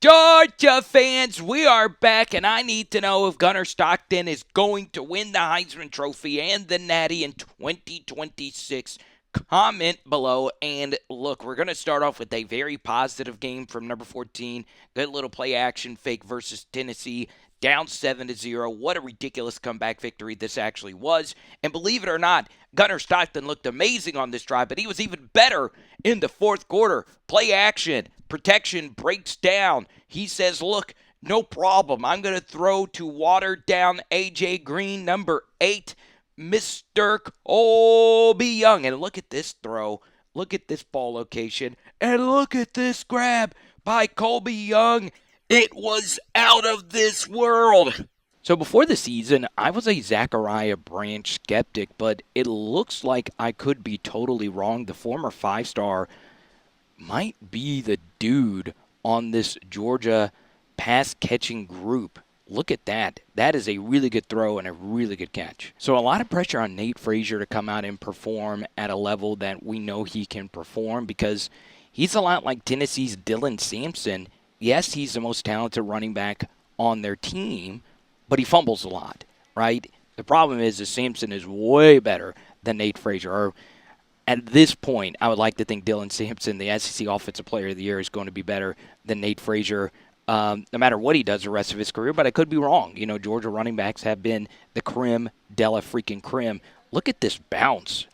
Georgia fans, we are back, and I need to know if Gunner Stockton is going to win the Heisman Trophy and the Natty in 2026. Comment below, and look, we're going to start off with a very positive game from number 14. Good little play action fake versus Tennessee, down 7-0. What a ridiculous comeback victory this actually was. And believe it or not, Gunner Stockton looked amazing on this drive, but he was even better in the fourth quarter. Play action, protection breaks down. He says, look, no problem. I'm going to throw to watered down A.J. Green, number 8, Mr. Colby Young. And look at this throw. Look at this ball location. And look at this grab by Colby Young. It was out of this world. So before the season, I was a Zachariah Branch skeptic, but it looks like I could be totally wrong. The former 5-star might be the dude on this Georgia pass-catching group. Look at that. That is a really good throw and a really good catch. So a lot of pressure on Nate Frazier to come out and perform at a level that we know he can perform because he's a lot like Tennessee's Dylan Sampson. Yes, he's the most talented running back on their team, but he fumbles a lot, right? The problem is that Sampson is way better than Nate Frazier. Or at this point, I would like to think Dylan Sampson, the SEC Offensive Player of the Year, is going to be better than Nate Frazier, no matter what he does the rest of his career. But I could be wrong. You know, Georgia running backs have been the creme de la freaking creme. Look at this bounce.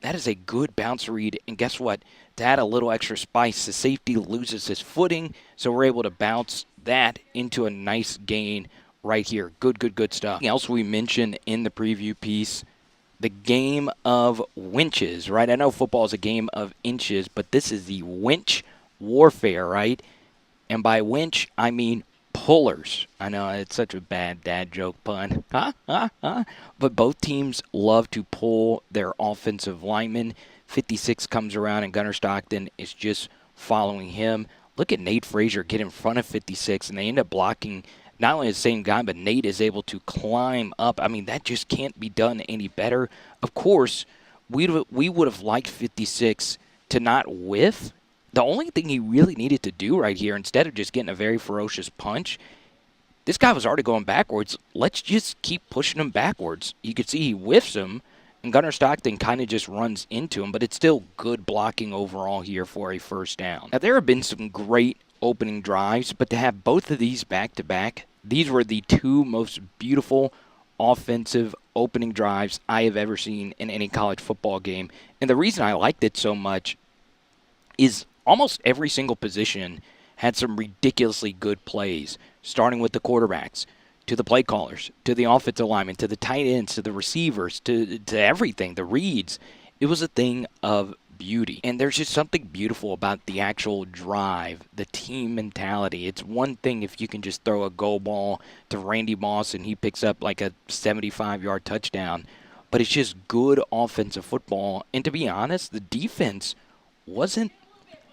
That is a good bounce read. And guess what? To add a little extra spice, the safety loses his footing, so we're able to bounce that into a nice gain right here. Good stuff. Anything else we mentioned in the preview piece? The game of winches, right? I know football is a game of inches, but this is the winch warfare, right? And by winch, I mean pullers. I know it's such a bad dad joke pun. But both teams love to pull their offensive linemen. 56 comes around, and Gunner Stockton is just following him. Look at Nate Frazier get in front of 56, and they end up blocking not only the same guy, but Nate is able to climb up. I mean, that just can't be done any better. Of course, we would have liked 56 to not whiff. The only thing he really needed to do right here, instead of just getting a very ferocious punch, this guy was already going backwards. Let's just keep pushing him backwards. You can see he whiffs him, and Gunner Stockton kind of just runs into him, but it's still good blocking overall here for a first down. Now, there have been some great opening drives, but to have both of these back-to-back, these were the two most beautiful offensive opening drives I have ever seen in any college football game. And the reason I liked it so much is almost every single position had some ridiculously good plays, starting with the quarterbacks, to the play callers, to the offensive linemen, to the tight ends, to the receivers, to everything, the reads. It was a thing of beauty. And there's just something beautiful about the actual drive, the team mentality. It's one thing if you can just throw a go ball to Randy Moss and he picks up like a 75-yard touchdown, but it's just good offensive football. And to be honest, the defense wasn't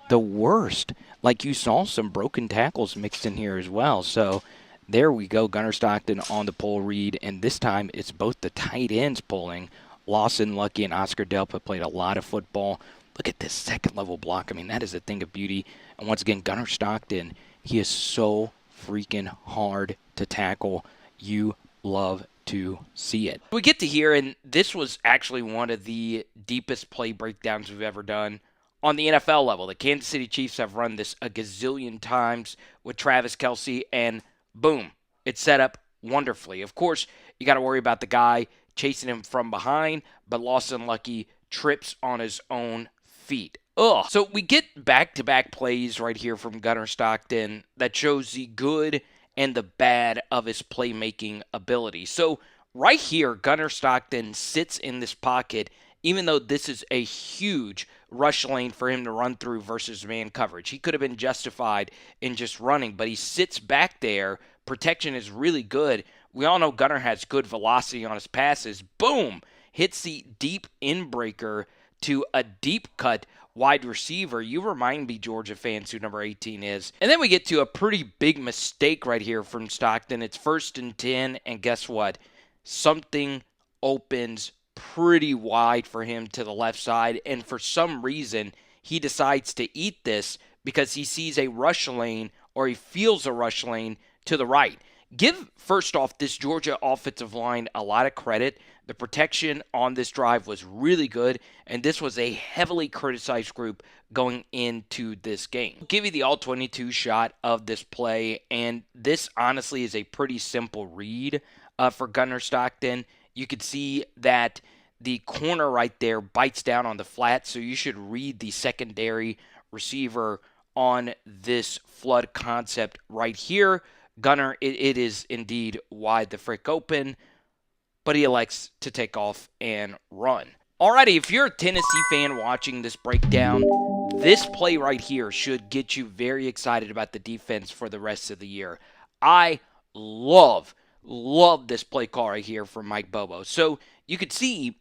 the worst. Like, you saw some broken tackles mixed in here as well. So there we go, Gunner Stockton on the pull read, and this time it's both the tight ends pulling. Lawson Lucky and Oscar Delpa played a lot of football. Look at this second-level block. I mean, that is a thing of beauty. And once again, Gunner Stockton, he is so freaking hard to tackle. You love to see it. We get to here, and this was actually one of the deepest play breakdowns we've ever done on the NFL level. The Kansas City Chiefs have run this a gazillion times with Travis Kelce, and boom, it's set up wonderfully. Of course, you got to worry about the guy chasing him from behind, but Lawson Lucky trips on his own feet. Ugh. So we get back-to-back plays right here from Gunner Stockton that shows the good and the bad of his playmaking ability. So right here, Gunner Stockton sits in this pocket, even though this is a huge rush lane for him to run through versus man coverage. He could have been justified in just running, but he sits back there. Protection is really good. We all know Gunner has good velocity on his passes. Boom! Hits the deep in-breaker to a deep cut wide receiver. You remind me, Georgia fans, who number 18 is. And then we get to a pretty big mistake right here from Stockton. It's 1st and 10, and guess what? Something opens pretty wide for him to the left side, and for some reason, he decides to eat this because he sees a rush lane or he feels a rush lane to the right. Give, first off, this Georgia offensive line a lot of credit. The protection on this drive was really good, and this was a heavily criticized group going into this game. I'll give you the all-22 shot of this play, and this honestly is a pretty simple read for Gunner Stockton. You could see that the corner right there bites down on the flat, so you should read the secondary receiver on this flood concept right here. Gunner, it is indeed wide the frick open, but he elects to take off and run. Alrighty, if you're a Tennessee fan watching this breakdown, this play right here should get you very excited about the defense for the rest of the year. I love this play call right here from Mike Bobo. So you could see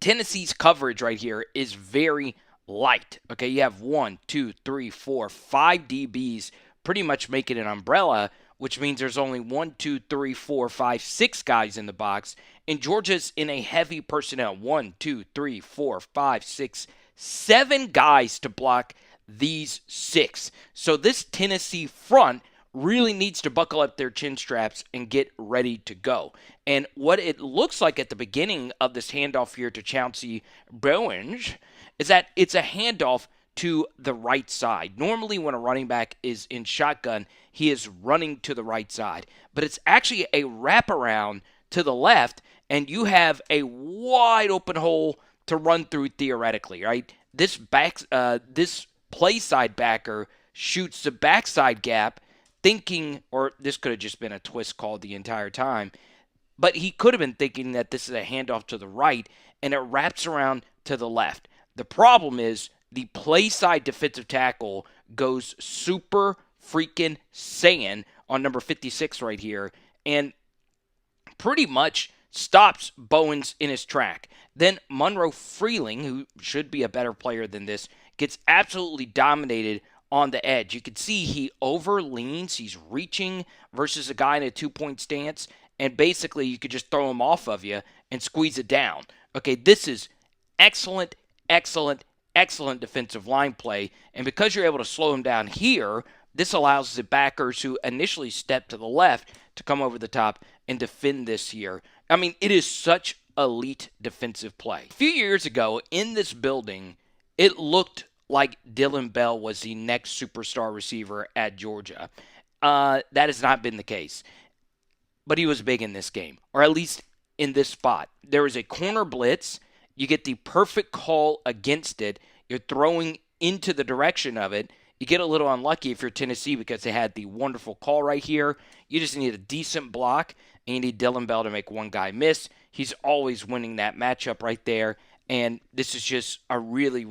Tennessee's coverage right here is very light. Okay, you have 1, 2, 3, 4, 5 DBs pretty much making an umbrella, which means there's only 1, 2, 3, 4, 5, 6 guys in the box. And Georgia's in a heavy personnel. 1, 2, 3, 4, 5, 6, 7 guys to block these 6. So this Tennessee front really needs to buckle up their chin straps and get ready to go. And what it looks like at the beginning of this handoff here to Chauncey Bowens is that it's a handoff to the right side. Normally when a running back is in shotgun, he is running to the right side. But it's actually a wraparound to the left, and you have a wide open hole to run through theoretically, right? This play side backer shoots the backside gap thinking, or this could have just been a twist call the entire time, but he could have been thinking that this is a handoff to the right, and it wraps around to the left. The problem is the play side defensive tackle goes super freaking saiyan on number 56 right here, and pretty much stops Bowens in his track. Then Monroe Freeling, who should be a better player than this, gets absolutely dominated on the edge. You can see he overleans. He's reaching versus a guy in a 2-point stance, and basically you could just throw him off of you and squeeze it down. Okay, this is excellent defensive line play, and because you're able to slow him down here, this allows the backers who initially step to the left to come over the top and defend this here. I mean, it is such elite defensive play. A few years ago in this building, it looked like Dillon Bell was the next superstar receiver at Georgia. That has not been the case. But he was big in this game, or at least in this spot. There was a corner blitz. You get the perfect call against it. You're throwing into the direction of it. You get a little unlucky if you're Tennessee because they had the wonderful call right here. You just need a decent block, and you need Dillon Bell to make one guy miss. He's always winning that matchup right there. And this is just a really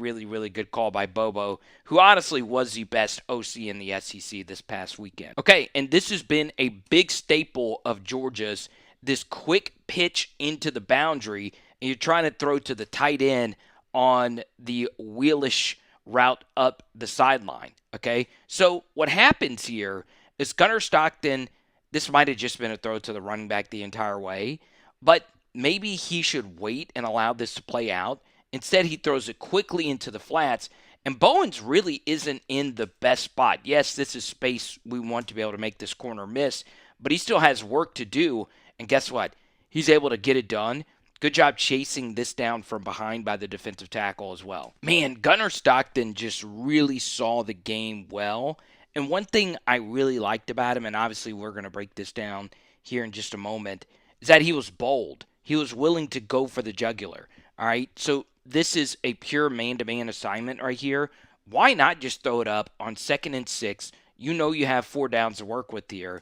good call by Bobo, who honestly was the best OC in the SEC this past weekend. Okay, and this has been a big staple of Georgia's, this quick pitch into the boundary, and you're trying to throw to the tight end on the wheelish route up the sideline, okay? So what happens here is Gunner Stockton, this might have just been a throw to the running back the entire way, but maybe he should wait and allow this to play out. Instead, he throws it quickly into the flats, and Bowens really isn't in the best spot. Yes, this is space we want to be able to make this corner miss, but he still has work to do, and guess what? He's able to get it done. Good job chasing this down from behind by the defensive tackle as well. Man, Gunner Stockton just really saw the game well, and one thing I really liked about him, and obviously we're going to break this down here in just a moment, is that he was bold. He was willing to go for the jugular, all right? So this is a pure man-to-man assignment right here. Why not just throw it up on 2nd and 6? You know you have 4 downs to work with here.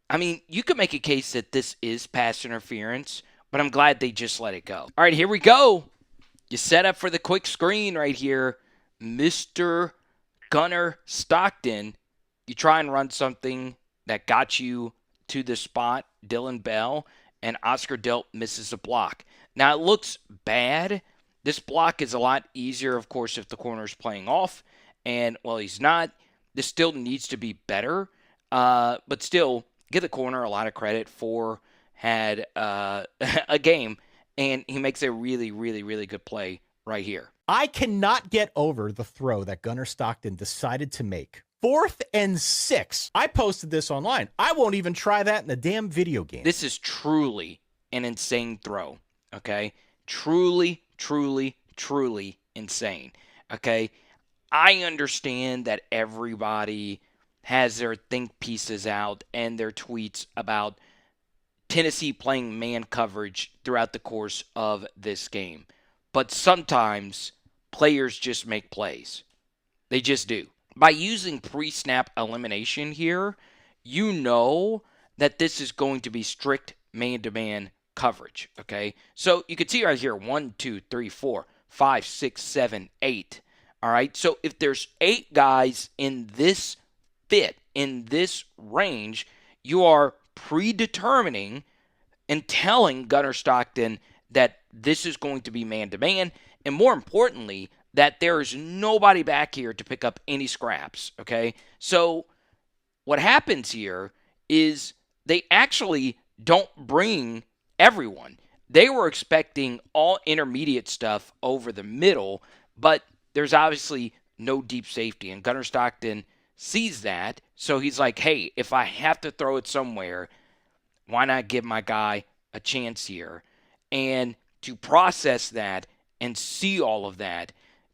I mean, you could make a case that this is pass interference, but I'm glad they just let it go. All right, here we go. You set up for the quick screen right here. Mr. Gunner Stockton. You try and run something that got you to the spot, Dillon Bell, and Oscar Delp misses a block. Now, it looks bad. This block is a lot easier, of course, if the corner's playing off. And, well, he's not. This still needs to be better. But still, give the corner a lot of credit for had a game. And he makes a really good play right here. I cannot get over the throw that Gunner Stockton decided to make. 4th and 6. I posted this online. I won't even try that in a damn video game. This is truly an insane throw, okay? Truly, truly, truly insane, okay? I understand that everybody has their think pieces out and their tweets about Tennessee playing man coverage throughout the course of this game. But sometimes players just make plays. They just do. By using pre-snap elimination here, you know that this is going to be strict man-to-man coverage, okay? So you can see right here, 1, 2, 3, 4, 5, 6, 7, 8. All right, so if there's 8 guys in this fit, in this range, you are predetermining and telling Gunner Stockton that this is going to be man-to-man, and more importantly, that there is nobody back here to pick up any scraps, okay? So what happens here is they actually don't bring everyone. They were expecting all intermediate stuff over the middle, but there's obviously no deep safety, and Gunner Stockton sees that, so he's like, hey, if I have to throw it somewhere, why not give my guy a chance here? And to process that and see all of that,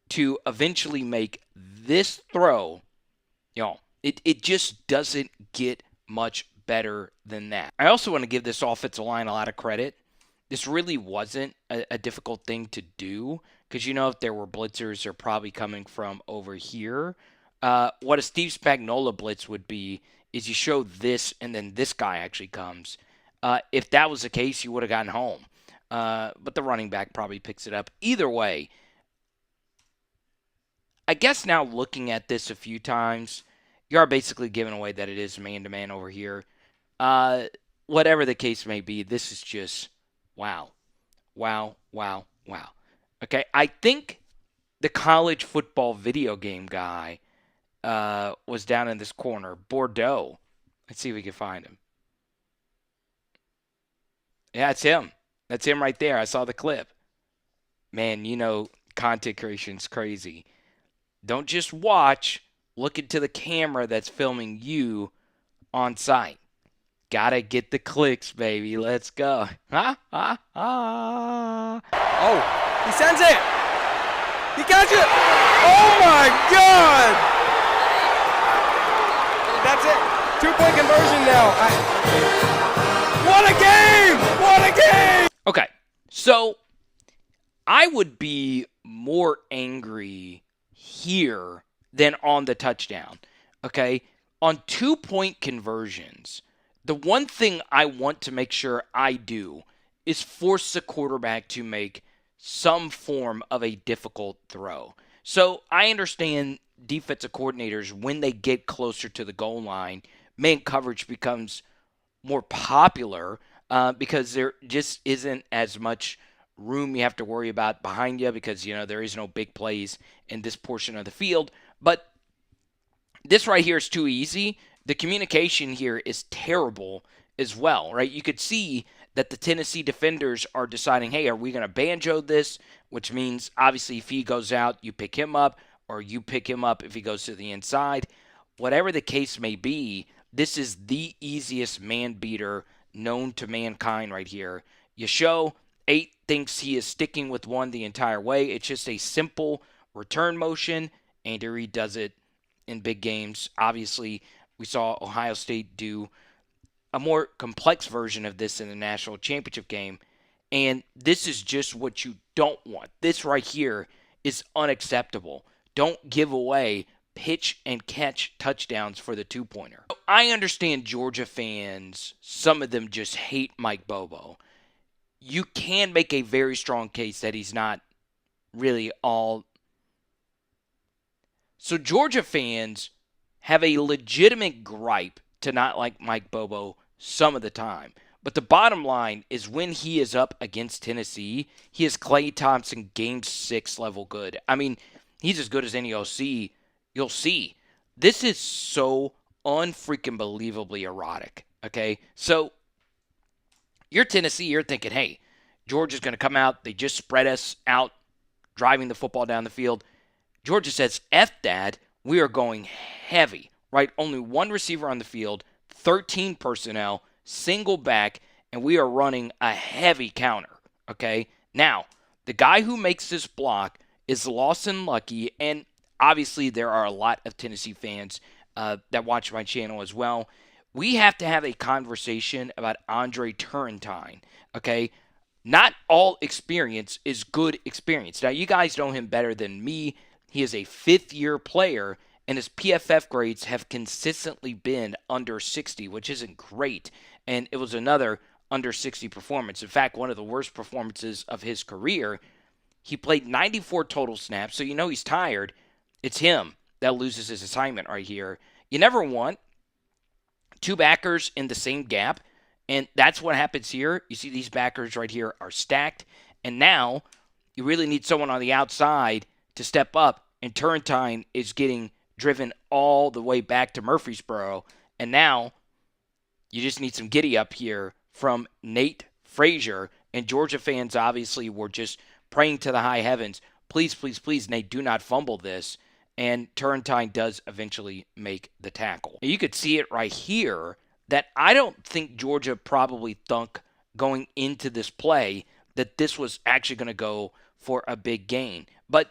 to eventually make this throw, it just doesn't get much better than that. I also want to give this offensive line a lot of credit. This really wasn't a difficult thing to do because, if there were blitzers, they're probably coming from over here. What a Steve Spagnuolo blitz would be is you show this and then this guy actually comes. If that was the case, you would have gotten home. But the running back probably picks it up. Either way, I guess now looking at this a few times, you are basically giving away that it is man-to-man over here. Whatever the case may be, this is just wow. Wow, wow, wow. Okay, I think the college football video game guy was down in this corner. Bordeaux. Let's see if we can find him. Yeah, it's him. That's him right there. I saw the clip. Man, content creation's crazy. Don't just watch. Look into the camera that's filming you on site. Gotta get the clicks, baby. Let's go. Ha, ha, ha. Oh, he sends it. He catches it. Oh, my God. That's it. 2-point conversion now. What a game. What a game. Okay, so I would be more angry here than on the touchdown, okay? On 2-point conversions, the one thing I want to make sure I do is force the quarterback to make some form of a difficult throw. So I understand defensive coordinators, when they get closer to the goal line, man coverage becomes more popular because there just isn't as much room you have to worry about behind you because, there is no big plays in this portion of the field. But this right here is too easy. The communication here is terrible as well, right? You could see that the Tennessee defenders are deciding, hey, are we going to banjo this? Which means, obviously, if he goes out, you pick him up, or you pick him up if he goes to the inside. Whatever the case may be, this is the easiest man beater known to mankind right here. You show 8 thinks he is sticking with 1 the entire way. It's just a simple return motion. Andy Reid does it in big games. Obviously, we saw Ohio State do a more complex version of this in the national championship game. And this is just what you don't want. This right here is unacceptable. Don't give away pitch and catch touchdowns for the 2-pointer. I understand Georgia fans, some of them just hate Mike Bobo. You can make a very strong case that he's not really all. So Georgia fans have a legitimate gripe to not like Mike Bobo some of the time. But the bottom line is when he is up against Tennessee, he is Klay Thompson Game 6 level good. I mean, he's as good as any OC you'll see. This is so unfreaking believably erotic, okay? So you're Tennessee, you're thinking, hey, Georgia's going to come out. They just spread us out, driving the football down the field. Georgia says, F that. We are going heavy. right? Only one receiver on the field, 13 personnel, single back, and we are running a heavy counter, okay? Now, the guy who makes this block is Lawson Lucky, and obviously there are a lot of Tennessee fans that watch my channel as well. We have to have a conversation about Andre Turrentine, okay? Not all experience is good experience. Now, you guys know him better than me. He is a fifth-year player, and his PFF grades have consistently been under 60, which isn't great. And it was another under 60 performance. In fact, one of the worst performances of his career. He played 94 total snaps, so you know he's tired. It's him that loses his assignment right here. You never want two backers in the same gap, and that's what happens here. You see these backers right here are stacked, and now you really need someone on the outside to step up, and Turrentine is getting driven all the way back to Murfreesboro, and now you just need some giddy up here from Nate Frazier, and Georgia fans obviously were just praying to the high heavens, please, please, please, Nate, do not fumble this. And Turrentine does eventually make the tackle. You could see it right here that I don't think Georgia probably thunk going into this play that this was actually going to go for a big gain. But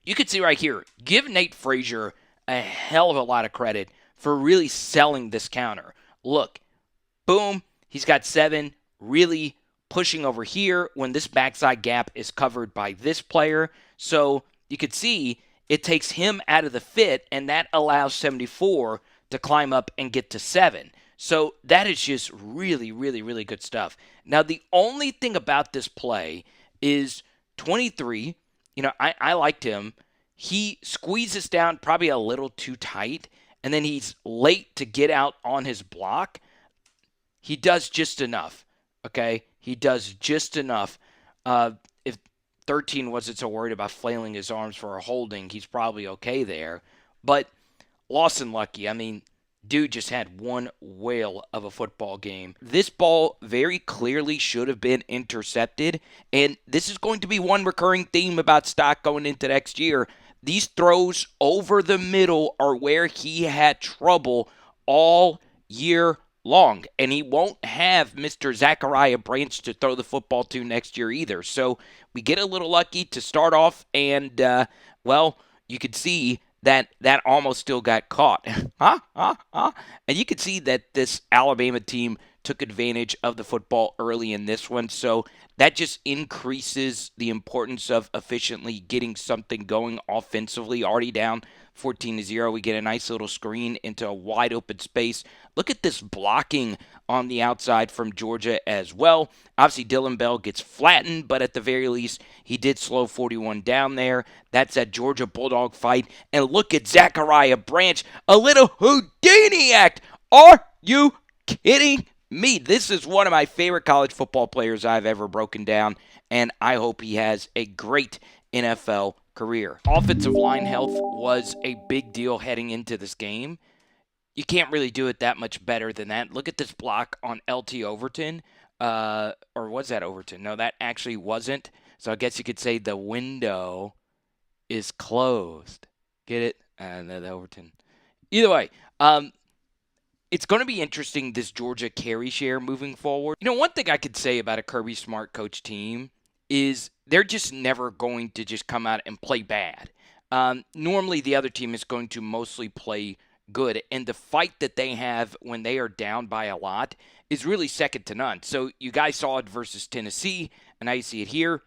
you could see right here, give Nate Frazier a hell of a lot of credit for really selling this counter. Look, boom, he's got 7, really pushing over here when this backside gap is covered by this player. So you could see it takes him out of the fit, and that allows 74 to climb up and get to 7. So that is just really, really, really good stuff. Now, the only thing about this play is 23, I liked him. He squeezes down probably a little too tight, and then he's late to get out on his block. He does just enough, okay? He does just enough. If 13 wasn't so worried about flailing his arms for a holding, he's probably okay there. But Lawson Lucky, dude just had one whale of a football game. This ball very clearly should have been intercepted, and this is going to be one recurring theme about Stock going into next year. These throws over the middle are where he had trouble all year long, and he won't have Mr. Zachariah Branch to throw the football to next year either. So we get a little lucky to start off, and, you could see that almost still got caught. And you could see that this Alabama team took advantage of the football early in this one, so that just increases the importance of efficiently getting something going offensively. Already down 14-0, we get a nice little screen into a wide open space. Look at this blocking on the outside from Georgia as well. Obviously, Dylan Bell gets flattened, but at the very least, he did slow 41 down there. That's a Georgia Bulldog fight. And look at Zachariah Branch, a little Houdini act. Are you kidding me? This is one of my favorite college football players I've ever broken down, and I hope he has a great NFL career. Offensive line health was a big deal heading into this game. You can't really do it that much better than that. Look at this block on LT Overton. Or was that Overton? No, that actually wasn't. So I guess you could say the window is closed. Get it? The Overton. Either way, it's going to be interesting, this Georgia carry share moving forward. One thing I could say about a Kirby Smart coach team is they're just never going to just come out and play bad. Normally, the other team is going to mostly play good, and the fight that they have when they are down by a lot is really second to none. So you guys saw it versus Tennessee, and now you see it here.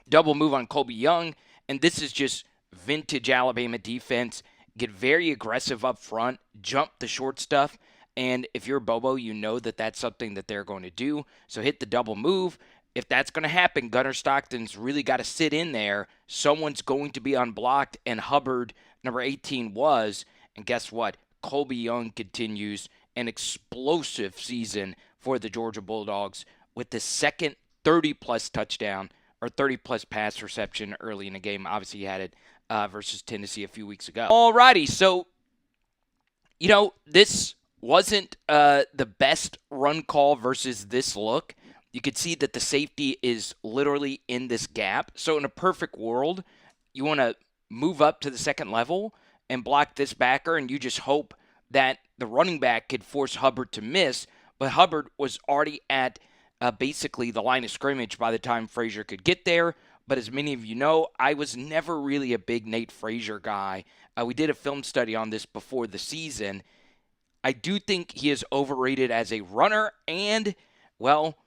Double move on Colby Young, and this is just vintage Alabama defense. Get very aggressive up front, jump the short stuff, and if you're Bobo, you know that that's something that they're going to do. So hit the double move. If that's going to happen, Gunner Stockton's really got to sit in there. Someone's going to be unblocked, and Hubbard, number 18, was. And guess what? Colby Young continues an explosive season for the Georgia Bulldogs with the second 30-plus touchdown or 30-plus pass reception early in the game. Obviously, he had it versus Tennessee a few weeks ago. Alrighty, so, this wasn't the best run call versus this look. You could see that the safety is literally in this gap. So in a perfect world, you want to move up to the second level and block this backer, and you just hope that the running back could force Hubbard to miss. But Hubbard was already at basically the line of scrimmage by the time Frazier could get there. But as many of you know, I was never really a big Nate Frazier guy. We did a film study on this before the season. I do think he is overrated as a runner, and, well,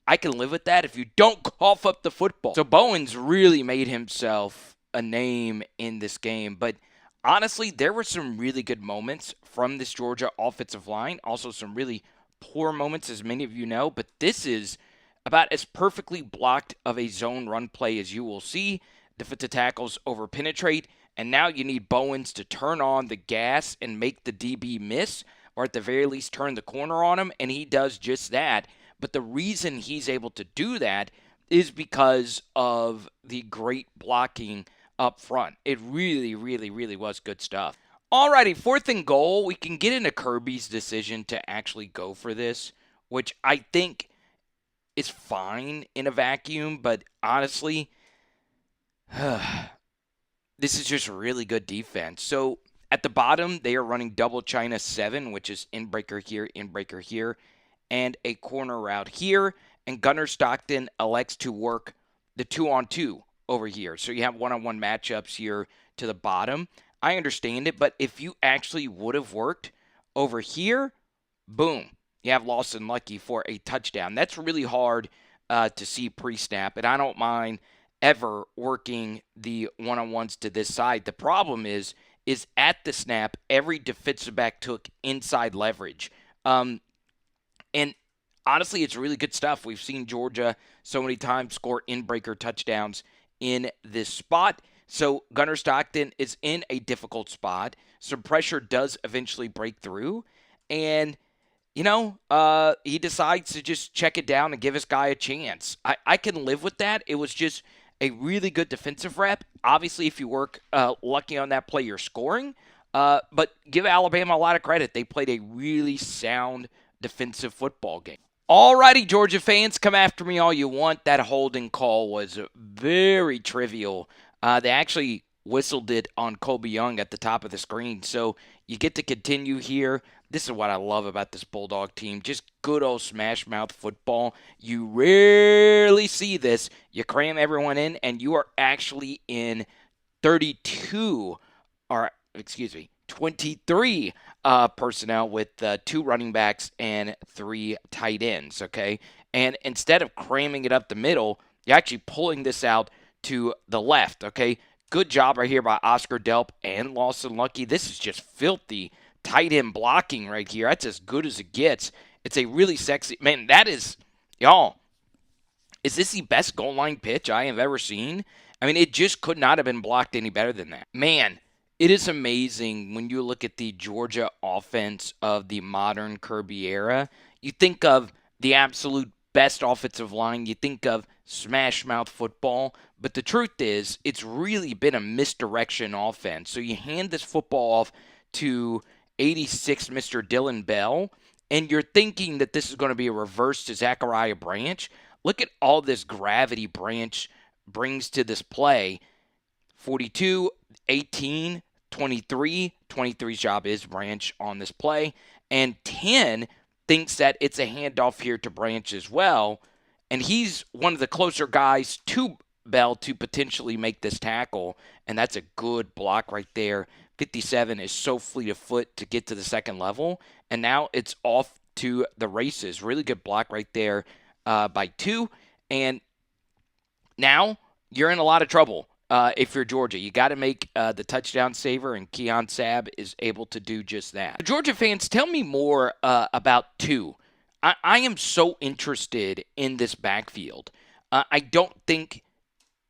I can live with that if you don't cough up the football. So Bowens really made himself a name in this game. But honestly, there were some really good moments from this Georgia offensive line. Also some really poor moments, as many of you know. But this is about as perfectly blocked of a zone run play as you will see. Defensive tackles over-penetrate, and now you need Bowens to turn on the gas and make the DB miss, or at the very least turn the corner on him, and he does just that. But the reason he's able to do that is because of the great blocking up front. It really, really, really was good stuff. Alrighty, 4th and goal. We can get into Kirby's decision to actually go for this, which I think is fine in a vacuum, but honestly, this is just really good defense. So at the bottom, they are running double China 7, which is in-breaker here, and a corner route here. And Gunner Stockton elects to work the 2-on-2 over here. So you have one-on-one matchups here to the bottom. I understand it, but if you actually would have worked over here, boom, you have Lawson Lucky for a touchdown. That's really hard to see pre-snap, and I don't mind ever working the one-on-ones to this side. The problem is at the snap, every defensive back took inside leverage. And honestly, it's really good stuff. We've seen Georgia so many times score in-breaker touchdowns in this spot. So Gunner Stockton is in a difficult spot. Some pressure does eventually break through. And, he decides to just check it down and give his guy a chance. I can live with that. It was just a really good defensive rep. Obviously, if you work lucky on that play, you're scoring. But give Alabama a lot of credit. They played a really sound defensive football game. Alrighty, Georgia fans, come after me all you want. That holding call was very trivial. They actually whistled it on Colby Young at the top of the screen. So you get to continue here. This is what I love about this Bulldog team. Just good old smash mouth football. You rarely see this. You cram everyone in, and you are actually in 23 personnel with 2 running backs and 3 tight ends, okay? And instead of cramming it up the middle, you're actually pulling this out to the left, okay? Good job right here by Oscar Delp and Lawson Lucky. This is just filthy tight end blocking right here. That's as good as it gets. It's a really sexy, man, that is, y'all, is this the best goal line pitch I have ever seen? I mean, it just could not have been blocked any better than that. Man, it is amazing when you look at the Georgia offense of the modern Kirby era. You think of the absolute best offensive line. You think of smash mouth football. But the truth is, it's really been a misdirection offense. So you hand this football off to 86 Mr. Dylan Bell, and you're thinking that this is going to be a reverse to Zachariah Branch. Look at all this gravity Branch brings to this play. 42, 18, 23. 23's job is Branch on this play. And 10 thinks that it's a handoff here to Branch as well. And he's one of the closer guys to Bell to potentially make this tackle. And that's a good block right there. 57 is so fleet of foot to get to the second level. And now it's off to the races. Really good block right there by 2. And now you're in a lot of trouble if you're Georgia. You got to make the touchdown saver, and Keon Sabb is able to do just that. Georgia fans, tell me more about 2. I am so interested in this backfield. I don't think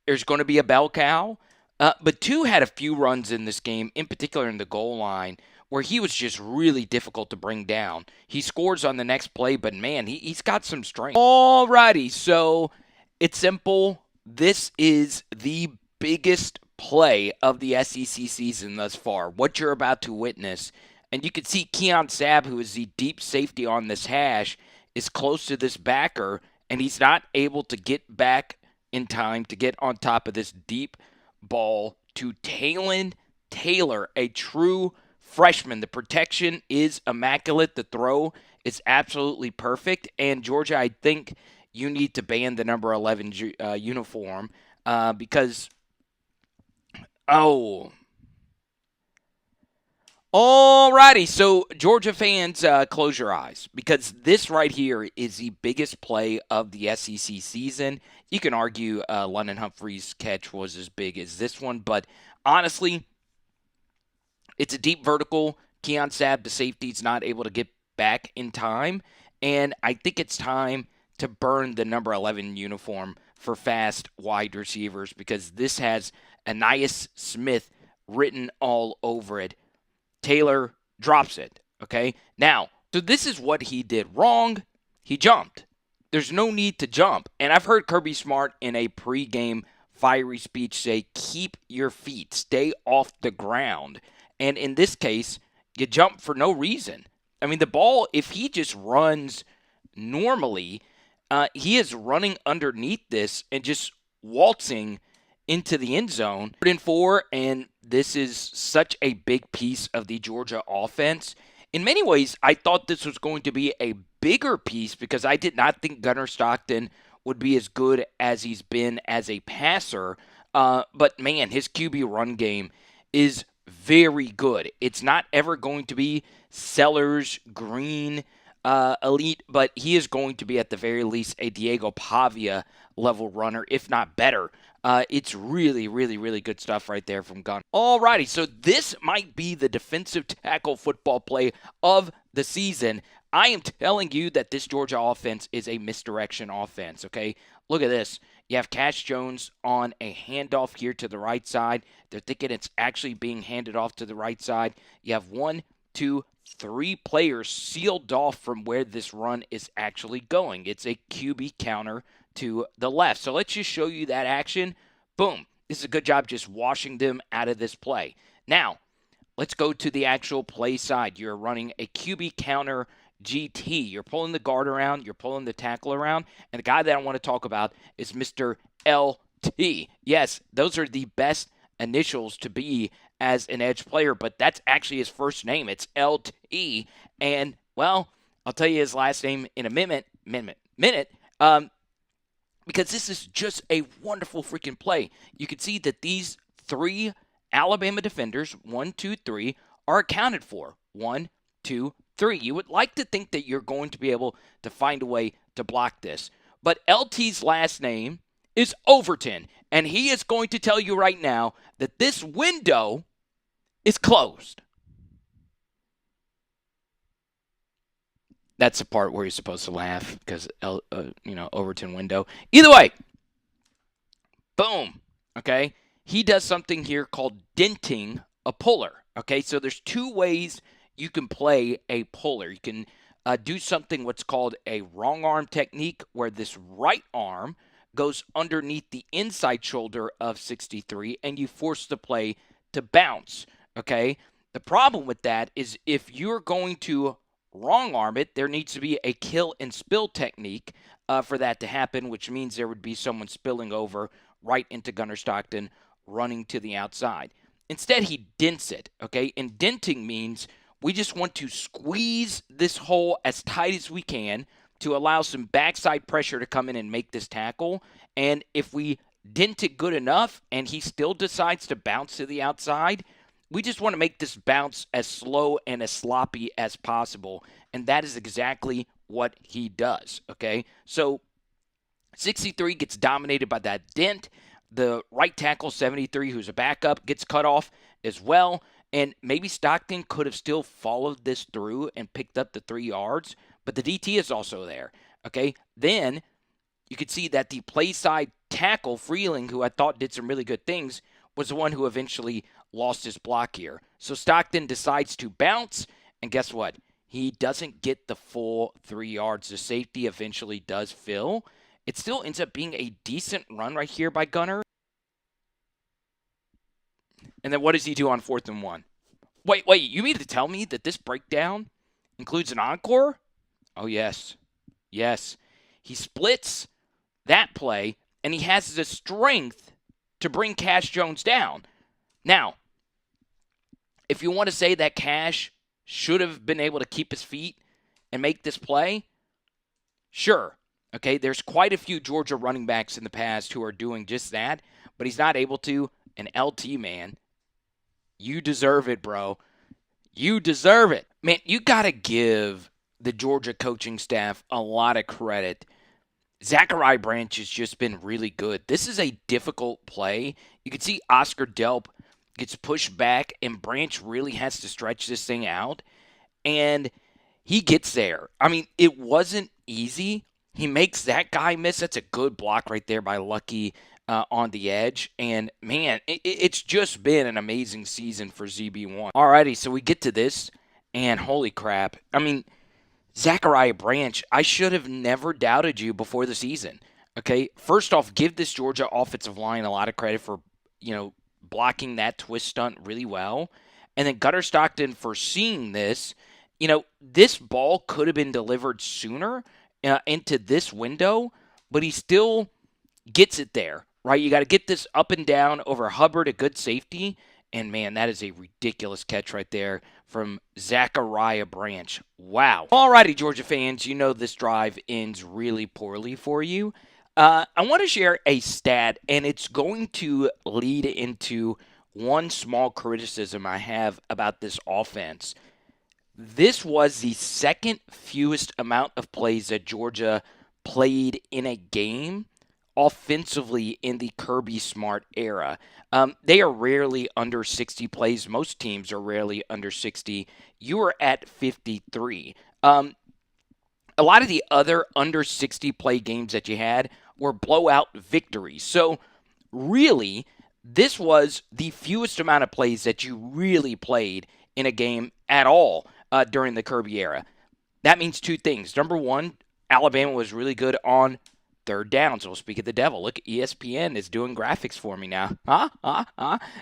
there's going to be a bell cow. But 2 had a few runs in this game, in particular in the goal line, where he was just really difficult to bring down. He scores on the next play, but man, he's got some strength. Alrighty, so it's simple. This is the biggest play of the SEC season thus far, what you're about to witness. And you can see Keon Sabb, who is the deep safety on this hash, is close to this backer, and he's not able to get back in time to get on top of this deep ball to Talon Taylor, a true freshman. The protection is immaculate. The throw is absolutely perfect. And Georgia, I think you need to ban the number 11 uniform because, alrighty, so Georgia fans, close your eyes because this right here is the biggest play of the SEC season. You can argue London Humphrey's catch was as big as this one, but honestly, it's a deep vertical. Keon Sabb, the safety, is not able to get back in time, and I think it's time to burn the number 11 uniform for fast wide receivers because this has Ainias Smith written all over it. Taylor drops it, okay? Now, so this is what he did wrong. He jumped. There's no need to jump. And I've heard Kirby Smart in a pregame fiery speech say, keep your feet, stay off the ground. And in this case, you jump for no reason. I mean, the ball, if he just runs normally, he is running underneath this and just waltzing into the end zone. 3rd and 4, and this is such a big piece of the Georgia offense. In many ways, I thought this was going to be a bigger piece because I did not think Gunner Stockton would be as good as he's been as a passer. But man, his QB run game is very good. It's not ever going to be Sellers, Green, elite, but he is going to be at the very least a Diego Pavia level runner, if not better. It's really, really, really good stuff right there from Gunner. Alrighty, so this might be the defensive tackle football play of the season. I am telling you that this Georgia offense is a misdirection offense, okay? Look at this. You have Cash Jones on a handoff here to the right side. They're thinking it's actually being handed off to the right side. You have 1, 2, 3 players sealed off from where this run is actually going. It's a QB counter to the left. So let's just show you that action. Boom. This is a good job just washing them out of this play. Now, let's go to the actual play side. You're running a QB counter GT. You're pulling the guard around. You're pulling the tackle around. And the guy that I want to talk about is Mr. LT. Yes, those are the best initials to be as an edge player, but that's actually his first name. It's LT. And, well, I'll tell you his last name in a minute. Because this is just a wonderful freaking play. You can see that these 3 Alabama defenders, 1, 2, 3, are accounted for. 1, 2, 3. You would like to think that you're going to be able to find a way to block this. But LT's last name is Overton, and he is going to tell you right now that this window is closed. That's the part where you're supposed to laugh because, Overton window. Either way, boom, okay? He does something here called denting a puller, okay? So there's 2 ways you can play a puller. You can do something what's called a wrong arm technique where this right arm goes underneath the inside shoulder of 63 and you force the play to bounce, okay? The problem with that is if you're going to wrong arm it, there needs to be a kill and spill technique for that to happen, which means there would be someone spilling over right into Gunner Stockton running to the outside. Instead, he dents it, okay? And denting means we just want to squeeze this hole as tight as we can to allow some backside pressure to come in and make this tackle. And if we dent it good enough and he still decides to bounce to the outside, we just want to make this bounce as slow and as sloppy as possible, and that is exactly what he does, okay? So 63 gets dominated by that dent. The right tackle, 73, who's a backup, gets cut off as well, and maybe Stockton could have still followed this through and picked up the 3 yards, but the DT is also there, okay? Then you could see that the play side tackle, Freeling, who I thought did some really good things, was the one who eventually lost his block here. So Stockton decides to bounce, and guess what? He doesn't get the full 3 yards. The safety eventually does fill. It still ends up being a decent run right here by Gunner. And then what does he do on 4th and 1? Wait, you mean to tell me that this breakdown includes an encore? Oh, yes. Yes. He splits that play, and he has the strength to bring Cash Jones down. Now, if you want to say that Cash should have been able to keep his feet and make this play, sure. Okay, there's quite a few Georgia running backs in the past who are doing just that, but he's not able to. And LT, man, you deserve it, bro. You deserve it. Man, you got to give the Georgia coaching staff a lot of credit. Zachariah Branch has just been really good. This is a difficult play. You can see Oscar Delp gets pushed back, and Branch really has to stretch this thing out. And he gets there. I mean, it wasn't easy. He makes that guy miss. That's a good block right there by Lucky on the edge. And, man, it's just been an amazing season for ZB1. Alrighty, so we get to this, and holy crap. I mean, Zachariah Branch, I should have never doubted you before the season. Okay, first off, give this Georgia offensive line a lot of credit for, blocking that twist stunt really well. And then Gunner Stockton for seeing this. This ball could have been delivered sooner into this window, but he still gets it there, right? You got to get this up and down over Hubbard, a good safety. And, man, that is a ridiculous catch right there from Zachariah Branch. Wow. Alrighty, Georgia fans, you know this drive ends really poorly for you. I want to share a stat, and it's going to lead into one small criticism I have about this offense. This was the second fewest amount of plays that Georgia played in a game offensively in the Kirby Smart era. They are rarely under 60 plays. Most teams are rarely under 60. You are at 53. A lot of the other under 60 play games that you had were blowout victories. So really, this was the fewest amount of plays that you really played in a game at all during the Kirby era. That means two things. Number one, Alabama was really good on third down. So we'll speak of the devil. Look, ESPN is doing graphics for me now.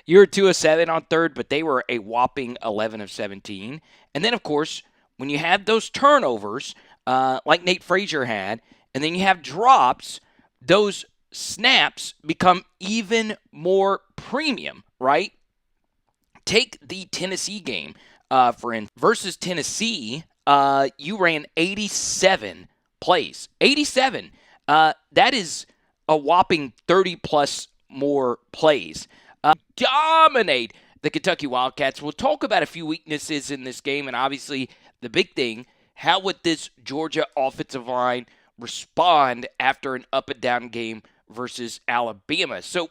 You're 2 of 7 on third, but they were a whopping 11 of 17. And then, of course, when you have those turnovers, like Nate Frazier had, and then you have drops, those snaps become even more premium, right? Take the Tennessee game, for instance. Versus Tennessee, you ran 87 plays. 87. That is a whopping 30-plus more plays. Dominate the Kentucky Wildcats. We'll talk about a few weaknesses in this game, and obviously the big thing, how would this Georgia offensive line respond after an up-and-down game versus Alabama? So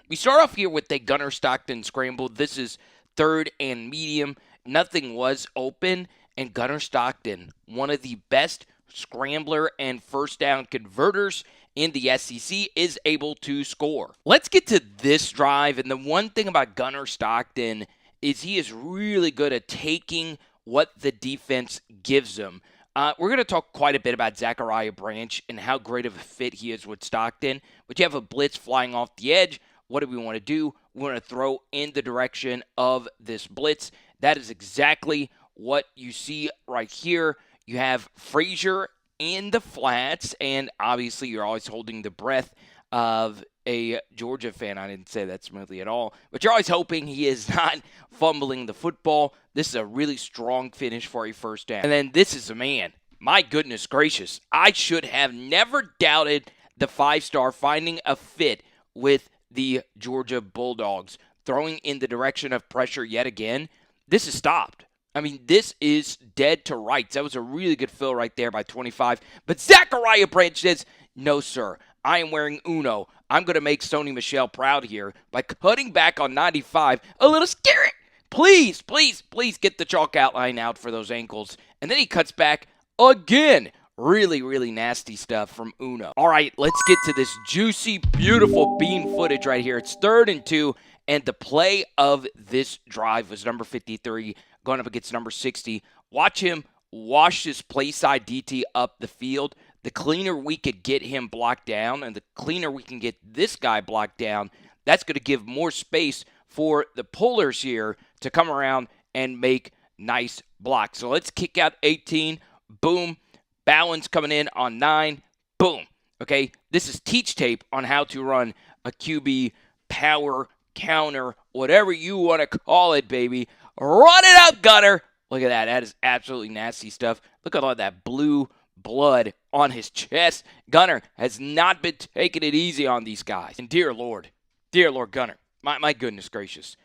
we start off here with a Gunner Stockton scramble. This is third and medium. Nothing was open, and Gunner Stockton, one of the best scrambler and first down converters in the SEC, is able to score. Let's get to this drive, and the one thing about Gunner Stockton is he is really good at taking what the defense gives him. We're going to talk quite a bit about Zachariah Branch and how great of a fit he is with Stockton, but you have a blitz flying off the edge. What do we want to do? We want to throw in the direction of this blitz. That is exactly what you see right here. You have Frazier in the flats, and obviously you're always holding the breath of a Georgia fan. I didn't say that smoothly at all, but you're always hoping he is not fumbling the football. This is a really strong finish for a first down. And then this is a man. My goodness gracious. I should have never doubted the five-star finding a fit with the Georgia Bulldogs. Throwing in the direction of pressure yet again. This is stopped. I mean, this is dead to rights. That was a really good fill right there by 25. But Zachariah Branch says, no, sir. I am wearing Uno. I'm going to make Sony Michel proud here by cutting back on 95. A little scary. Please, please, please get the chalk outline out for those ankles. And then he cuts back again. Really, really nasty stuff from Uno. All right, let's get to this juicy, beautiful bean footage right here. It's 3rd and 2, and the play of this drive was number 53 going up against number 60. Watch him wash this play side DT up the field. The cleaner we could get him blocked down, and the cleaner we can get this guy blocked down, that's going to give more space for the pullers here to come around and make nice blocks. So let's kick out 18. Boom. Bowen's coming in on 9. Boom. Okay, this is teach tape on how to run a QB power counter whatever you want to call it, baby. Run it up, Gunner. Look at that. That is absolutely nasty stuff. Look at all that blue blood on his chest. Gunner has not been taking it easy on these guys. And dear Lord, Gunner, my goodness gracious.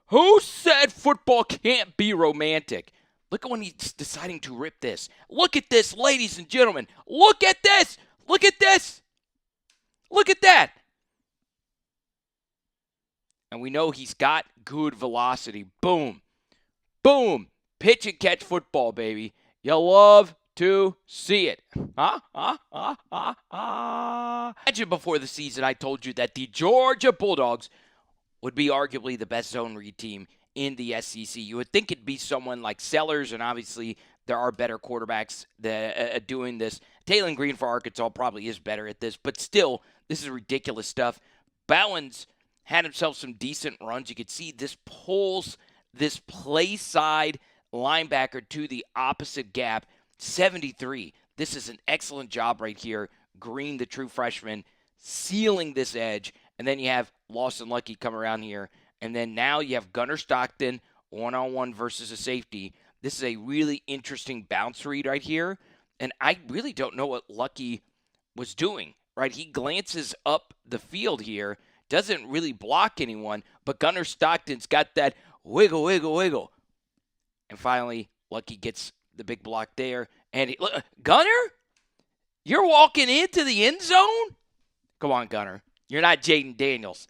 Who said football can't be romantic? Look at when he's deciding to rip this. Look at this, ladies and gentlemen. Look at this. Look at this. Look at that. And we know he's got good velocity. Boom. Boom. Pitch and catch football, baby. You love to see it. Imagine before the season I told you that the Georgia Bulldogs would be arguably the best zone read team in the SEC. You would think it'd be someone like Sellers, and obviously there are better quarterbacks that doing this. Taylor Green for Arkansas probably is better at this, but still, this is ridiculous stuff. Bowens had himself some decent runs. You could see this pulls this play side linebacker to the opposite gap. 73. This is an excellent job right here. Green, the true freshman, sealing this edge. And then you have Lawson Lucky come around here. And then now you have Gunner Stockton one-on-one versus a safety. This is a really interesting bounce read right here. And I really don't know what Lucky was doing, right? He glances up the field here, doesn't really block anyone, but Gunner Stockton's got that wiggle, wiggle, wiggle. And finally, Lucky gets the big block there. And look, Gunner, you're walking into the end zone? Come on, Gunner. You're not Jaden Daniels,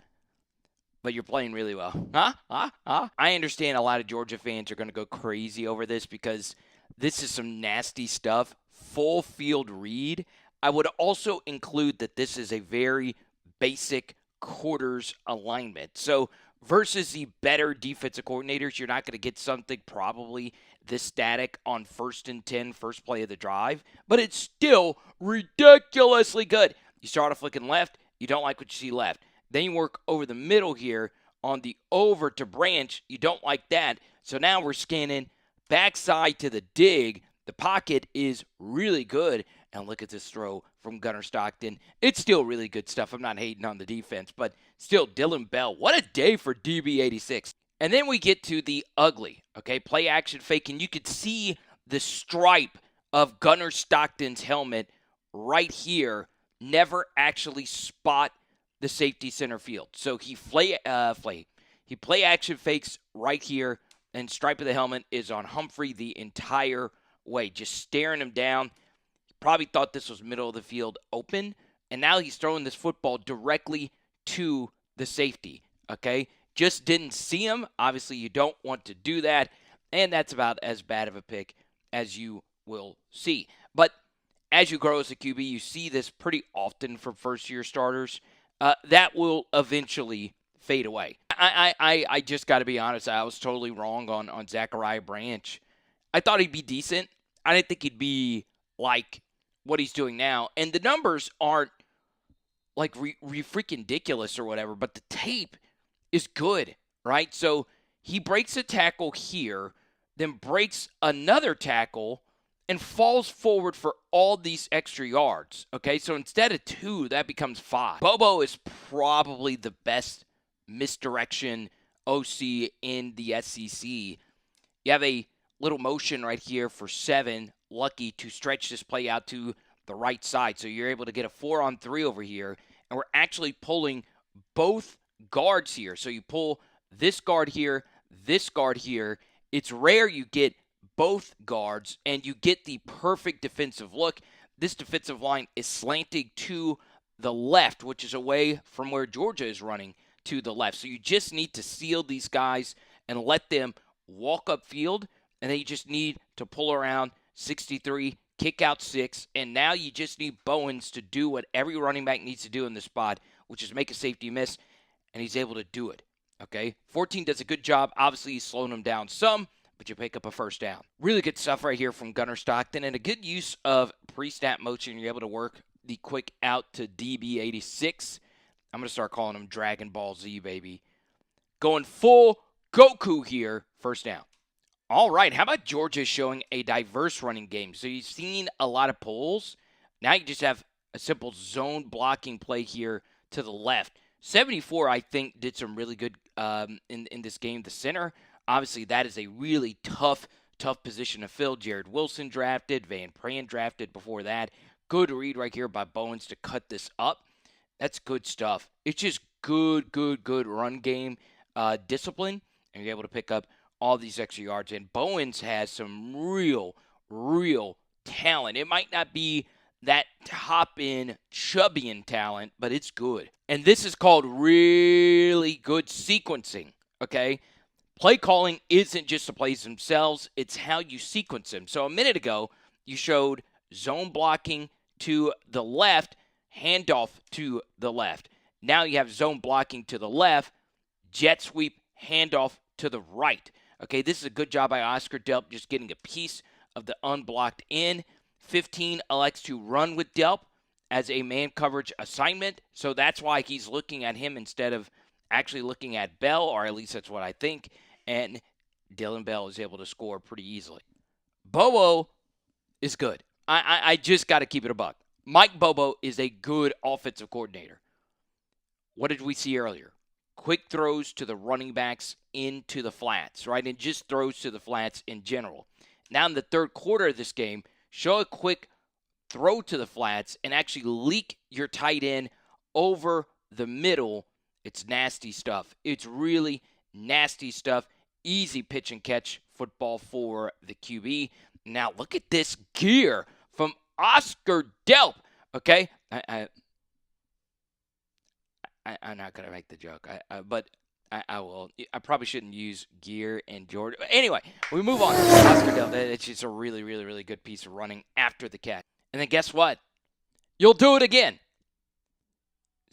but you're playing really well. I understand a lot of Georgia fans are going to go crazy over this because this is some nasty stuff. Full field read. I would also include that this is a very basic quarters alignment. So versus the better defensive coordinators, you're not going to get something probably this static on 1st and 10, first play of the drive, but it's still ridiculously good. You start off looking left, you don't like what you see left. Then you work over the middle here on the over to branch, you don't like that. So now we're scanning backside to the dig. The pocket is really good. And look at this throw from Gunner Stockton. It's still really good stuff. I'm not hating on the defense, but still, Dylan Bell. What a day for DB86. And then we get to the ugly, okay, play action fake. And you could see the stripe of Gunner Stockton's helmet right here. Never actually spot the safety center field. So he play action fakes right here. And stripe of the helmet is on Humphrey the entire way. Just staring him down. Probably thought this was middle of the field open, and now he's throwing this football directly to the safety, okay? Just didn't see him. Obviously, you don't want to do that, and that's about as bad of a pick as you will see. But as you grow as a QB, you see this pretty often for first-year starters. That will eventually fade away. I just got to be honest. I was totally wrong on Zachariah Branch. I thought he'd be decent. I didn't think he'd be like what he's doing now. And the numbers aren't like freaking ridiculous or whatever, but the tape is good, right? So he breaks a tackle here, then breaks another tackle, and falls forward for all these extra yards, okay? So instead of 2, that becomes 5. Bobo is probably the best misdirection OC in the SEC. You have a little motion right here for 7. Lucky to stretch this play out to the right side. So you're able to get a 4-on-3 over here. And we're actually pulling both guards here. So you pull this guard here, this guard here. It's rare you get both guards and you get the perfect defensive look. This defensive line is slanting to the left, which is away from where Georgia is running to the left. So you just need to seal these guys and let them walk upfield. And then you just need to pull around 63, kick out 6, and now you just need Bowens to do what every running back needs to do in this spot, which is make a safety miss, and he's able to do it, okay? 14 does a good job. Obviously, he's slowing him down some, but you pick up a first down. Really good stuff right here from Gunner Stockton, and a good use of pre-snap motion. You're able to work the quick out to DB86. I'm going to start calling him Dragon Ball Z, baby. Going full Goku here, first down. All right, how about Georgia showing a diverse running game? So you've seen a lot of pulls. Now you just have a simple zone blocking play here to the left. 74, I think, did some really good in this game. The center, obviously, that is a really tough position to fill. Jared Wilson drafted, Van Pran drafted before that. Good read right here by Bowens to cut this up. That's good stuff. It's just good run game discipline, and you're able to pick up all these extra yards. And Bowens has some real talent. It might not be that top-end, chubby-in talent, but it's good. And this is called really good sequencing, okay? Play calling isn't just the plays themselves, it's how you sequence them. So a minute ago, you showed zone blocking to the left, handoff to the left. Now you have zone blocking to the left, jet sweep, handoff to the right. Okay, this is a good job by Oscar Delp just getting a piece of the unblocked in. 15 elects to run with Delp as a man coverage assignment, so that's why he's looking at him instead of actually looking at Bell, or at least that's what I think, and Dylan Bell is able to score pretty easily. Bobo is good. I just got to keep it a buck. Mike Bobo is a good offensive coordinator. What did we see earlier? Quick throws to the running backs into the flats, right? And just throws to the flats in general. Now in the third quarter of this game, show a quick throw to the flats and actually leak your tight end over the middle. It's nasty stuff. It's really nasty stuff. Easy pitch and catch football for the QB. Now look at this gear from Oscar Delp. Okay, I'm not going to make the joke, but I will. I probably shouldn't use gear in Georgia. But anyway, we move on. Oscar Delp, it's just a really good piece of running after the catch. And then guess what? You'll do it again.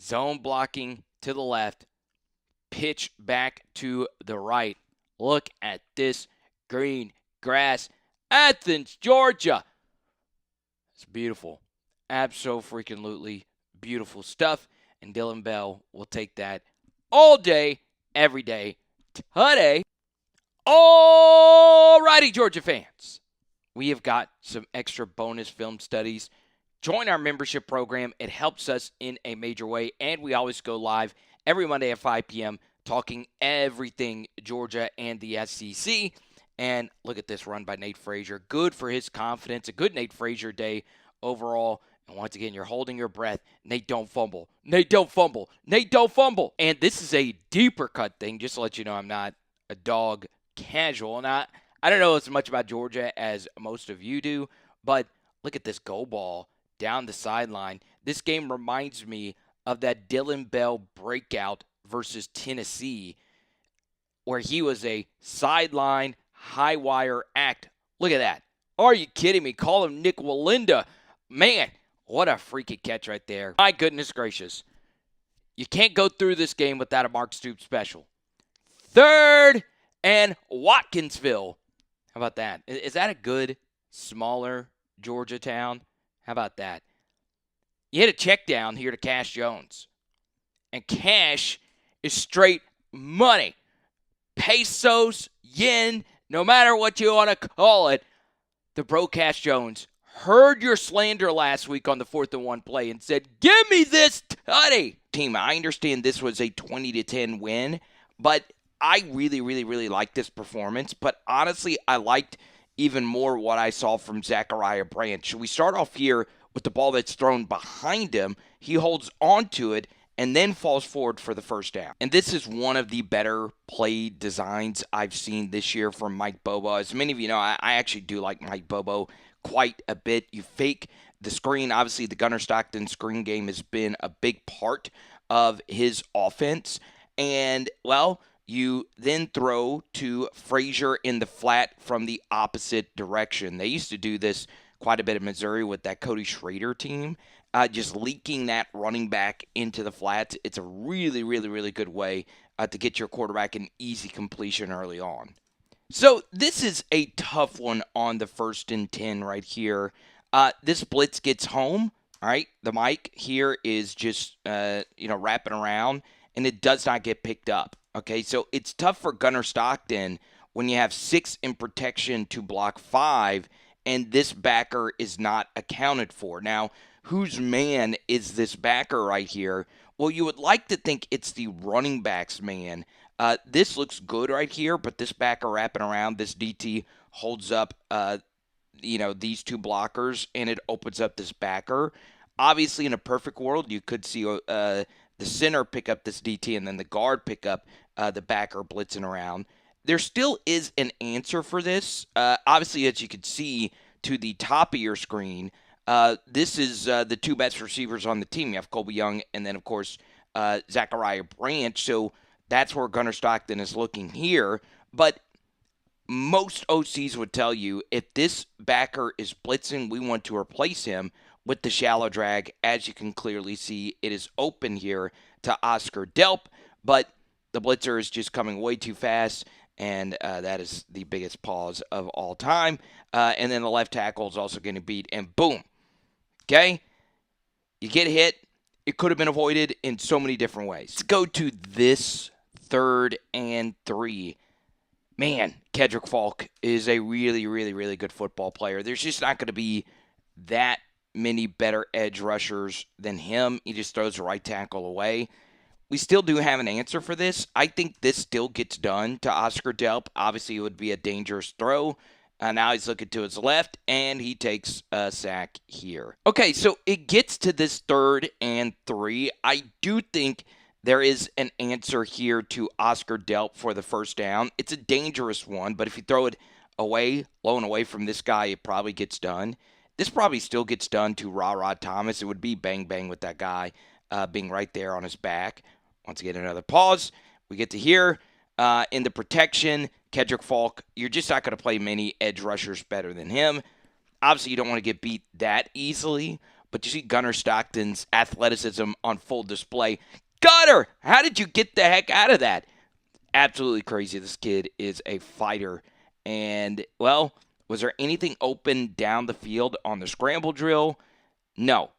Zone blocking to the left. Pitch back to the right. Look at this green grass. Athens, Georgia. It's beautiful. Abso-freaking-lutely beautiful stuff. And Dylan Bell will take that all day, every day, today. Alrighty, Georgia fans. We have got some extra bonus film studies. Join our membership program. It helps us in a major way. And we always go live every Monday at 5 p.m. talking everything Georgia and the SEC. And look at this run by Nate Frazier. Good for his confidence. A good Nate Frazier day overall. And once again, you're holding your breath. Nate, don't fumble. Nate, don't fumble. Nate, don't fumble. And this is a deeper cut thing, just to let you know I'm not a dog casual. And I don't know as much about Georgia as most of you do, but look at this go ball down the sideline. This game reminds me of that Dylan Bell breakout versus Tennessee, where he was a sideline high wire act. Look at that. Are you kidding me? Call him Nick Walinda. Man, what a freaky catch right there. My goodness gracious. You can't go through this game without a Mark Stoops special. 3rd and Watkinsville. How about that? Is that a good, smaller Georgia town? How about that? You hit a check down here to Cash Jones. And Cash is straight money. Pesos, yen, no matter what you want to call it. The bro Cash Jones heard your slander last week on the 4th and 1 play and said, give me this tutty. Team, I understand this was a 20-10 win, but I really liked this performance. But honestly, I liked even more what I saw from Zachariah Branch. We start off here with the ball that's thrown behind him. He holds onto it and then falls forward for the first down. And this is one of the better play designs I've seen this year from Mike Bobo. As many of you know, I actually do like Mike Bobo quite a bit. You fake the screen. Obviously, the Gunner Stockton screen game has been a big part of his offense. And, well, you then throw to Frazier in the flat from the opposite direction. They used to do this quite a bit in Missouri with that Cody Schrader team, just leaking that running back into the flats. It's a really good way to get your quarterback an easy completion early on. So this is a tough one on the 1st and 10 right here. This blitz gets home, all right? The mic here is just, wrapping around, and it does not get picked up, okay? So it's tough for Gunner Stockton when you have 6 in protection to block 5, and this backer is not accounted for. Now, whose man is this backer right here? Well, you would like to think it's the running back's man, This looks good right here, but this backer wrapping around, this DT holds up, these two blockers, and it opens up this backer. Obviously, in a perfect world, you could see the center pick up this DT and then the guard pick up the backer blitzing around. There still is an answer for this. Obviously, as you can see to the top of your screen, this is the two best receivers on the team. You have Colby Young and then, of course, Zachariah Branch. So that's where Gunner Stockton is looking here. But most OCs would tell you if this backer is blitzing, we want to replace him with the shallow drag. As you can clearly see, it is open here to Oscar Delp, but the blitzer is just coming way too fast, and that is the biggest pause of all time. And then the left tackle is also going to beat, and boom. Okay? You get hit. It could have been avoided in so many different ways. Let's go to this 3rd and 3. Man, Kedrick Falk is a really, really, really good football player. There's just not going to be that many better edge rushers than him. He just throws the right tackle away. We still do have an answer for this. I think this still gets done to Oscar Delp. Obviously, it would be a dangerous throw. Now he's looking to his left, and he takes a sack here. Okay, so it gets to this 3rd and 3. I do think there is an answer here to Oscar Delp for the first down. It's a dangerous one, but if you throw it away, low and away from this guy, it probably gets done. This probably still gets done to Ra Thomas. It would be bang-bang with that guy being right there on his back. Once again, another pause. We get to here. In the protection, Kedrick Falk, you're just not going to play many edge rushers better than him. Obviously, you don't want to get beat that easily, but you see Gunner Stockton's athleticism on full display. Gunner, how did you get the heck out of that? Absolutely crazy. This kid is a fighter. And, well, was there anything open down the field on the scramble drill? No.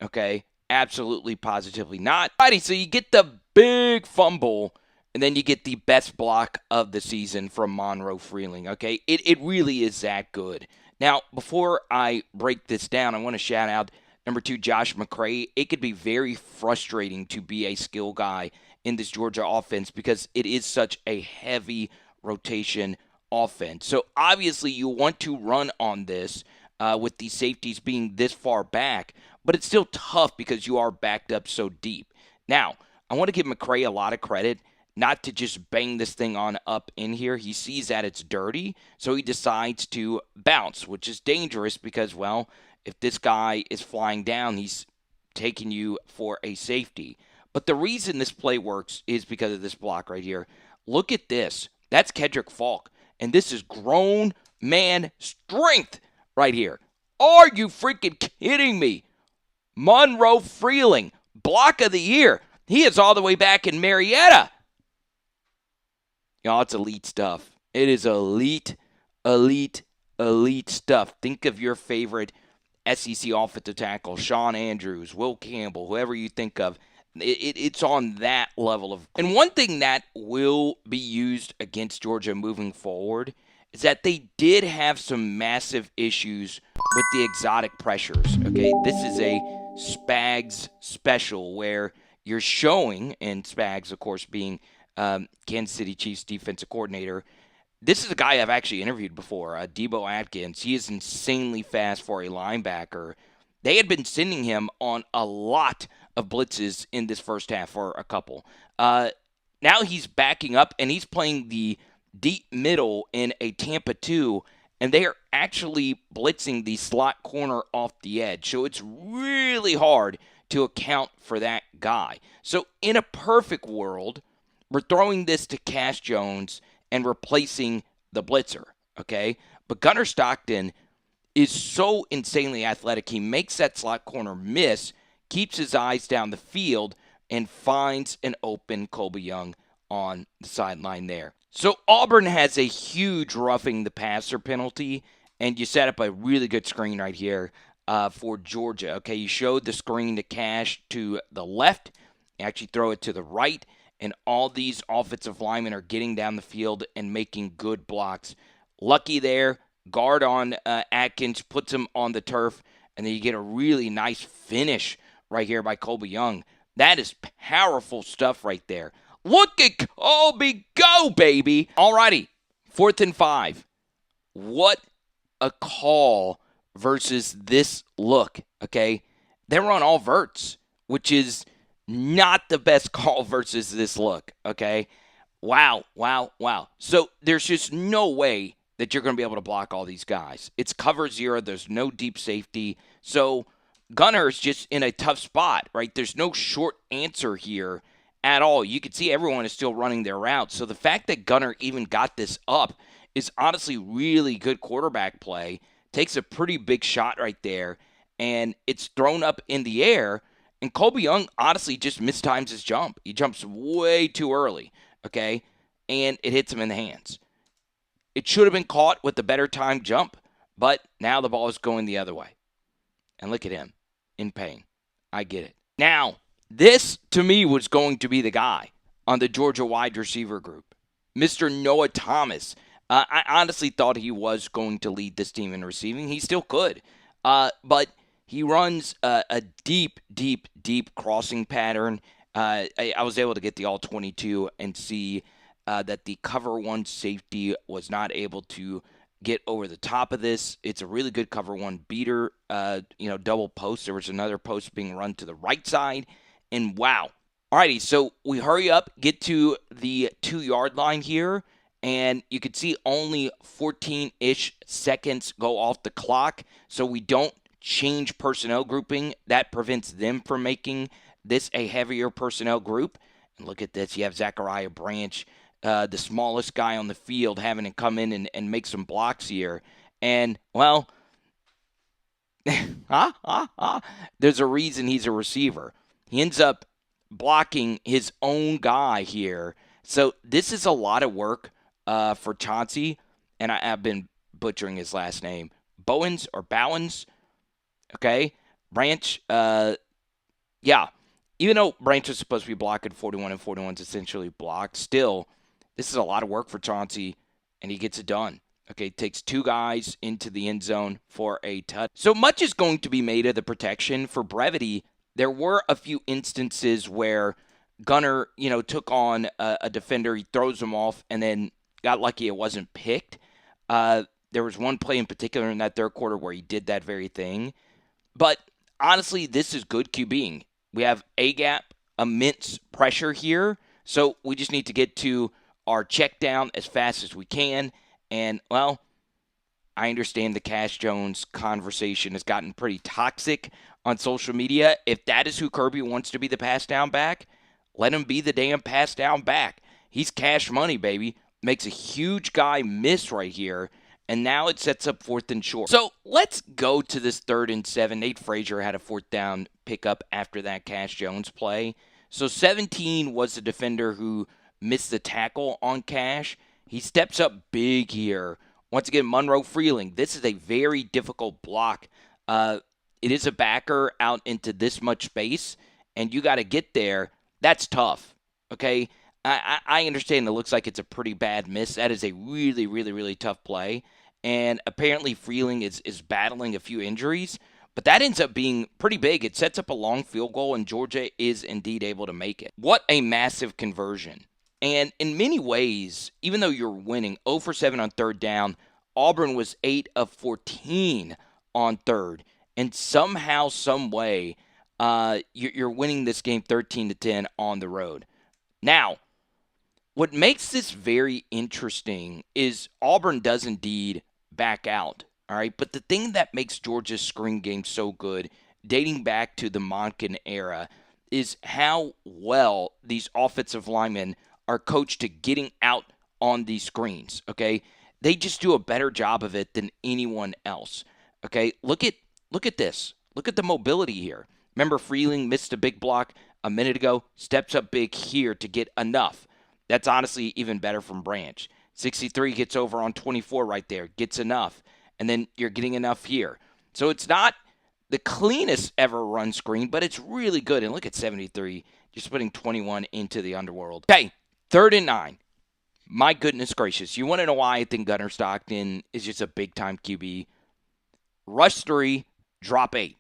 Okay. Absolutely, positively not. Alrighty, so you get the big fumble, and then you get the best block of the season from Monroe Freeling, okay? It really is that good. Now, before I break this down, I want to shout out number 2, Josh McCray. It could be very frustrating to be a skill guy in this Georgia offense because it is such a heavy rotation offense. So, obviously, you want to run on this with the safeties being this far back, but it's still tough because you are backed up so deep. Now, I want to give McCray a lot of credit not to just bang this thing on up in here. He sees that it's dirty, so he decides to bounce, which is dangerous because, well, if this guy is flying down, he's taking you for a safety. But the reason this play works is because of this block right here. Look at this. That's Kedrick Falk, and this is grown man strength right here. Are you freaking kidding me? Monroe Freeling, block of the year. He is all the way back in Marietta. Y'all, it's elite stuff. It is elite, elite, elite stuff. Think of your favorite SEC offensive tackle, Sean Andrews, Will Campbell, whoever you think of. It's on that level of. And one thing that will be used against Georgia moving forward is that they did have some massive issues with the exotic pressures. Okay, this is a Spags special where you're showing, and Spags, of course, being Kansas City Chiefs defensive coordinator. This is a guy I've actually interviewed before, Debo Atkins. He is insanely fast for a linebacker. They had been sending him on a lot of blitzes in this first half, or a couple. Now he's backing up, and he's playing the deep middle in a Tampa 2, and they are actually blitzing the slot corner off the edge. So it's really hard to account for that guy. So in a perfect world, we're throwing this to Cash Jones and replacing the blitzer, okay? But Gunner Stockton is so insanely athletic. He makes that slot corner miss, keeps his eyes down the field, and finds an open Colby Young on the sideline there. So Auburn has a huge roughing the passer penalty, and you set up a really good screen right here for Georgia. Okay, you showed the screen to Cash to the left, you actually throw it to the right, and all these offensive linemen are getting down the field and making good blocks. Lucky there, guard on Atkins, puts him on the turf, and then you get a really nice finish right here by Colby Young. That is powerful stuff right there. Look at Kobe go, baby. Alrighty, 4th and 5. What a call versus this look, okay? They were on all verts, which is not the best call versus this look, okay? Wow. So there's just no way that you're going to be able to block all these guys. It's cover 0. There's no deep safety. So Gunner is just in a tough spot, right? There's no short answer here at all. You can see everyone is still running their routes. So the fact that Gunner even got this up is honestly really good quarterback play. Takes a pretty big shot right there, and it's thrown up in the air. And Colby Young honestly just mistimes his jump. He jumps way too early, okay? And it hits him in the hands. It should have been caught with a better timed jump, but now the ball is going the other way. And look at him in pain. I get it. Now, this to me was going to be the guy on the Georgia wide receiver group, Mr. Noah Thomas. I honestly thought he was going to lead this team in receiving. He still could. But he runs a deep crossing pattern. I was able to get the all-22 and see that the cover 1 safety was not able to get over the top of this. It's a really good cover 1 beater, double post. There was another post being run to the right side, and wow. Alrighty, so we hurry up, get to the 2-yard line here, and you can see only 14-ish seconds go off the clock, so we don't change personnel grouping. That prevents them from making this a heavier personnel group. And look at this. You have Zachariah Branch, the smallest guy on the field, having to come in and make some blocks here. And, well, there's a reason he's a receiver. He ends up blocking his own guy here. So this is a lot of work for Chauncey, and I've been butchering his last name. Bowens or Bowens, okay? Branch, yeah. Even though Branch is supposed to be blocking 41 and 41 is essentially blocked, still, this is a lot of work for Chauncey, and he gets it done. Okay, takes 2 guys into the end zone for a touch. So much is going to be made of the protection. For brevity, there were a few instances where Gunner, took on a defender. He throws him off and then got lucky it wasn't picked. There was one play in particular in that third quarter where he did that very thing. But honestly, this is good QBing. We have A-gap, immense pressure here. So we just need to get to our check down as fast as we can. And, well, I understand the Cash Jones conversation has gotten pretty toxic on social media. If that is who Kirby wants to be the pass down back, let him be the damn pass down back. He's cash money, baby. Makes a huge guy miss right here. And now it sets up 4th and short. So let's go to this 3rd and 7. Nate Frazier had a 4th down pickup after that Cash Jones play. So 17 was the defender who missed the tackle on Cash. He steps up big here. Once again, Monroe Freeling. This is a very difficult block. It is a backer out into this much space, and you got to get there. That's tough, okay? I understand it looks like it's a pretty bad miss. That is a really, really, really tough play. And apparently Freeling is battling a few injuries, but that ends up being pretty big. It sets up a long field goal, and Georgia is indeed able to make it. What a massive conversion. And in many ways, even though you're winning 0 for 7 on 3rd down, Auburn was 8 of 14 on 3rd. And somehow, some way, you're winning this game 13-10 on the road. Now, what makes this very interesting is Auburn does indeed back out, all right? But the thing that makes Georgia's screen game so good, dating back to the Monken era, is how well these offensive linemen are coached to getting out on these screens, okay? They just do a better job of it than anyone else, okay? Look at this. Look at the mobility here. Remember, Freeling missed a big block a minute ago, steps up big here to get enough. That's honestly even better from Branch. 63 gets over on 24 right there, gets enough. And then you're getting enough here. So it's not the cleanest ever run screen, but it's really good. And look at 73, just putting 21 into the underworld. Okay, 3rd and 9. My goodness gracious. You want to know why I think Gunner Stockton is just a big-time QB? Rush 3, drop 8.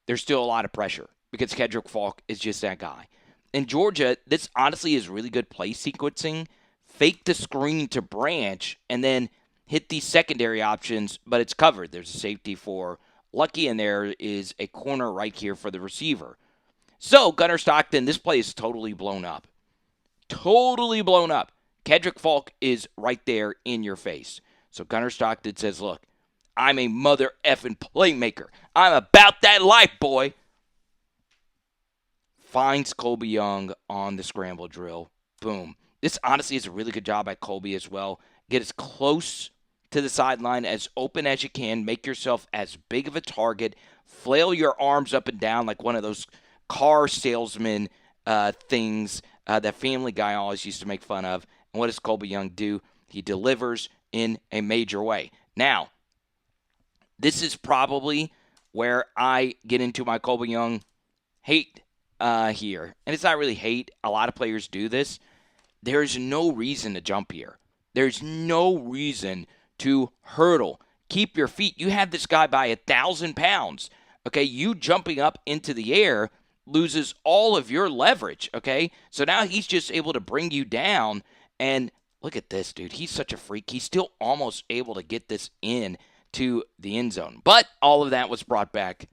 There's still a lot of pressure because Kedrick Falk is just that guy. in Georgia, this honestly is really good play sequencing. Fake the screen to Branch and then hit these secondary options, but it's covered. There's a safety for Lucky, and there is a corner right here for the receiver. So, Gunner Stockton, this play is totally blown up. Totally blown up. Kedrick Falk is right there in your face. So, Gunner Stockton says, look, I'm a mother effing playmaker. I'm about that life, boy. Finds Colby Young on the scramble drill. Boom. This honestly is a really good job by Colby as well. Get as close to the sideline, as open as you can. Make yourself as big of a target. Flail your arms up and down like one of those car salesman things that Family Guy always used to make fun of. And what does Colby Young do? He delivers in a major way. Now, this is probably where I get into my Colby Young hate here. And it's not really hate. A lot of players do this. There's no reason to jump here. There's no reason to hurdle. Keep your feet. You have this guy by 1,000 pounds. Okay, you jumping up into the air loses all of your leverage. Okay, so now he's just able to bring you down. And look at this, dude. He's such a freak. He's still almost able to get this in to the end zone. But all of that was brought back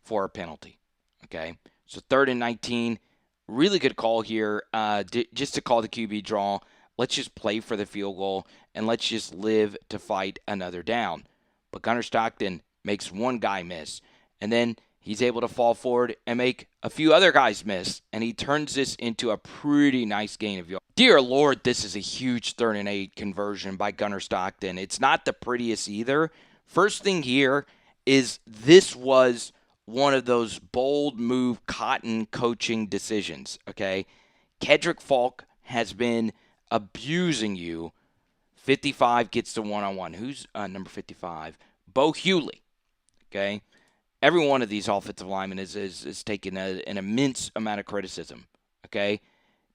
for a penalty. Okay, so 3rd and 19. Really good call here just to call the QB draw. Let's just play for the field goal, and let's just live to fight another down. But Gunner Stockton makes one guy miss, and then he's able to fall forward and make a few other guys miss, and he turns this into a pretty nice gain of yards. Dear Lord, this is a huge 3rd and 8 conversion by Gunner Stockton. It's not the prettiest either. First thing here is this was one of those bold move cotton coaching decisions, okay? Kedrick Falk has been abusing you. 55 gets the one-on-one. Who's number 55? Bo Hewley, okay? Every one of these offensive linemen is taking an immense amount of criticism, okay?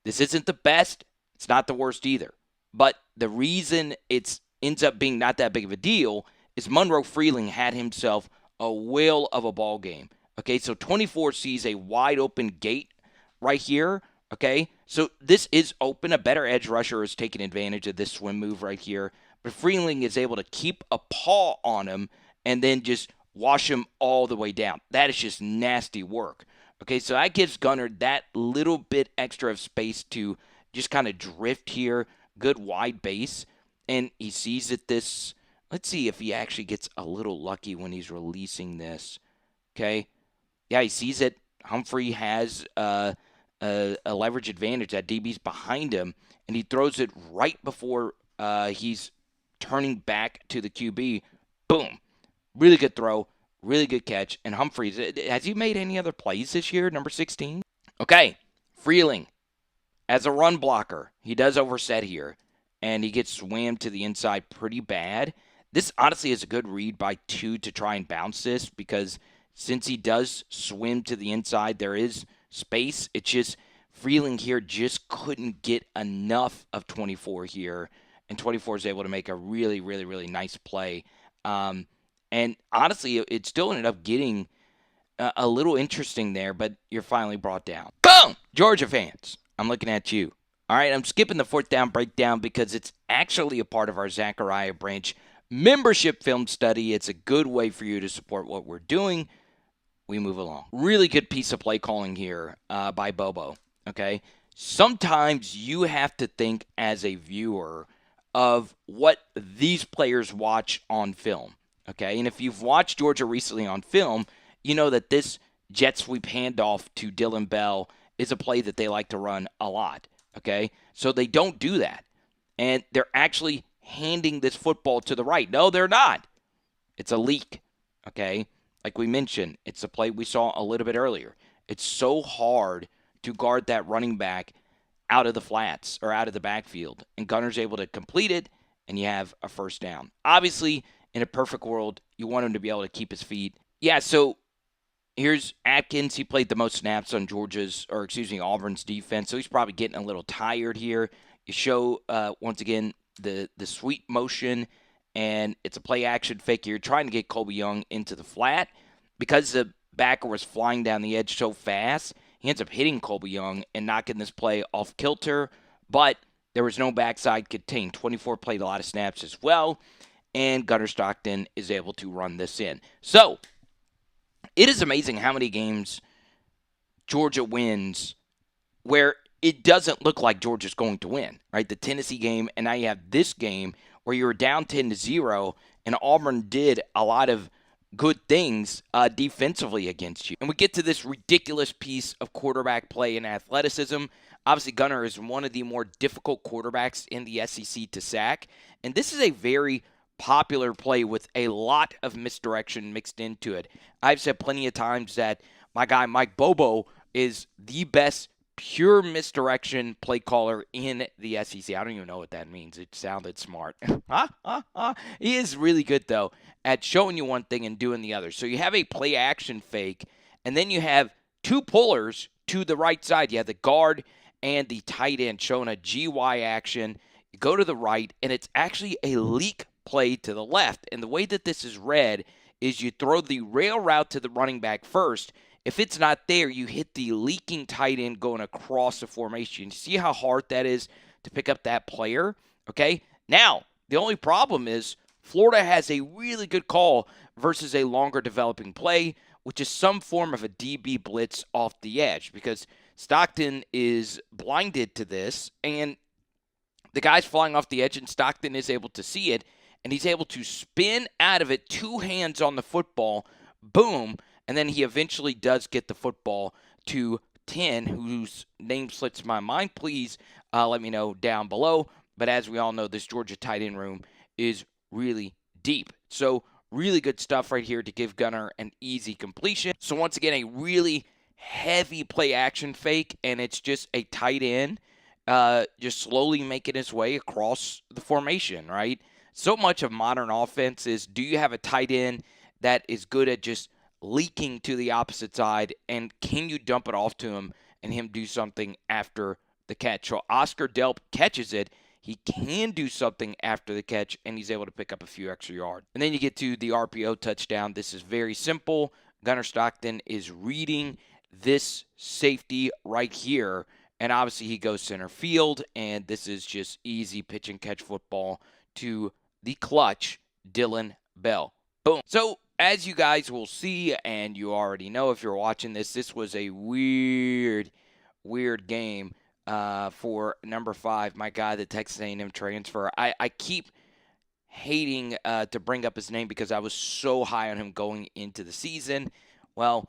This isn't the best. It's not the worst either. But the reason it ends up being not that big of a deal is Monroe Freeling had himself a whale of a ball game. Okay, so 24 sees a wide open gate right here. Okay, so this is open. A better edge rusher is taking advantage of this swim move right here. But Freeling is able to keep a paw on him and then just wash him all the way down. That is just nasty work. Okay, so that gives Gunner that little bit extra of space to just kind of drift here. Good wide base. And he sees that this. Let's see if he actually gets a little lucky when he's releasing this. Okay. Yeah, he sees it. Humphrey has a leverage advantage. That DB's behind him, and he throws it right before he's turning back to the QB. Boom. Really good throw. Really good catch. And Humphreys, has he made any other plays this year, number 16? Okay. Freeling, as a run blocker, he does overset here, and he gets swammed to the inside pretty bad. This honestly is a good read by 2 to try and bounce this, because since he does swim to the inside, there is space. It's just Freeling here just couldn't get enough of 24 here, and 24 is able to make a really, really, really nice play. And honestly, it still ended up getting a little interesting there, but you're finally brought down. Boom! Georgia fans, I'm looking at you. All right, I'm skipping the 4th down breakdown because it's actually a part of our Zachariah Branch membership film study. It's a good way for you to support what we're doing. We move along. Really good piece of play calling here by Bobo, okay? Sometimes you have to think as a viewer of what these players watch on film, okay? And if you've watched Georgia recently on film, you know that this jet sweep handoff to Dylan Bell is a play that they like to run a lot, okay? So they don't do that. And they're actually handing this football to the right. No, they're not. It's a leak, okay? Like we mentioned, it's a play we saw a little bit earlier. It's so hard to guard that running back out of the flats or out of the backfield. And Gunner's able to complete it, and you have a 1st down. Obviously, in a perfect world, you want him to be able to keep his feet. Yeah, so here's Atkins. He played the most snaps on Auburn's defense, so he's probably getting a little tired here. You show, once again, the sweep motion, and it's a play-action fake. You're trying to get Colby Young into the flat. Because the backer was flying down the edge so fast, He ends up hitting Colby Young and knocking this play off kilter, but there was no backside contained. 24 played a lot of snaps as well, and Gunner Stockton is able to run this in. So, it is amazing how many games Georgia wins where it doesn't look like Georgia's going to win, right? The Tennessee game, and now you have this game where you were down 10-0, and Auburn did a lot of good things defensively against you. And we get to this ridiculous piece of quarterback play and athleticism. Obviously, Gunner is one of the more difficult quarterbacks in the SEC to sack, and this is a very popular play with a lot of misdirection mixed into it. I've said plenty of times that my guy Mike Bobo is the best pure misdirection play caller in the SEC. I don't even know what that means. It sounded smart. He is really good, though, at showing you one thing and doing the other. So you have a play action fake, and then you have two pullers to the right side. You have the guard and the tight end showing a GY action. You go to the right, and it's actually a leak play to the left. And the way that this is read is you throw the rail route to the running back first. If it's not there, you hit the leaking tight end going across the formation. See how hard that is to pick up that player? Okay? Now, the only problem is Florida has a really good call versus a longer developing play, which is some form of a DB blitz off the edge, because Stockton is blinded to this, and the guy's flying off the edge, and Stockton is able to see it, and he's able to spin out of it, two hands on the football, boom, and then he eventually does get the football to 10, whose name slips my mind. Please let me know down below. But as we all know, this Georgia tight end room is really deep. So really good stuff right here to give Gunner an easy completion. So once again, a really heavy play action fake, and it's just a tight end just slowly making his way across the formation, right? So much of modern offense is, do you have a tight end that is good at just leaking to the opposite side, and can you dump it off to him and him do something after the catch? So Oscar Delp catches it. He can do something after the catch, and he's able to pick up a few extra yards. And then you get to the RPO touchdown. This is very simple. Gunner Stockton is reading this safety right here, and obviously he goes center field, and this is just easy pitch and catch football to the clutch Dylan Bell. Boom. So as you guys will see, and you already know if you're watching this, this was a weird game for number 5, my guy, the Texas A&M transfer. I keep hating to bring up his name because I was so high on him going into the season. Well,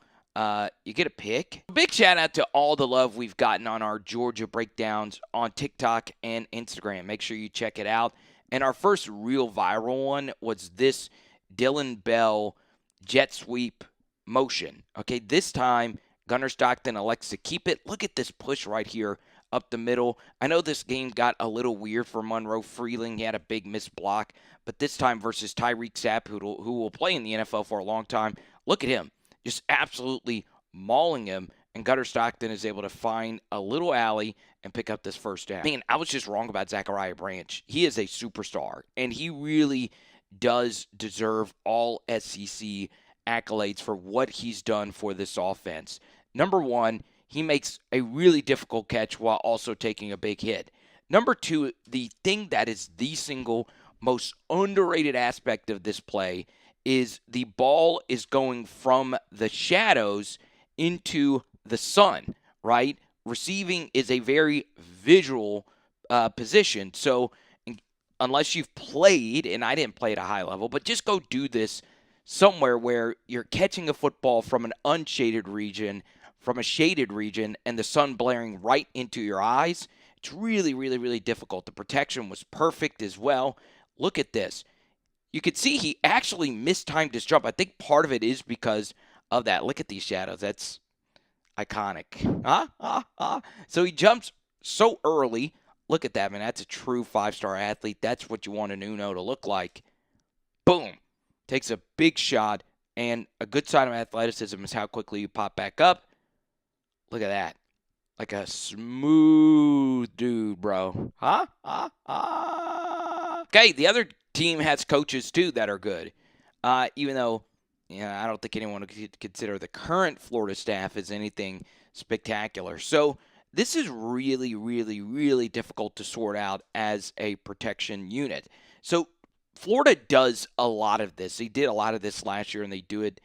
you get a pick. Big shout out to all the love we've gotten on our Georgia breakdowns on TikTok and Instagram. Make sure you check it out. And our first real viral one was this Dylan Bell jet sweep motion. Okay, this time Gunner Stockton elects to keep it. Look at this push right here up the middle. I know this game got a little weird for Monroe Freeling. He had a big missed block, but this time versus Tyreek Sapp, who will play in the NFL for a long time. Look at him, just absolutely mauling him, and Gunner Stockton is able to find a little alley and pick up this first down. Man, I was just wrong about Zachariah Branch. He is a superstar, and he really does deserve all SEC accolades for what he's done for this offense. Number 1, he makes a really difficult catch while also taking a big hit. Number 2, the thing that is the single most underrated aspect of this play is the ball is going from the shadows into the sun, right? Receiving is a very visual position. So unless you've played, and I didn't play at a high level, but just go do this somewhere where you're catching a football from an unshaded region, from a shaded region, and the sun blaring right into your eyes. It's really, really, really difficult. The protection was perfect as well. Look at this. You could see he actually mistimed his jump. I think part of it is because of that. Look at these shadows. That's iconic. So he jumps so early. Look at that, man. That's a true 5-star athlete. That's what you want an Uno to look like. Boom. Takes a big shot, and a good sign of athleticism is how quickly you pop back up. Look at that. Like a smooth dude, bro. Okay, the other team has coaches, too, that are good. Even though I don't think anyone would consider the current Florida staff as anything spectacular. So this is really, really, really difficult to sort out as a protection unit. So Florida does a lot of this. They did a lot of this last year, and they do it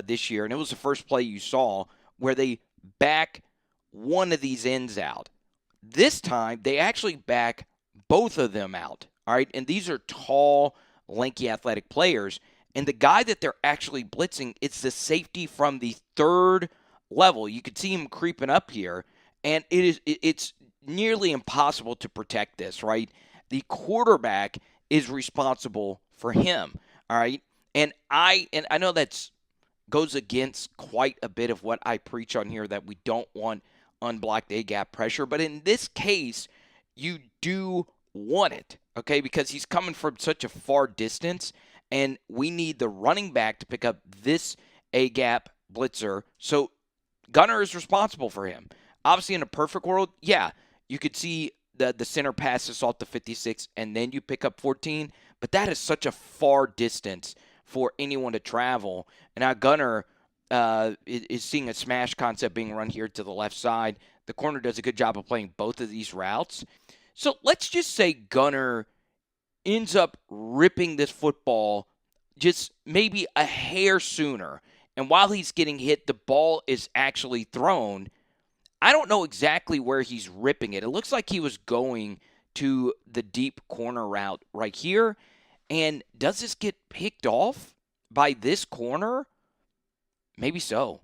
this year. And it was the first play you saw where they back one of these ends out. This time, they actually back both of them out. All right, and these are tall, lanky, athletic players. And the guy that they're actually blitzing, it's the safety from the third level. You can see him creeping up here, and it's nearly impossible to protect this, right? The quarterback is responsible for him, all right? And I know that's goes against quite a bit of what I preach on here, that we don't want unblocked A-gap pressure, but in this case, you do want it, okay? Because he's coming from such a far distance, and we need the running back to pick up this A-gap blitzer. So Gunner is responsible for him. Obviously, in a perfect world, yeah, you could see the center passes off the 56, and then you pick up 14. But that is such a far distance for anyone to travel. And now Gunner is seeing a smash concept being run here to the left side. The corner does a good job of playing both of these routes. So let's just say Gunner ends up ripping this football just maybe a hair sooner. And while he's getting hit, the ball is actually thrown. I don't know exactly where he's ripping it. It looks like he was going to the deep corner route right here. And does this get picked off by this corner? Maybe so.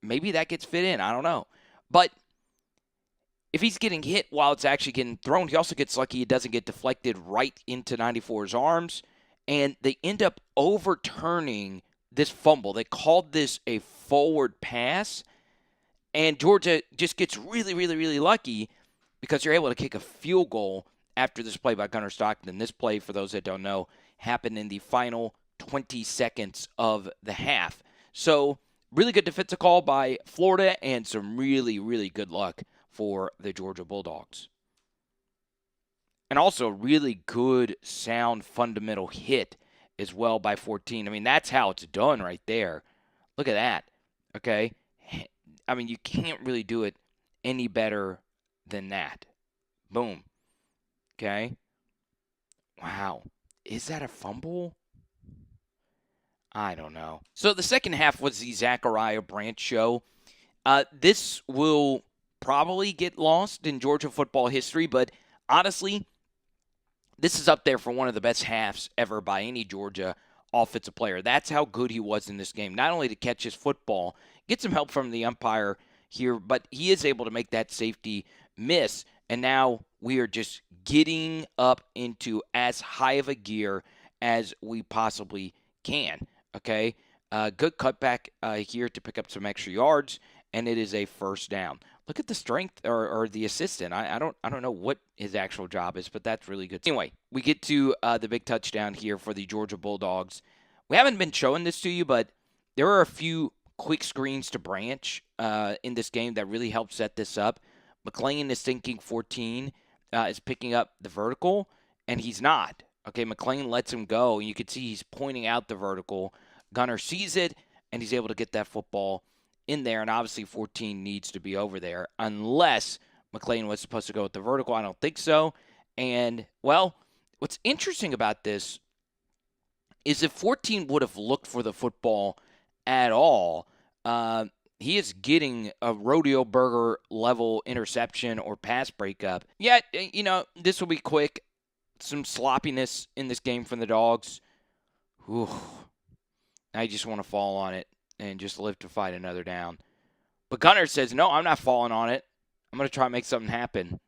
Maybe that gets fit in. I don't know. But if he's getting hit while it's actually getting thrown, he also gets lucky it doesn't get deflected right into 94's arms. And they end up overturning this fumble. They called this a forward pass. And Georgia just gets really, really, really lucky because you're able to kick a field goal after this play by Gunner Stockton. This play, for those that don't know, happened in the final 20 seconds of the half. So really good defensive call by Florida and some really, really good luck for the Georgia Bulldogs. And also really good, sound, fundamental hit as well by 14. I mean, that's how it's done right there. Look at that, okay? I mean, you can't really do it any better than that. Boom. Okay? Wow. Is that a fumble? I don't know. So the second half was the Zachariah Branch show. This will probably get lost in Georgia football history, but honestly, this is up there for one of the best halves ever by any Georgia offensive player. That's how good he was in this game. Not only to catch his football, get some help from the umpire here, but he is able to make that safety miss. And now we are just getting up into as high of a gear as we possibly can. Okay, good cutback here to pick up some extra yards, and it is a first down. Look at the strength or the assistant. I don't know what his actual job is, but that's really good. Anyway, we get to the big touchdown here for the Georgia Bulldogs. We haven't been showing this to you, but there are a few quick screens to Branch in this game that really help set this up. McClain is thinking 14 is picking up the vertical, and he's not. Okay, McClain lets him go, and you can see he's pointing out the vertical. Gunner sees it, and he's able to get that football in there, and obviously 14 needs to be over there unless McClain was supposed to go with the vertical. I don't think so. And, well, what's interesting about this is if 14 would have looked for the football at all, he is getting a Rodeo Burger level interception or pass breakup. Yet, this will be quick. Some sloppiness in this game from the Dogs. Whew. I just want to fall on it and just live to fight another down. But Gunner says, no, I'm not falling on it. I'm going to try and make something happen.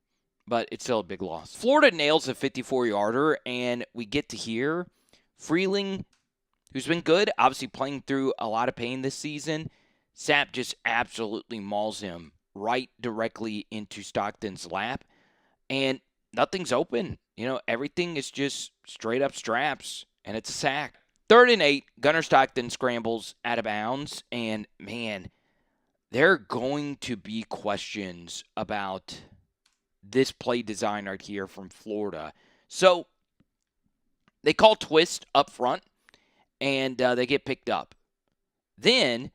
But it's still a big loss. Florida nails a 54-yarder, and we get to hear Freeling, who's been good, obviously playing through a lot of pain this season. Sapp just absolutely mauls him right directly into Stockton's lap. And nothing's open. Everything is just straight up straps, and it's a sack. 3rd and 8, Gunner Stockton scrambles out of bounds, and, man, there are going to be questions about this play design right here from Florida. So they call twist up front, and they get picked up. Then,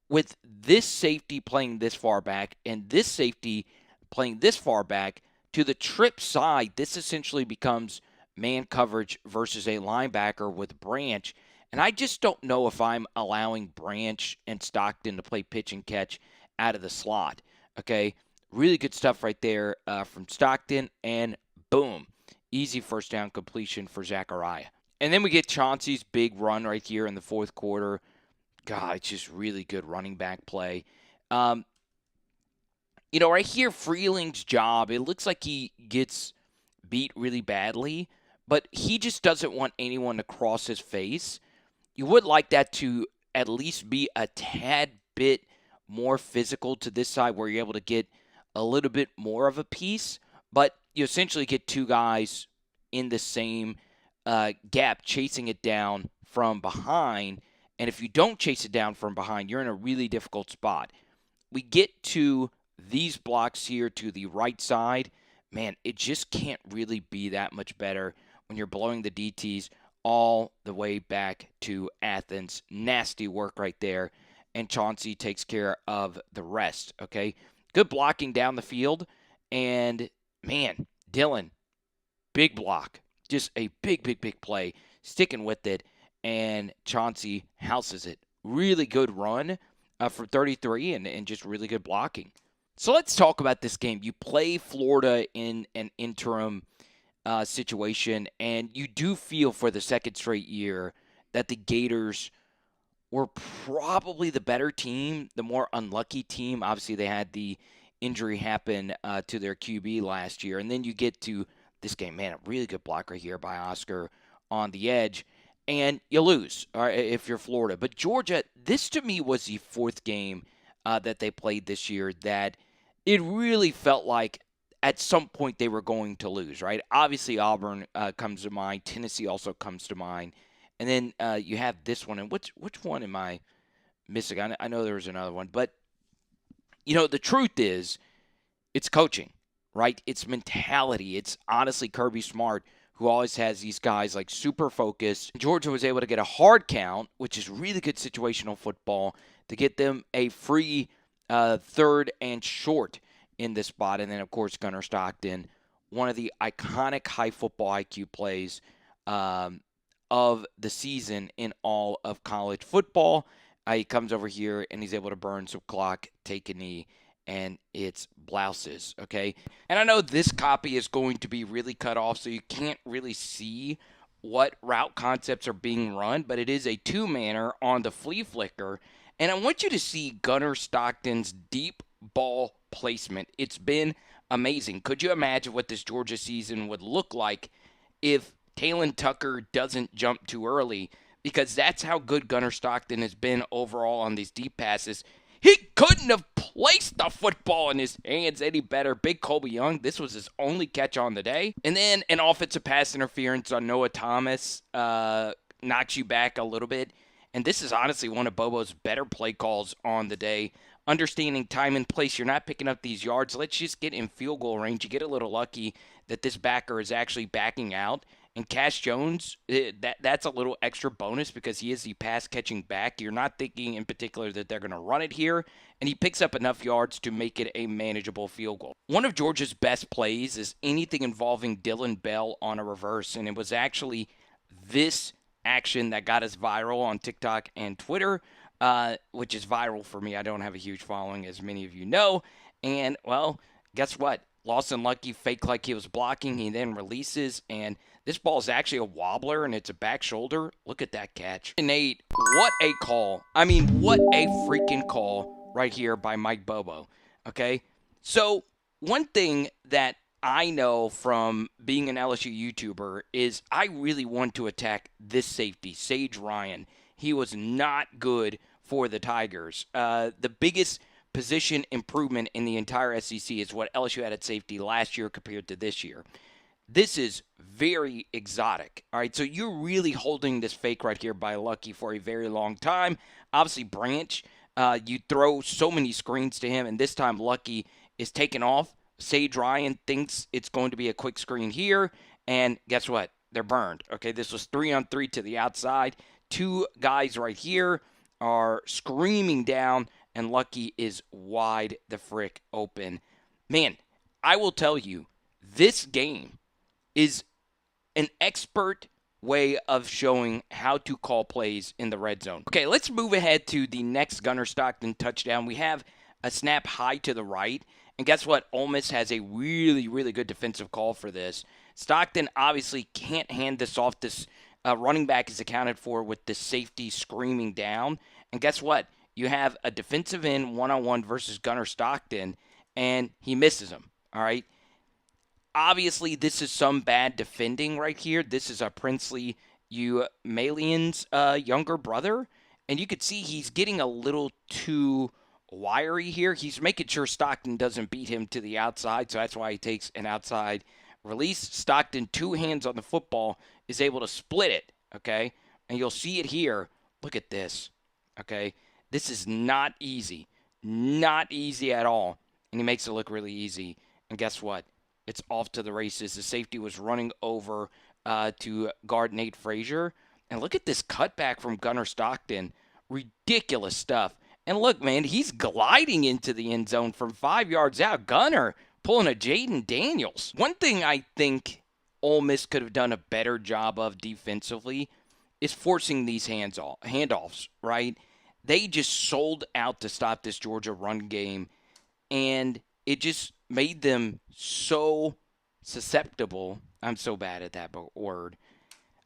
with this safety playing this far back and this safety playing this far back, to the trip side, this essentially becomes man coverage versus a linebacker with Branch. And I just don't know if I'm allowing Branch and Stockton to play pitch and catch out of the slot. Okay, really good stuff right there from Stockton, and boom, easy first down completion for Zachariah. And then we get Chauncey's big run right here in the fourth quarter. God, it's just really good running back play. Right here, Freeling's job, it looks like he gets beat really badly, but he just doesn't want anyone to cross his face. You would like that to at least be a tad bit more physical to this side where you're able to get a little bit more of a piece, but you essentially get two guys in the same gap chasing it down from behind. And if you don't chase it down from behind, you're in a really difficult spot. We get to these blocks here to the right side. Man, it just can't really be that much better when you're blowing the DTs all the way back to Athens. Nasty work right there. And Chauncey takes care of the rest, okay? Good blocking down the field. And, man, Dylan, big block. Just a big, big, big play. Sticking with it. And Chauncey houses it. Really good run for 33 and just really good blocking. So let's talk about this game. You play Florida in an interim situation, and you do feel for the second straight year that the Gators were probably the better team, the more unlucky team. Obviously, they had the injury happen to their QB last year. And then you get to this game. Man, a really good block right here by Oscar on the edge. And you lose if you're Florida. But Georgia, this to me was the fourth game that they played this year that it really felt like at some point they were going to lose, right? Obviously, Auburn comes to mind. Tennessee also comes to mind. And then you have this one. And which one am I missing? I know there was another one. But, the truth is it's coaching, right? It's mentality. It's honestly Kirby Smart, who always has these guys like super focused. Georgia was able to get a hard count, which is really good situational football, to get them a free third and short in this spot. And then, of course, Gunner Stockton, one of the iconic high football IQ plays of the season in all of college football. He comes over here and he's able to burn some clock, take a knee, and it's blouses, okay? And I know this copy is going to be really cut off, so you can't really see what route concepts are being run, but it is a two-manner on the flea flicker. And I want you to see Gunner Stockton's deep ball placement. It's been amazing. Could you imagine what this Georgia season would look like if Talon Tucker doesn't jump too early? Because that's how good Gunner Stockton has been overall on these deep passes. He couldn't have placed the football in his hands any better. Big Colby Young, this was his only catch on the day. And then an offensive pass interference on Noah Thomas knocks you back a little bit. And this is honestly one of Bobo's better play calls on the day. Understanding time and place, you're not picking up these yards. Let's just get in field goal range. You get a little lucky that this backer is actually backing out. And Cash Jones, that's a little extra bonus because he is the pass-catching back. You're not thinking in particular that they're going to run it here, and he picks up enough yards to make it a manageable field goal. One of Georgia's best plays is anything involving Dylan Bell on a reverse, and it was actually this action that got us viral on TikTok and Twitter, which is viral for me. I don't have a huge following, as many of you know. And, well, guess what? Lawson Lucky faked like he was blocking. He then releases, and this ball is actually a wobbler, and it's a back shoulder. Look at that catch. Nate, what a call. I mean, what a freaking call right here by Mike Bobo. Okay? So, one thing that I know from being an LSU YouTuber is I really want to attack this safety, Sage Ryan. He was not good for the Tigers. The biggest position improvement in the entire SEC is what LSU had at safety last year compared to this year. This is very exotic. All right, so you're really holding this fake right here by Lucky for a very long time. Obviously, Branch, you throw so many screens to him, and this time Lucky is taken off. Sage Ryan thinks it's going to be a quick screen here, and guess what? They're burned. Okay, this was 3-on-3 to the outside. Two guys right here. are screaming down, and Lucky is wide the frick open. Man, I will tell you, this game is an expert way of showing how to call plays in the red zone. Okay, let's move ahead to the next Gunner Stockton touchdown. We have a snap high to the right, and guess what? Ole Miss has a really, really good defensive call for this. Stockton obviously can't hand this off. This running back is accounted for with the safety screaming down, and guess what? You have a defensive end one-on-one versus Gunner Stockton, and he misses him, all right? Obviously, this is some bad defending right here. This is a Princely Malian's younger brother. And you could see he's getting a little too wiry here. He's making sure Stockton doesn't beat him to the outside. So that's why he takes an outside release. Stockton, 2 hands on the football, is able to split it. Okay. And you'll see it here. Look at this. Okay. This is not easy. Not easy at all. And he makes it look really easy. And guess what? It's off to the races. The safety was running over to guard Nate Frazier. And look at this cutback from Gunner Stockton. Ridiculous stuff. And look, man, he's gliding into the end zone from 5 yards out. Gunner pulling a Jaden Daniels. One thing I think Ole Miss could have done a better job of defensively is forcing these handoffs, right? They just sold out to stop this Georgia run game. And it just made them so susceptible. I'm so bad at that word.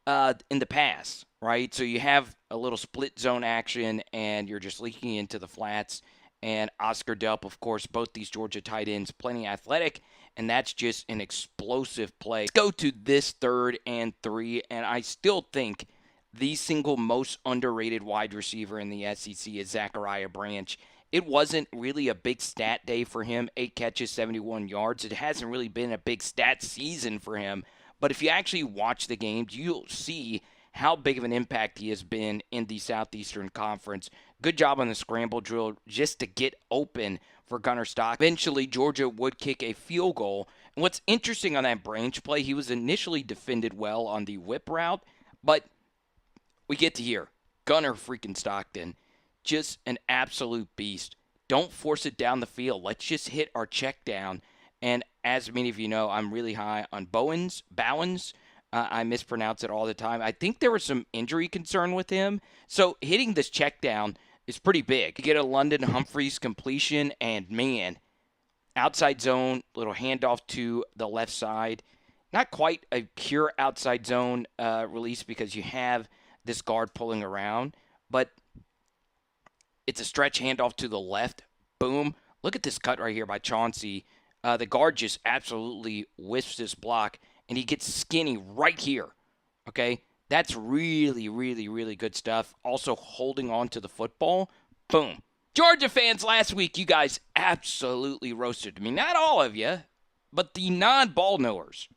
In the pass, right? So you have a little split zone action, and you're just leaking into the flats. And Oscar Delp, of course, both these Georgia tight ends, plenty athletic, and that's just an explosive play. Let's go to this 3rd and 3, and I still think the single most underrated wide receiver in the SEC is Zachariah Branch. It wasn't really a big stat day for him, 8 catches, 71 yards. It hasn't really been a big stat season for him. But if you actually watch the games, you'll see how big of an impact he has been in the Southeastern Conference. Good job on the scramble drill just to get open for Gunner Stockton. Eventually, Georgia would kick a field goal. And what's interesting on that Branch play, he was initially defended well on the whip route, but we get to hear Gunner freaking Stockton. Just an absolute beast. Don't force it down the field. Let's just hit our check down. And as many of you know, I'm really high on Bowens. I mispronounce it all the time. I think there was some injury concern with him. So hitting this check down is pretty big. You get a London Humphreys completion, and man, outside zone, little handoff to the left side. Not quite a pure outside zone release because you have this guard pulling around, but it's a stretch handoff to the left. Boom. Look at this cut right here by Chauncey. The guard just absolutely whiffs this block, and he gets skinny right here. Okay? That's really, really, really good stuff. Also holding on to the football. Boom. Georgia fans, last week, you guys absolutely roasted me. Not all of you, but the non-ball knowers.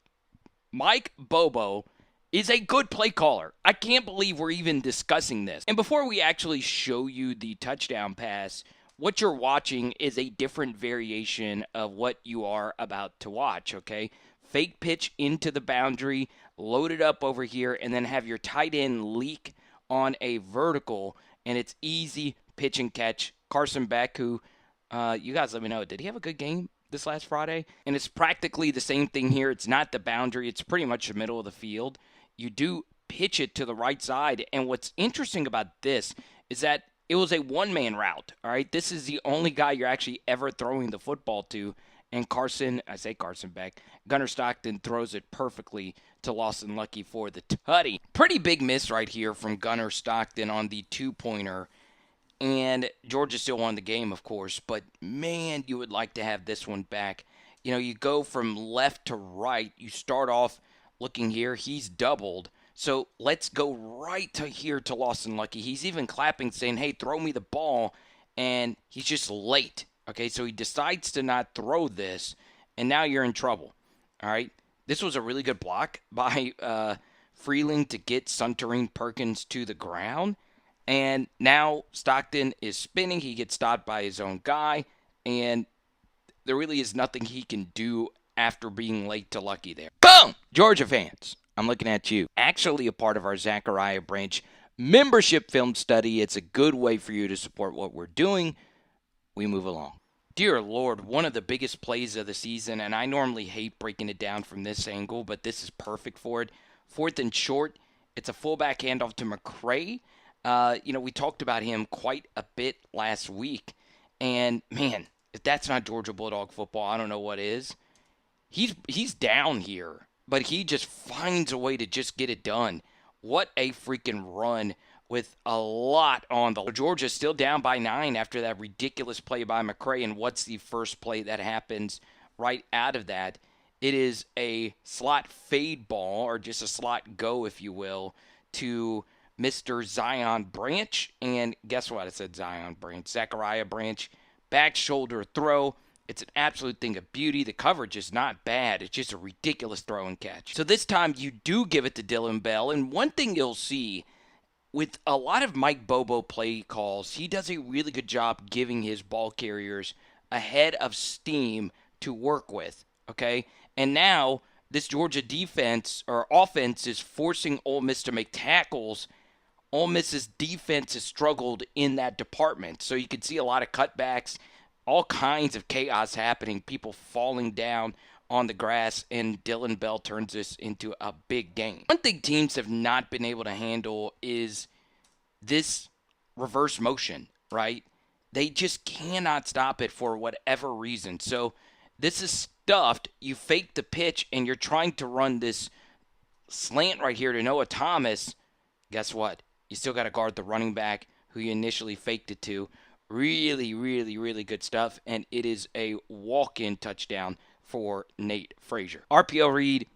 Mike Bobo is a good play caller. I can't believe we're even discussing this. And before we actually show you the touchdown pass, what you're watching is a different variation of what you are about to watch, okay? Fake pitch into the boundary, load it up over here, and then have your tight end leak on a vertical, and it's easy pitch and catch. Carson Beck, who, you guys let me know, did he have a good game this last Friday? And it's practically the same thing here. It's not the boundary. It's pretty much the middle of the field. You do pitch it to the right side. And what's interesting about this is that it was a one-man route, all right? This is the only guy you're actually ever throwing the football to. And Carson Beck, Gunner Stockton throws it perfectly to Lawson Lucky for the tutty. Pretty big miss right here from Gunner Stockton on the 2-pointer. And Georgia still won the game, of course. But, man, you would like to have this one back. You know, you go from left to right. You start off looking here. He's doubled. So let's go right to here to Lawson Lucky. He's even clapping, saying, hey, throw me the ball. And he's just late. Okay, so he decides to not throw this. And now you're in trouble. All right. This was a really good block by Freeling to get Suntarine Perkins to the ground. And now Stockton is spinning. He gets stopped by his own guy. And there really is nothing he can do after being late to Lucky there. Boom! Georgia fans, I'm looking at you. Actually a part of our Zachariah Branch membership film study. It's a good way for you to support what we're doing. We move along. Dear Lord, one of the biggest plays of the season, and I normally hate breaking it down from this angle, but this is perfect for it. 4th and short, it's a fullback handoff to McCray. We talked about him quite a bit last week, and man, if that's not Georgia Bulldog football, I don't know what is. He's down here, but he just finds a way to just get it done. What a freaking run with a lot on the. Georgia's still down by 9 after that ridiculous play by McCray. And what's the first play that happens right out of that? It is a slot fade ball, or just a slot go, if you will, to Mr. Zion Branch. And guess what? I said Zion Branch. Zachariah Branch, back shoulder throw. It's an absolute thing of beauty. The coverage is not bad. It's just a ridiculous throw and catch. So this time you do give it to Dylan Bell. And one thing you'll see with a lot of Mike Bobo play calls, he does a really good job giving his ball carriers a head of steam to work with, okay? And now this Georgia defense or offense is forcing Ole Miss to make tackles. Ole Miss's defense has struggled in that department. So you can see a lot of cutbacks, all kinds of chaos happening, people falling down on the grass, and Dylan Bell turns this into a big game. One thing teams have not been able to handle is this reverse motion, right? They just cannot stop it for whatever reason. So this is stuffed. You fake the pitch, and you're trying to run this slant right here to Noah Thomas. Guess what? You still got to guard the running back who you initially faked it to. Really, really, really good stuff, and it is a walk-in touchdown for Nate Frazier. RPO read,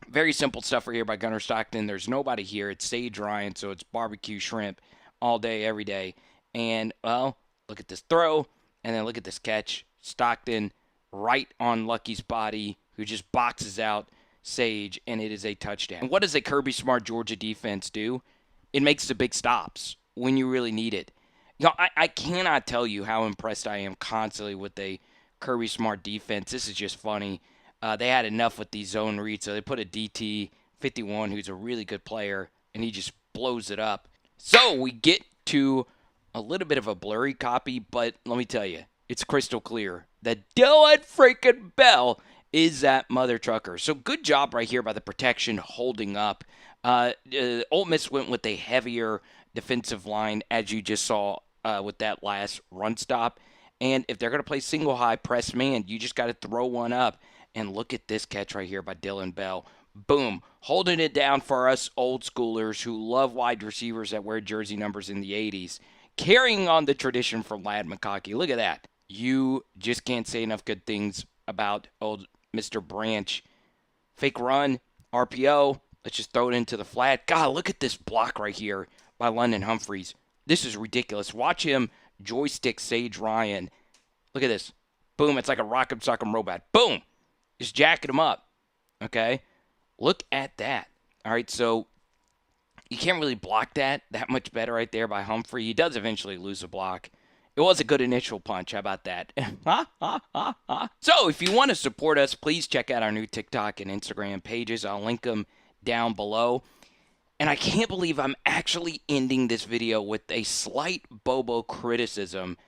very simple stuff right here by Gunner Stockton. There's nobody here. It's Sage Ryan, so it's barbecue shrimp all day, every day. And, well, look at this throw, and then look at this catch. Stockton right on Lucky's body, who just boxes out Sage, and it is a touchdown. And what does a Kirby Smart Georgia defense do? It makes the big stops when you really need it. I cannot tell you how impressed I am constantly with a Kirby Smart defense. This is just funny. They had enough with these zone reads, so they put a DT 51 who's a really good player, and he just blows it up. So we get to a little bit of a blurry copy, but let me tell you, it's crystal clear that Dylan freaking Bell is that mother trucker. So good job right here by the protection holding up. Ole Miss went with a heavier defensive line, as you just saw with that last run stop. And if they're going to play single high press man, you just got to throw one up. And look at this catch right here by Dylan Bell. Boom. Holding it down for us old schoolers who love wide receivers that wear jersey numbers in the 80s. Carrying on the tradition from Lad McConkey. Look at that. You just can't say enough good things about old Mr. Branch. Fake run, RPO. Let's just throw it into the flat. God, look at this block right here by London Humphreys. This is ridiculous. Watch him joystick Sage Ryan. Look at this. Boom. It's like a rock'em sock'em robot. Boom. Just jacking him up. Okay? Look at that. All right, so you can't really block that much better right there by Humphrey. He does eventually lose a block. It was a good initial punch. How about that? So if you want to support us, please check out our new TikTok and Instagram pages. I'll link them down below. And I can't believe I'm actually ending this video with a slight Bobo criticism.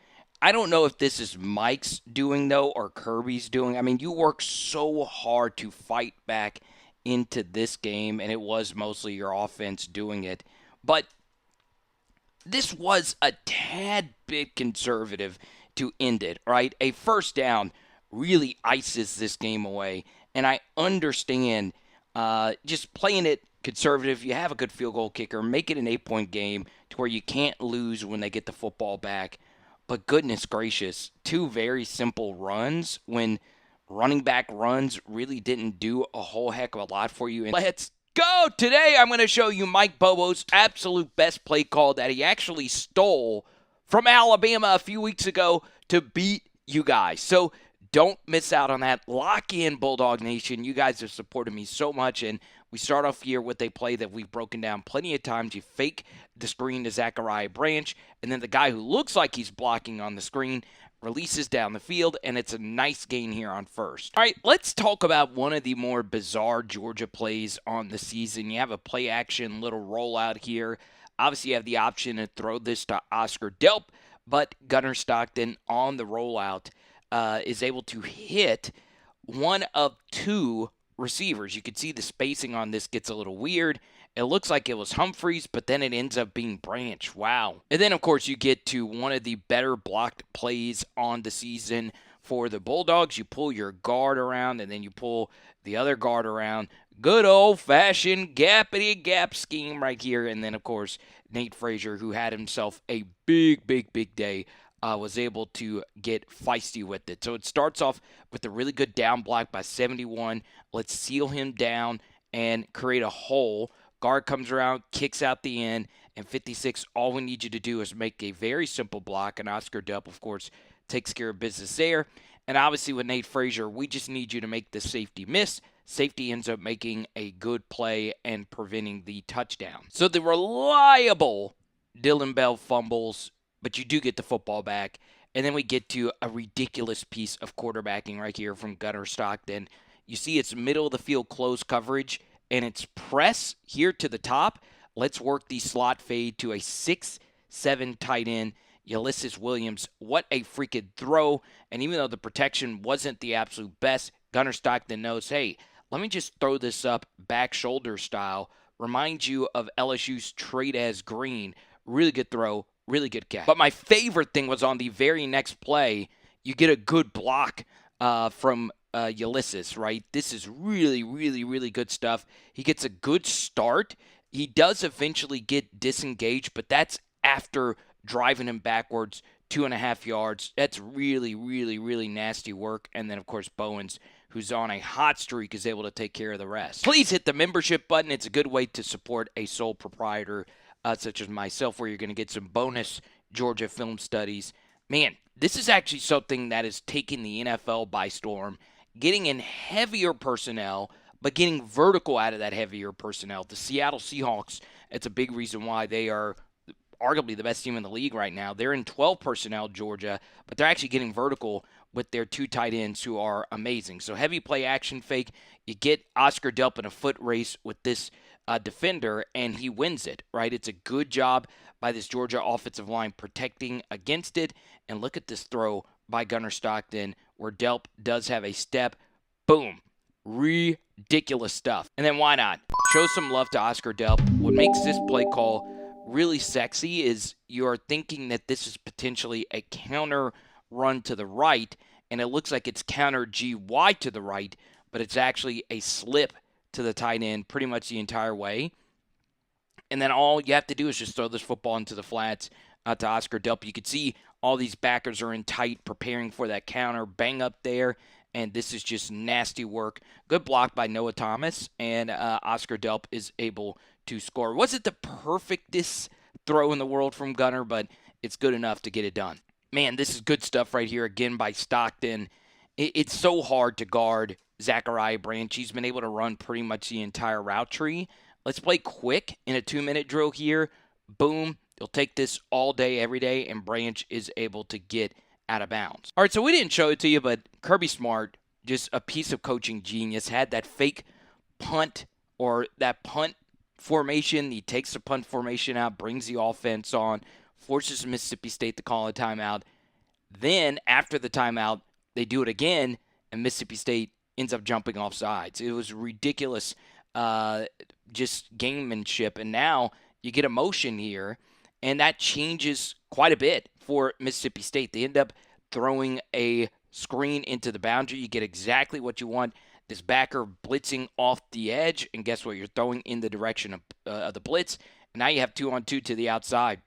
I don't know if this is Mike's doing, though, or Kirby's doing. I mean, you work so hard to fight back into this game, and it was mostly your offense doing it. But this was a tad bit conservative to end it, right? A first down really ices this game away, and I understand just playing it conservative. You have a good field goal kicker, make it an 8-point game to where you can't lose when they get the football back. But goodness gracious, two very simple runs when running back runs really didn't do a whole heck of a lot for you. And let's go! Today I'm going to show you Mike Bobo's absolute best play call that he actually stole from Alabama a few weeks ago to beat you guys. So don't miss out on that. Lock in, Bulldog Nation. You guys have supported me so much, and we start off here with a play that we've broken down plenty of times. You fake the screen to Zachariah Branch, and then the guy who looks like he's blocking on the screen releases down the field, and it's a nice gain here on first. All right, let's talk about one of the more bizarre Georgia plays on the season. You have a play-action little rollout here. Obviously, you have the option to throw this to Oscar Delp, but Gunner Stockton on the rollout is able to hit one of two receivers. You can see the spacing on this gets a little weird. It looks like it was Humphreys, but then it ends up being Branch. Wow. And then, of course, you get to one of the better blocked plays on the season for the Bulldogs. You pull your guard around, and then you pull the other guard around. Good old-fashioned gappity-gap scheme right here. And then, of course, Nate Frazier, who had himself a big day, was able to get feisty with it. So it starts off with a really good down block by 71. Let's seal him down and create a hole. Guard comes around, kicks out the end, and 56, all we need you to do is make a very simple block, and Oscar Delp, of course, takes care of business there. And obviously with Nate Frazier, we just need you to make the safety miss. Safety ends up making a good play and preventing the touchdown. So the reliable Dylan Bell fumbles, but you do get the football back. And then we get to a ridiculous piece of quarterbacking right here from Gunner Stockton. You see it's middle of the field close coverage, and it's press here to the top. Let's work the slot fade to a 6-7 tight end, Ulysses Williams. What a freaking throw. And even though the protection wasn't the absolute best, Gunner Stockton knows, hey, let me just throw this up back shoulder style. Remind you of LSU's Trade as Green. Really good throw, really good catch. But my favorite thing was on the very next play, you get a good block from Ulysses, right? This is really good stuff. He gets a good start. He does eventually get disengaged, but that's after driving him backwards 2.5 yards. That's really nasty work. And then, of course, Bowens, who's on a hot streak, is able to take care of the rest. Please hit the membership button. It's a good way to support a sole proprietor such as myself, where you're going to get some bonus Georgia film studies. Man, this is actually something that is taking the NFL by storm, getting in heavier personnel, but getting vertical out of that heavier personnel. The Seattle Seahawks, it's a big reason why they are arguably the best team in the league right now. They're in 12 personnel, Georgia, but they're actually getting vertical with their two tight ends who are amazing. So heavy play action fake. You get Oscar Delp in a foot race with this defender, and he wins it, right? It's a good job by this Georgia offensive line protecting against it. And look at this throw by Gunner Stockton where Delp does have a step. Boom. Ridiculous stuff. And then why not? Show some love to Oscar Delp. What makes this play call really sexy is you're thinking that this is potentially a counter run to the right, and it looks like it's counter GY to the right, but it's actually a slip to the tight end pretty much the entire way. And then all you have to do is just throw this football into the flats to Oscar Delp. You can see all these backers are in tight, preparing for that counter, bang up there, and this is just nasty work. Good block by Noah Thomas, and Oscar Delp is able to score. Wasn't the perfectest throw in the world from Gunner, but it's good enough to get it done. Man, this is good stuff right here again by Stockton. It's so hard to guard Zachariah Branch. He's been able to run pretty much the entire route tree. Let's play quick in a 2-minute drill here. Boom. You'll take this all day, every day, and Branch is able to get out of bounds. All right, so we didn't show it to you, but Kirby Smart, just a piece of coaching genius, had that fake punt or that punt formation. He takes the punt formation out, brings the offense on, forces Mississippi State to call a timeout. Then, after the timeout, they do it again, and Mississippi State ends up jumping off sides. It was ridiculous, just gamemanship. And now you get a motion here, and that changes quite a bit for Mississippi State. They end up throwing a screen into the boundary. You get exactly what you want. This backer blitzing off the edge, and guess what? You're throwing in the direction of the blitz. And now you have 2-on-2 to the outside.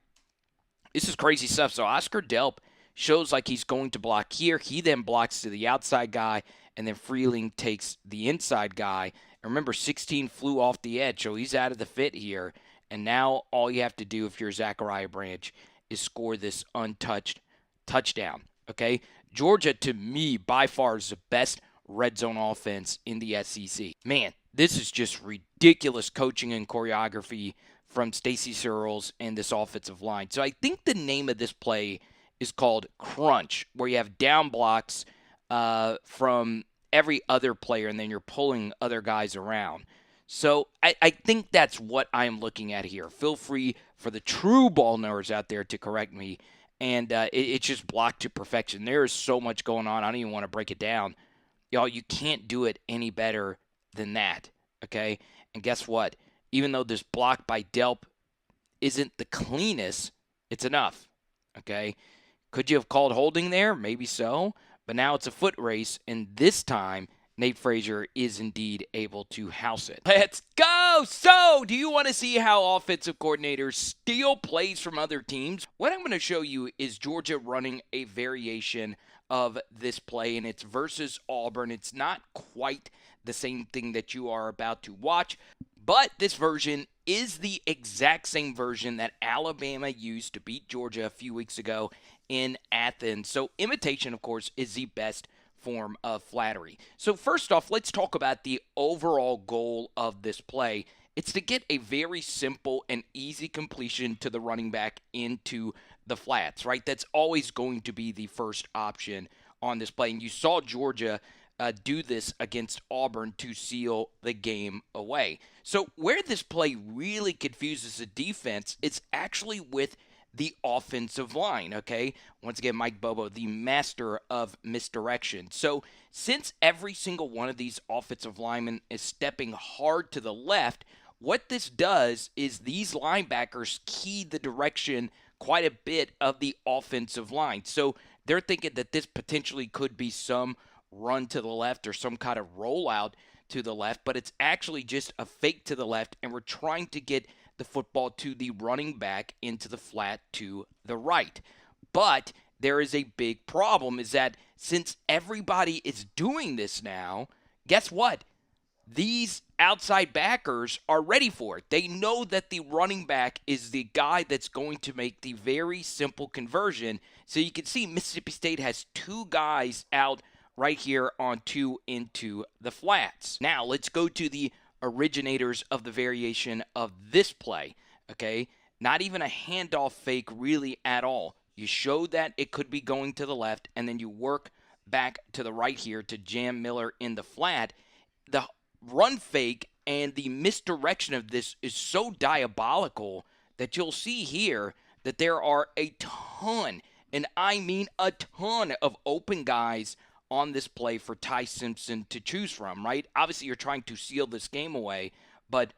This is crazy stuff. So Oscar Delp shows like he's going to block here. He then blocks to the outside guy, and then Freeling takes the inside guy. And remember, 16 flew off the edge, so he's out of the fit here. And now all you have to do if you're Zachariah Branch is score this untouched touchdown, okay? Georgia, to me, by far is the best red zone offense in the SEC. Man, this is just ridiculous coaching and choreography from Stacey Searles and this offensive line. So I think the name of this play is called Crunch, where you have down blocks from every other player, and then you're pulling other guys around. So I think that's what I'm looking at here. Feel free, for the true ball knowers out there to correct me. And it's just blocked to perfection. There is so much going on. I don't even want to break it down. Y'all, you can't do it any better than that, okay? And guess what? Even though this block by Delp isn't the cleanest, it's enough, okay? Could you have called holding there? Maybe so. But now it's a foot race, and this time Nate Frazier is indeed able to house it. Let's go! So, do you want to see how offensive coordinators steal plays from other teams? What I'm going to show you is Georgia running a variation of this play, and it's versus Auburn. It's not quite the same thing that you are about to watch, but this version is the exact same version that Alabama used to beat Georgia a few weeks ago in Athens. So imitation, of course, is the best form of flattery. So first off, let's talk about the overall goal of this play. It's to get a very simple and easy completion to the running back into the flats, right? That's always going to be the first option on this play. And you saw Georgia do this against Auburn to seal the game away. So where this play really confuses the defense, it's actually with the offensive line, okay? Once again, Mike Bobo, the master of misdirection. So since every single one of these offensive linemen is stepping hard to the left, what this does is these linebackers key the direction quite a bit of the offensive line. So they're thinking that this potentially could be some run to the left or some kind of rollout to the left, but it's actually just a fake to the left, and we're trying to get the football to the running back into the flat to the right. But there is a big problem, is that since everybody is doing this now, guess what? These outside backers are ready for it. They know that the running back is the guy that's going to make the very simple conversion. So you can see Mississippi State has two guys out right here on 2 into the flats. Now let's go to the originators of the variation of this play, okay? Not even a handoff fake really at all. You show that it could be going to the left, and then you work back to the right here to jam Miller in the flat. The run fake and the misdirection of this is so diabolical that you'll see here that there are a ton, and I mean a ton, of open guys on this play for Ty Simpson to choose from, right? Obviously, you're trying to seal this game away, but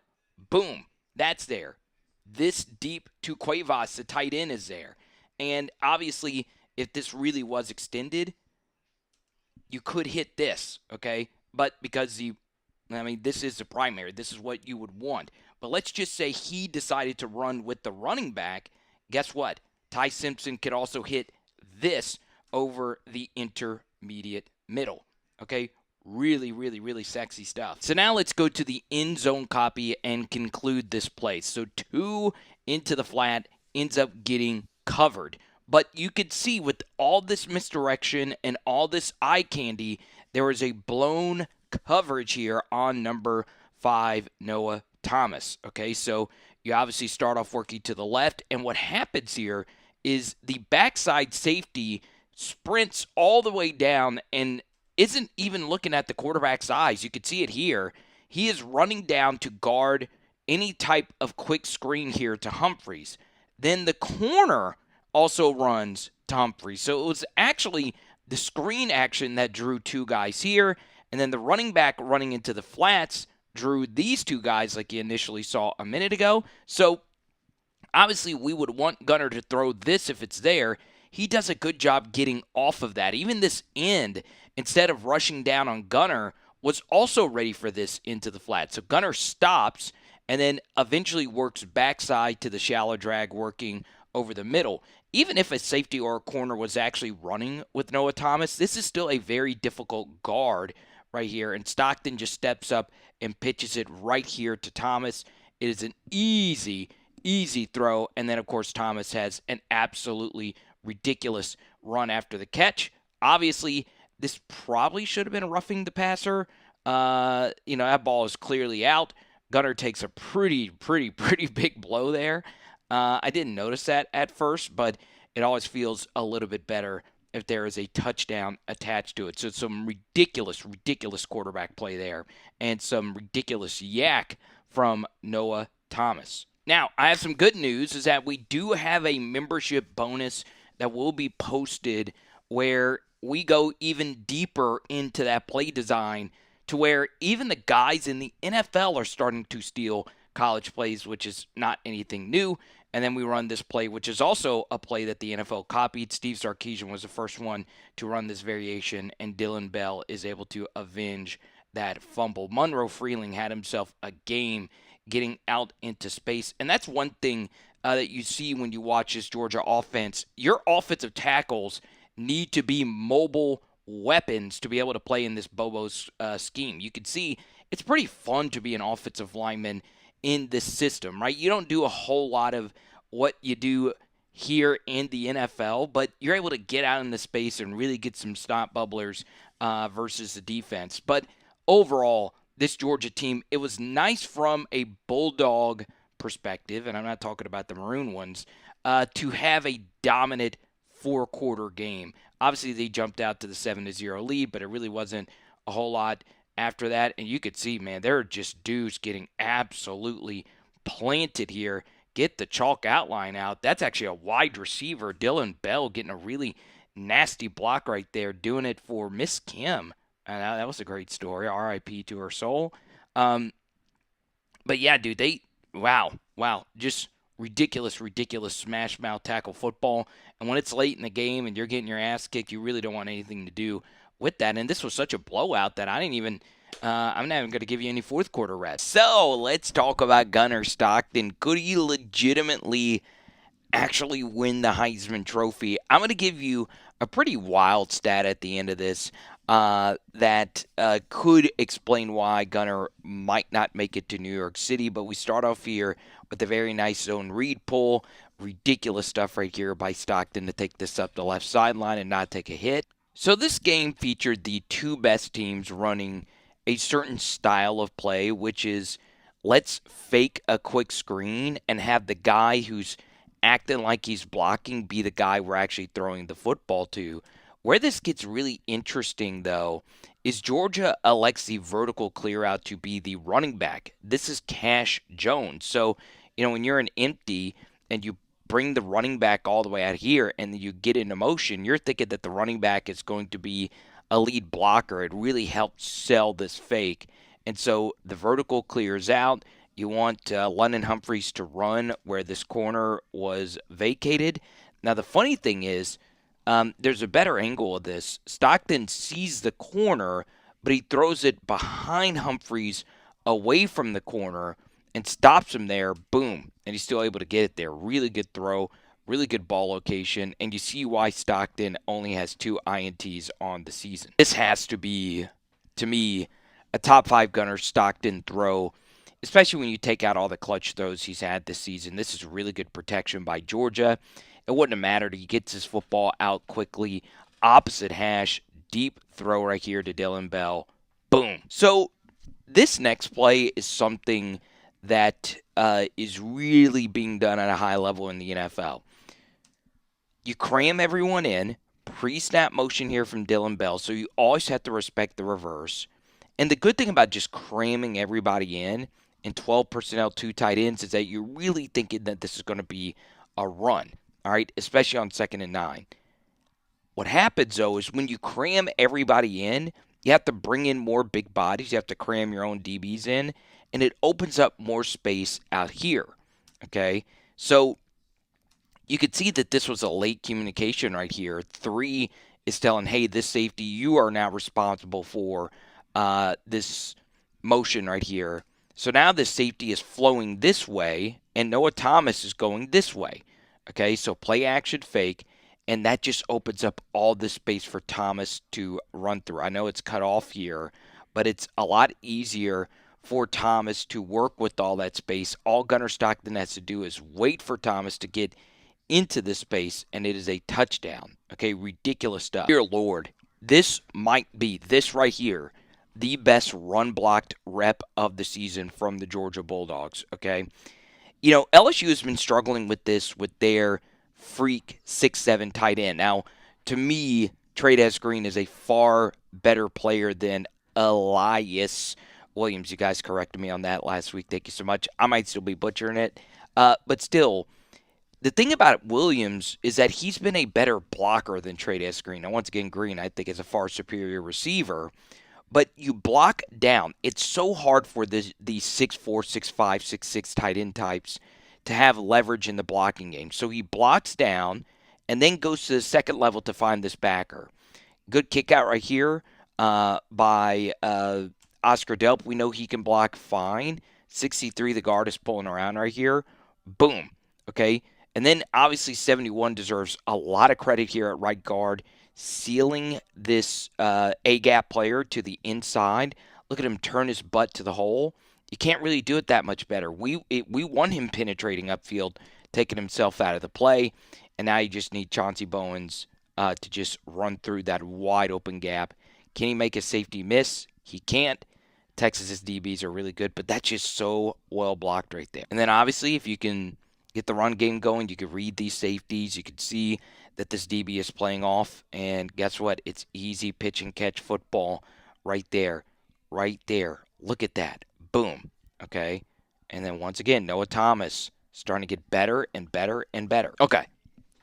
boom, that's there. This deep to Cuevas, the tight end, is there. And obviously, if this really was extended, you could hit this, okay? But because this is the primary. This is what you would want. But let's just say he decided to run with the running back. Guess what? Ty Simpson could also hit this over the intermediate middle. Okay? Really, really, really sexy stuff. So now let's go to the end zone copy and conclude this play. So 2 into the flat ends up getting covered. But you could see with all this misdirection and all this eye candy, there is a blown coverage here on number 5, Noah Thomas. Okay, so you obviously start off working to the left, and what happens here is the backside safety sprints all the way down and isn't even looking at the quarterback's eyes. You can see it here. He is running down to guard any type of quick screen here to Humphreys. Then the corner also runs to Humphreys. So it was actually the screen action that drew 2 guys here, and then the running back running into the flats drew these 2 guys like you initially saw a minute ago. So obviously we would want Gunner to throw this if it's there. He does a good job getting off of that. Even this end, instead of rushing down on Gunner, was also ready for this into the flat. So Gunner stops and then eventually works backside to the shallow drag, working over the middle. Even if a safety or a corner was actually running with Noah Thomas, this is still a very difficult guard right here. And Stockton just steps up and pitches it right here to Thomas. It is an easy throw. And then, of course, Thomas has an absolutely ridiculous run after the catch. Obviously, this probably should have been a roughing the passer. That ball is clearly out. Gunner takes a pretty big blow there. I didn't notice that at first, but it always feels a little bit better if there is a touchdown attached to it. So some ridiculous quarterback play there, and some ridiculous yak from Noah Thomas. Now, I have some good news is that we do have a membership bonus that will be posted where we go even deeper into that play design to where even the guys in the NFL are starting to steal college plays, which is not anything new. And then we run this play, which is also a play that the NFL copied. Steve Sarkisian was the first one to run this variation, and Dylan Bell is able to avenge that fumble. Monroe Freeling had himself a game getting out into space. And that's one thing that you see when you watch this Georgia offense. Your offensive tackles need to be mobile weapons to be able to play in this Bobo's scheme. You can see it's pretty fun to be an offensive lineman in this system, right? You don't do a whole lot of what you do here in the NFL, but you're able to get out in the space and really get some stop bubblers versus the defense. But overall, this Georgia team, it was nice from a Bulldog perspective, and I'm not talking about the maroon ones, to have a dominant four-quarter game. Obviously, they jumped out to the 7-0 lead, but it really wasn't a whole lot after that. And you could see, man, there are just dudes getting absolutely planted here. Get the chalk outline out. That's actually a wide receiver, Dylan Bell, getting a really nasty block right there, doing it for Miss Kim. That was a great story. R.I.P. to her soul. But yeah, dude, wow, just ridiculous smash mouth tackle football. And when it's late in the game and you're getting your ass kicked, you really don't want anything to do with that. And this was such a blowout that I'm not even going to give you any fourth quarter rest. So let's talk about Gunner Stockton. Could he legitimately actually win the Heisman Trophy? I'm going to give you a pretty wild stat at the end of this that could explain why Gunner might not make it to New York City. But we start off here with a very nice zone read pull. Ridiculous stuff right here by Stockton to take this up the left sideline and not take a hit. So this game featured the two best teams running a certain style of play, which is let's fake a quick screen and have the guy who's acting like he's blocking be the guy we're actually throwing the football to. Where this gets really interesting, though, is Georgia elects the vertical clear out to be the running back. This is Cash Jones. So, when you're an empty and you bring the running back all the way out here and then you get into motion, you're thinking that the running back is going to be a lead blocker. It really helped sell this fake. And so the vertical clears out. You want London Humphreys to run where this corner was vacated. Now, the funny thing is, there's a better angle of this. Stockton sees the corner, but he throws it behind Humphreys away from the corner and stops him there. Boom. And he's still able to get it there. Really good throw, really good ball location. And you see why Stockton only has 2 INTs on the season. This has to be, to me, a top 5 Gunner Stockton throw, especially when you take out all the clutch throws he's had this season. This is really good protection by Georgia. It wouldn't have mattered. He gets his football out quickly. Opposite hash. Deep throw right here to Dylan Bell. Boom. So this next play is something that is really being done at a high level in the NFL. You cram everyone in. Pre-snap motion here from Dylan Bell. So you always have to respect the reverse. And the good thing about just cramming everybody in 12 personnel, 2 tight ends, is that you're really thinking that this is going to be a run. All right, especially on 2nd and 9. What happens, though, is when you cram everybody in, you have to bring in more big bodies. You have to cram your own DBs in, and it opens up more space out here. Okay, so you could see that this was a late communication right here. 3 is telling, hey, this safety, you are now responsible for this motion right here. So now this safety is flowing this way, and Noah Thomas is going this way. Okay, so play action fake, and that just opens up all the space for Thomas to run through. I know it's cut off here, but it's a lot easier for Thomas to work with all that space. All Gunner Stockton has to do is wait for Thomas to get into this space, and it is a touchdown. Okay, ridiculous stuff. Dear Lord, this might be, this right here, the best run-blocked rep of the season from the Georgia Bulldogs, okay? LSU has been struggling with this with their freak 6'7" tight end. Now, to me, Trey Green is a far better player than Elias Williams. You guys corrected me on that last week. Thank you so much. I might still be butchering it. But still, the thing about Williams is that he's been a better blocker than Trey Green. Now, once again, Green, I think, is a far superior receiver. But you block down. It's so hard for these 6'4", 6'5", 6'6" tight end types to have leverage in the blocking game. So he blocks down and then goes to the second level to find this backer. Good kick out right here by Oscar Delp. We know he can block fine. 63, the guard is pulling around right here. Boom. Okay. And then obviously 71 deserves a lot of credit here at right guard, sealing this A-gap player to the inside. Look at him turn his butt to the hole. You can't really do it that much better. We want him penetrating upfield, taking himself out of the play, and now you just need Chauncey Bowens to just run through that wide open gap. Can he make a safety miss? He can't. Texas's DBs are really good, but that's just so well blocked right there. And then obviously if you can get the run game going, you can read these safeties. You can see that this DB is playing off, and guess what? It's easy pitch and catch football right there. Right there. Look at that. Boom. Okay. And then once again, Noah Thomas starting to get better and better and better. Okay.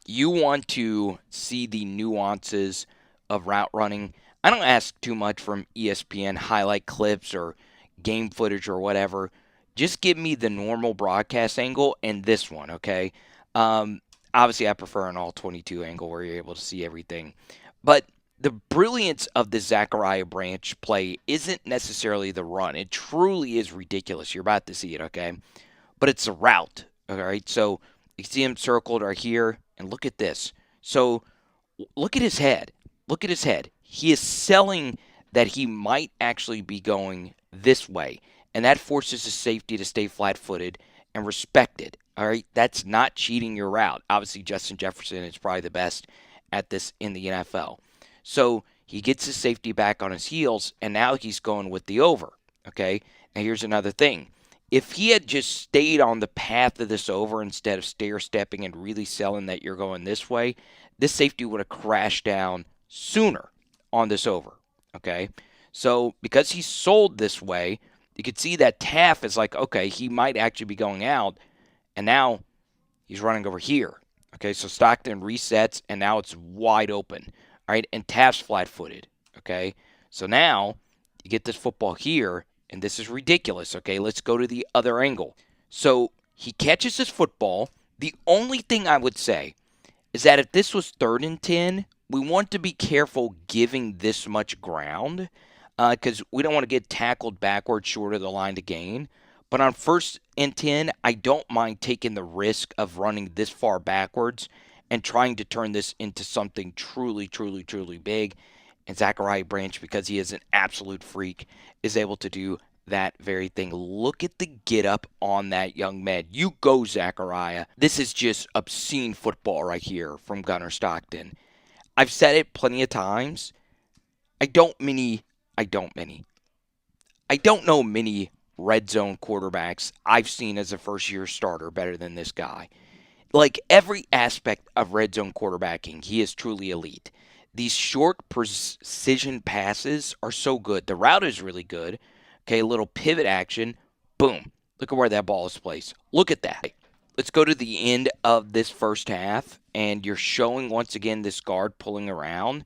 You want to see the nuances of route running. I don't ask too much from ESPN highlight clips or game footage or whatever. Just give me the normal broadcast angle and this one, okay? Obviously, I prefer an all-22 angle where you're able to see everything. But the brilliance of the Zachariah Branch play isn't necessarily the run. It truly is ridiculous. You're about to see it, okay? But it's a route, all right? So you can see him circled right here, and look at this. So look at his head. Look at his head. He is selling that he might actually be going this way, and that forces the safety to stay flat-footed and respect it. All right, that's not cheating your route. Obviously, Justin Jefferson is probably the best at this in the NFL. So he gets his safety back on his heels, and now he's going with the over. Okay, now here's another thing. If he had just stayed on the path of this over instead of stair-stepping and really selling that you're going this way, this safety would have crashed down sooner on this over. Okay, so because he sold this way, you could see that Taft is like, okay, he might actually be going out, and now he's running over here. Okay, so Stockton resets, and now it's wide open. All right, and Taft's flat-footed. Okay, so now you get this football here, and this is ridiculous. Okay, let's go to the other angle. So he catches this football. The only thing I would say is that if this was 3rd and 10, we want to be careful giving this much ground because we don't want to get tackled backwards short of the line to gain. But on 1st and 10, I don't mind taking the risk of running this far backwards and trying to turn this into something truly, truly, truly big. And Zachariah Branch, because he is an absolute freak, is able to do that very thing. Look at the get up on that young man. You go, Zachariah. This is just obscene football right here from Gunner Stockton. I've said it plenty of times. I don't know many red zone quarterbacks I've seen as a first-year starter better than this guy. Like every aspect of red zone quarterbacking, he is truly elite. These short precision passes are so good. The route is really good. Okay, a little pivot action. Boom. Look at where that ball is placed. Look at that. Let's go to the end of this first half, and you're showing once again this guard pulling around,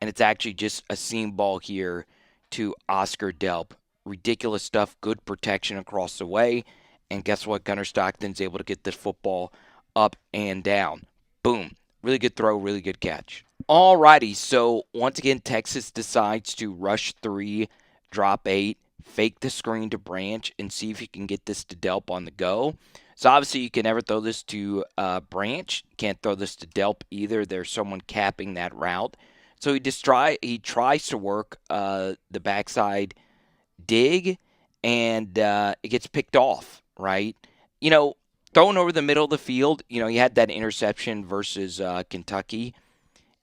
and it's actually just a seam ball here to Oscar Delp. Ridiculous stuff. Good protection across the way, and guess what? Gunner Stockton's able to get this football up and down. Boom. Really good throw, really good catch. Alrighty, so once again, Texas decides to rush 3, drop 8, fake the screen to Branch, and see if you can get this to Delp on the go. So obviously you can never throw this to Branch. You can't throw this to Delp either. There's someone capping that route. So he tries to work the backside dig, and it gets picked off, right? Throwing over the middle of the field, you had that interception versus Kentucky,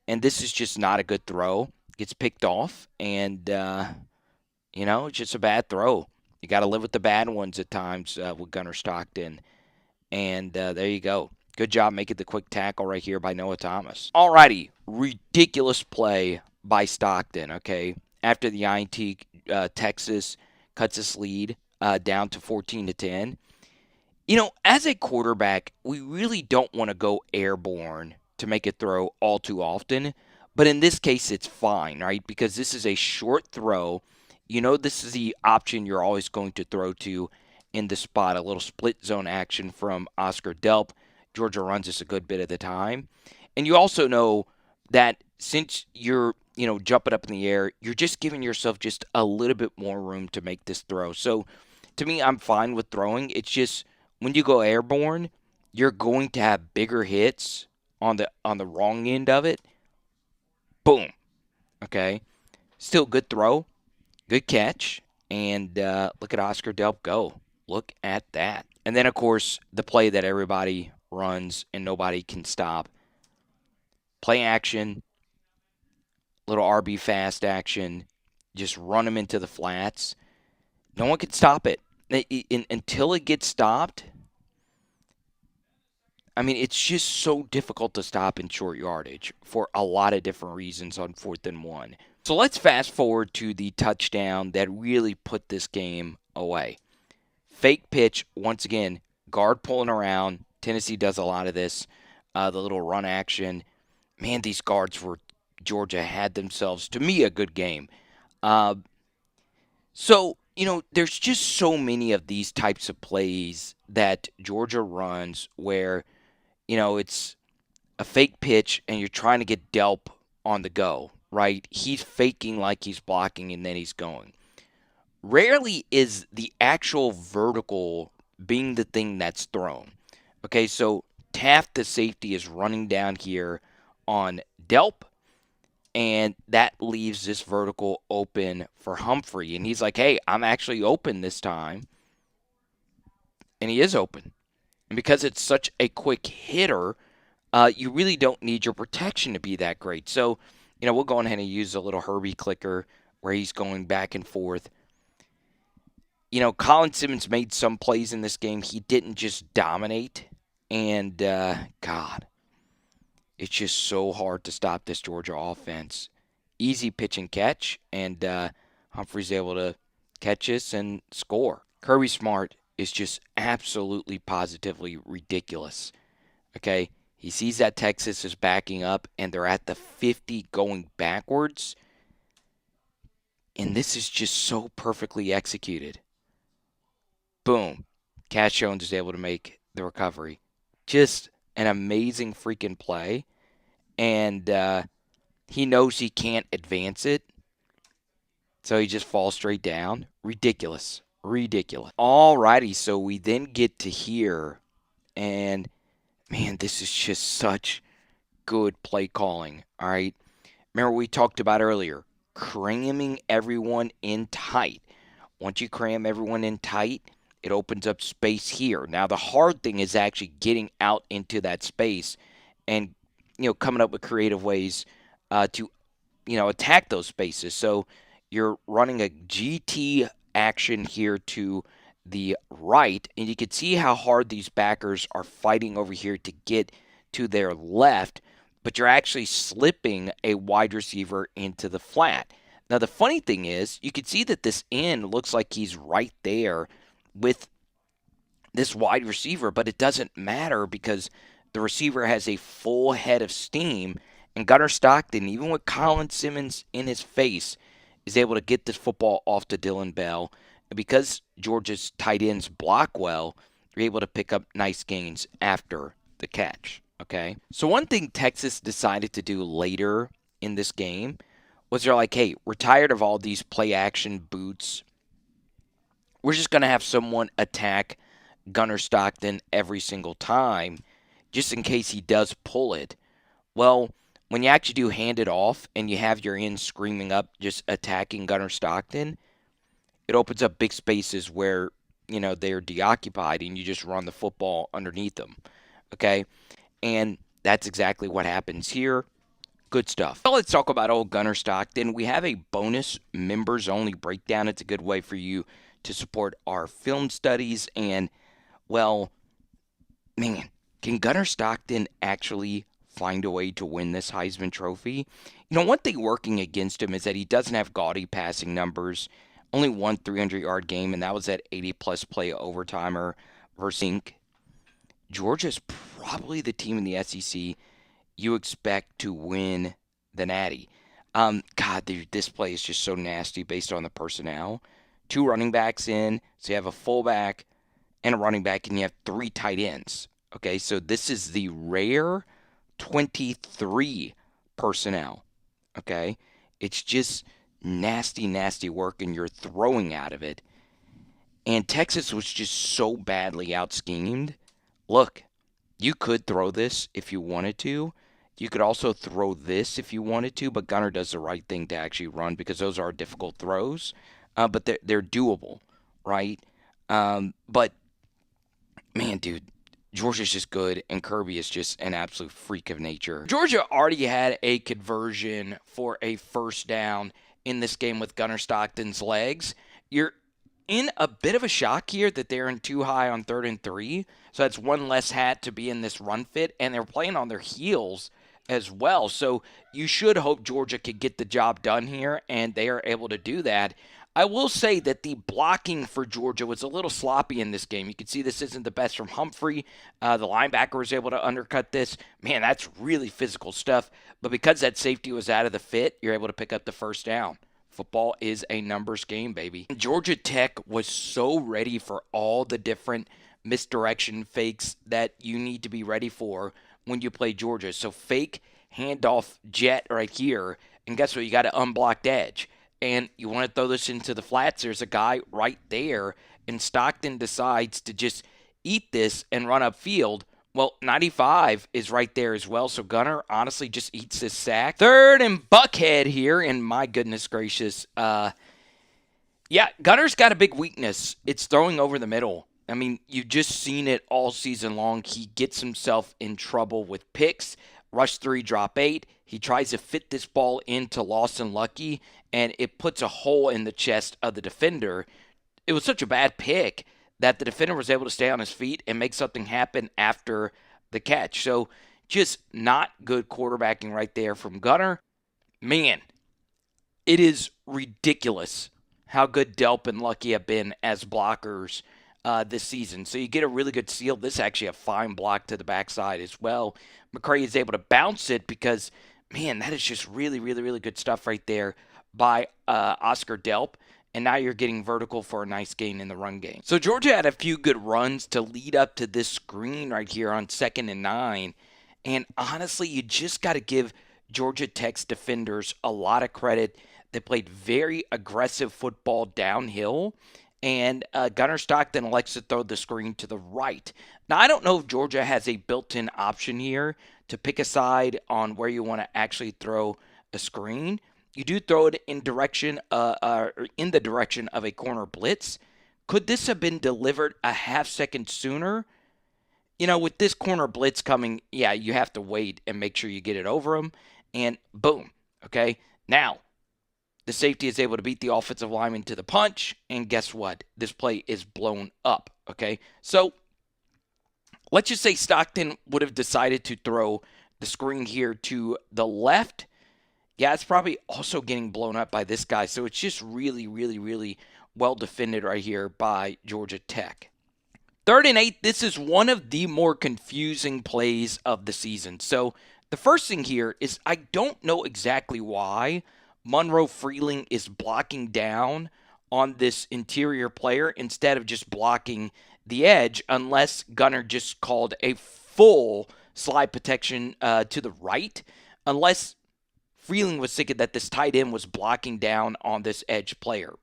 and this is just not a good throw. Gets picked off, and, it's just a bad throw. You got to live with the bad ones at times with Gunner Stockton. And there you go. Good job making the quick tackle right here by Noah Thomas. Alrighty, ridiculous play by Stockton, okay? After the INT, Texas cuts its lead down to 14-10. As a quarterback, we really don't want to go airborne to make a throw all too often. But in this case, it's fine, right? Because this is a short throw. This is the option you're always going to throw to in the spot, a little split zone action from Oscar Delp. Georgia runs this a good bit of the time. And you also know that since you're, jumping up in the air, you're just giving yourself just a little bit more room to make this throw. So to me, I'm fine with throwing. It's just when you go airborne, you're going to have bigger hits on the wrong end of it. Boom. Okay. Still good throw, good catch, and look at Oscar Delp go. Look at that. And then, of course, the play that everybody runs and nobody can stop. Play action, little RB fast action, just run them into the flats. No one can stop it. Until it gets stopped, I mean, it's just so difficult to stop in short yardage for a lot of different reasons on 4th and 1. So let's fast forward to the touchdown that really put this game away. Fake pitch, once again, guard pulling around. Tennessee does a lot of this. The little run action. Man, these guards for Georgia had themselves, to me, a good game. So, there's just so many of these types of plays that Georgia runs where, it's a fake pitch and you're trying to get Delp on the go, right? He's faking like he's blocking and then he's going. Rarely is the actual vertical being the thing that's thrown. Okay, so Taft, the safety, is running down here on Delp, and that leaves this vertical open for Humphrey. And he's like, hey, I'm actually open this time. And he is open. And because it's such a quick hitter, you really don't need your protection to be that great. So, we'll go ahead and use a little Herbie clicker where he's going back and forth. Colin Simmons made some plays in this game. He didn't just dominate. And, God, it's just so hard to stop this Georgia offense. Easy pitch and catch, and Humphrey's able to catch this and score. Kirby Smart is just absolutely positively ridiculous. Okay? He sees that Texas is backing up, and they're at the 50 going backwards. And this is just so perfectly executed. Boom. Cash Jones is able to make the recovery. Just an amazing freaking play. And he knows he can't advance it. So he just falls straight down. Ridiculous. Alrighty, so we then get to here. And, man, this is just such good play calling. All right. Remember we talked about earlier, cramming everyone in tight. Once you cram everyone in tight, it opens up space here. Now, the hard thing is actually getting out into that space and, coming up with creative ways to, attack those spaces. So you're running a GT action here to the right, and you can see how hard these backers are fighting over here to get to their left, but you're actually slipping a wide receiver into the flat. Now, the funny thing is, you can see that this end looks like he's right there with this wide receiver, but it doesn't matter because the receiver has a full head of steam, and Gunner Stockton, even with Colin Simmons in his face, is able to get this football off to Dylan Bell. And because Georgia's tight ends block well, you're able to pick up nice gains after the catch. Okay? So one thing Texas decided to do later in this game was they're like, hey, we're tired of all these play-action boots. We're just going to have someone attack Gunner Stockton every single time, just in case he does pull it. Well, when you actually do hand it off and you have your end screaming up just attacking Gunner Stockton, it opens up big spaces where, they're deoccupied and you just run the football underneath them. Okay? And that's exactly what happens here. Good stuff. Well, let's talk about old Gunner Stockton. We have a bonus members-only breakdown. It's a good way for you to support our film studies. And, well, man, can Gunner Stockton actually find a way to win this Heisman Trophy? One thing working against him is that he doesn't have gaudy passing numbers. Only one 300-yard game, and that was that 80-plus play overtimer versus Inc. Georgia's probably the team in the SEC you expect to win the Natty. God, dude, this play is just so nasty based on the personnel. 2 running backs in, so you have a fullback and a running back, and you have 3 tight ends. Okay, so this is the rare 23 personnel. Okay, it's just nasty, nasty work, and you're throwing out of it. And Texas was just so badly out schemed. Look, you could throw this if you wanted to. You could also throw this if you wanted to, but Gunner does the right thing to actually run because those are difficult throws, but they're doable, right? But man, dude, Georgia's just good, and Kirby is just an absolute freak of nature. Georgia already had a conversion for a first down in this game with Gunner Stockton's legs. You're in a bit of a shock here that they're in too high on 3rd and 3. So that's one less hat to be in this run fit, and they're playing on their heels as well. So you should hope Georgia could get the job done here, and they are able to do that. I will say that the blocking for Georgia was a little sloppy in this game. You can see this isn't the best from Humphrey. The linebacker was able to undercut this. Man, that's really physical stuff. But because that safety was out of the fit, you're able to pick up the first down. Football is a numbers game, baby. Georgia Tech was so ready for all the different misdirection fakes that you need to be ready for when you play Georgia. So fake handoff jet right here, and guess what? You got an unblocked edge. And you want to throw this into the flats. There's a guy right there, and Stockton decides to just eat this and run upfield. Well, 95 is right there as well, so Gunner honestly just eats this sack. 3rd and Buckhead here, and my goodness gracious. Yeah, Gunner's got a big weakness. It's throwing over the middle. I mean, you've just seen it all season long. He gets himself in trouble with picks. Rush 3, drop 8. He tries to fit this ball into Lawson Lucky, and it puts a hole in the chest of the defender. It was such a bad pick that the defender was able to stay on his feet and make something happen after the catch. So just not good quarterbacking right there from Gunner. Man, it is ridiculous how good Delp and Lucky have been as blockers this season. So you get a really good seal. This is actually a fine block to the backside as well. McCray is able to bounce it because, man, that is just really, really, really good stuff right there by Oscar Delp. And now you're getting vertical for a nice gain in the run game. So Georgia had a few good runs to lead up to this screen right here on 2nd and 9. And honestly, you just got to give Georgia Tech's defenders a lot of credit. They played very aggressive football downhill. And Gunner Stockton elects to throw the screen to the right. Now, I don't know if Georgia has a built-in option here to pick a side on where you want to actually throw a screen. You do throw it in the direction of a corner blitz. Could this have been delivered a half second sooner? You know, with this corner blitz coming, yeah, you have to wait and make sure you get it over him. And boom, okay? Now, the safety is able to beat the offensive lineman to the punch, and guess what? This play is blown up, okay? So, let's just say Stockton would have decided to throw the screen here to the left. Yeah, it's probably also getting blown up by this guy. So it's just really, really, really well defended right here by Georgia Tech. 3rd and 8, this is one of the more confusing plays of the season. So the first thing here is I don't know exactly why Monroe Freeling is blocking down on this interior player instead of just blocking the edge, unless Gunner just called a full slide protection to the right, unless Freeling was thinking that this tight end was blocking down on this edge player.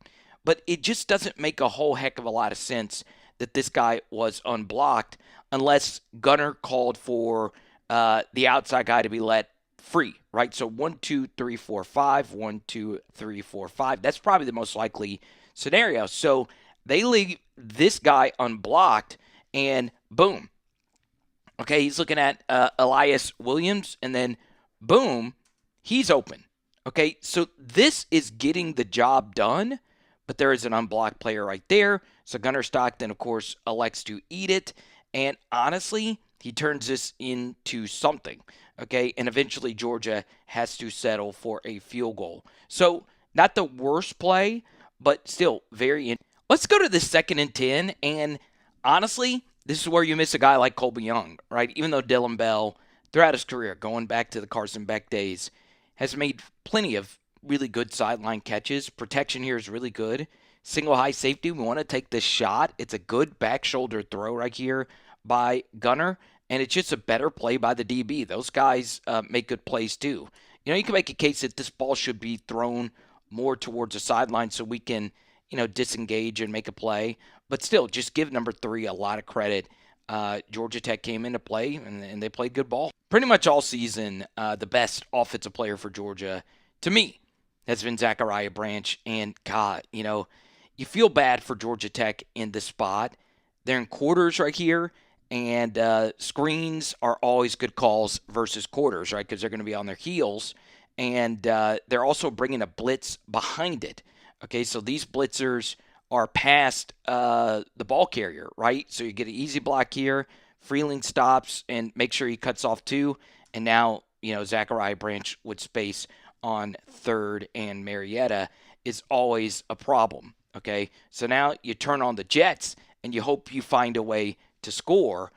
But it just doesn't make a whole heck of a lot of sense that this guy was unblocked unless Gunner called for the outside guy to be let free, right? So 1, 2, 3, 4, 5, 1, 2, 3, 4, 5. That's probably the most likely scenario. So they leave this guy unblocked, and boom. Okay, he's looking at Elias Williams, and then boom, he's open. Okay, so this is getting the job done, but there is an unblocked player right there. So Gunner Stockton, of course, elects to eat it, and honestly, he turns this into something. Okay, and eventually Georgia has to settle for a field goal. So not the worst play, but still very. Let's go to the 2nd and 10, and honestly, This is where you miss a guy like Colby Young, right? Even though Dylan Bell, throughout his career, going back to the Carson Beck days, has made plenty of really good sideline catches. Protection here is really good. Single high safety, we want to take this shot. It's a good back shoulder throw right here by Gunner, and it's just a better play by the DB. Those guys make good plays too. You know, you can make a case that this ball should be thrown more towards the sideline so we can, disengage and make a play. But still, just give number 3 a lot of credit. Georgia Tech came into play, and they played good ball. Pretty much all season, the best offensive player for Georgia, to me, has been Zachariah Branch. And, God, you feel bad for Georgia Tech in this spot. They're in quarters right here, and screens are always good calls versus quarters, right, because they're going to be on their heels. And they're also bringing a blitz behind it. Okay, so these blitzers are past the ball carrier, right? So you get an easy block here. Freeling stops and make sure he cuts off 2. And now, Zachariah Branch with space on 3rd and Marietta is always a problem, okay? So now you turn on the Jets and you hope you find a way to score.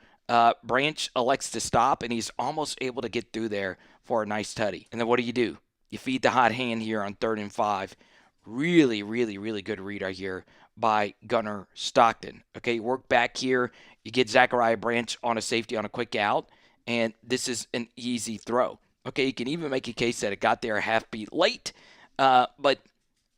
Branch elects to stop, and he's almost able to get through there for a nice tutty. And then what do? You feed the hot hand here on 3rd and 5. Really, really, really good read right here by Gunner Stockton. Okay, you work back here. You get Zachariah Branch on a safety on a quick out, and this is an easy throw. Okay, you can even make a case that it got there a half beat late, but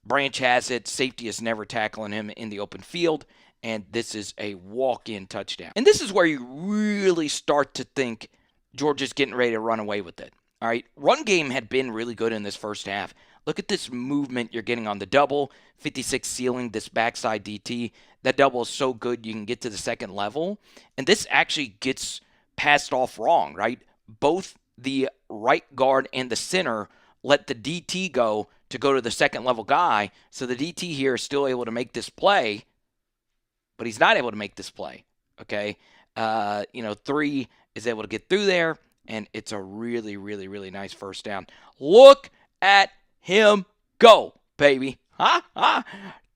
Branch has it. Safety is never tackling him in the open field, and this is a walk-in touchdown. And this is where you really start to think Georgia's getting ready to run away with it. All right, run game had been really good in this first half. Look at this movement you're getting on the double, 56 ceiling, this backside DT. That double is so good you can get to the second level. And this actually gets passed off wrong, right? Both the right guard and the center let the DT go to the second level guy. So the DT here is still able to make this play, but he's not able to make this play, okay? 3 is able to get through there, and it's a really, really, really nice first down. Look at him go, baby.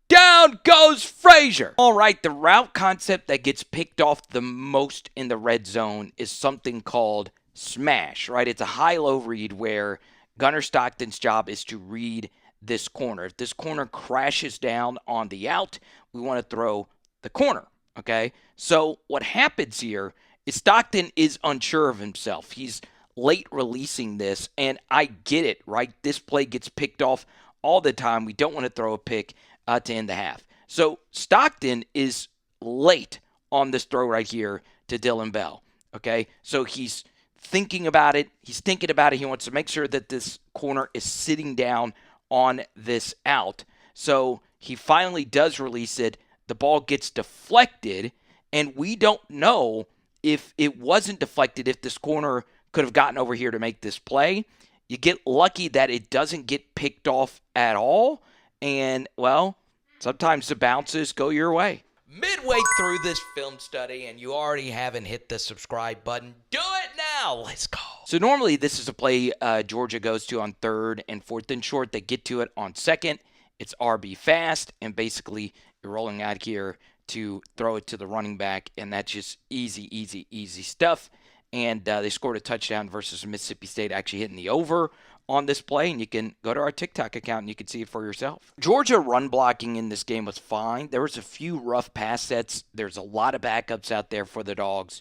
Down goes Frazier. All right, the route concept that gets picked off the most in the red zone is something called smash, right? It's a high-low read where Gunner Stockton's job is to read this corner. If this corner crashes down on the out, we want to throw the corner, okay? So what happens here is Stockton is unsure of himself. He's late releasing this, and I get it, right? This play gets picked off all the time. We don't want to throw a pick to end the half. So Stockton is late on this throw right here to Dylan Bell, okay? So he's thinking about it. He wants to make sure that this corner is sitting down on this out. So he finally does release it. The ball gets deflected, and we don't know if it wasn't deflected, if this corner could have gotten over here to make this play. You get lucky that it doesn't get picked off at all. And, well, sometimes the bounces go your way. Midway through this film study and you already haven't hit the subscribe button, do it now. Let's go. So normally this is a play Georgia goes to on 3rd and 4th and short. They get to it on 2nd. It's RB fast, and basically you're rolling out here to throw it to the running back, and that's just easy, easy, easy stuff. And they scored a touchdown versus Mississippi State, actually hitting the over on this play, and you can go to our TikTok account and you can see it for yourself. Georgia run blocking in this game was fine. There was a few rough pass sets. There's a lot of backups out there for the Dogs,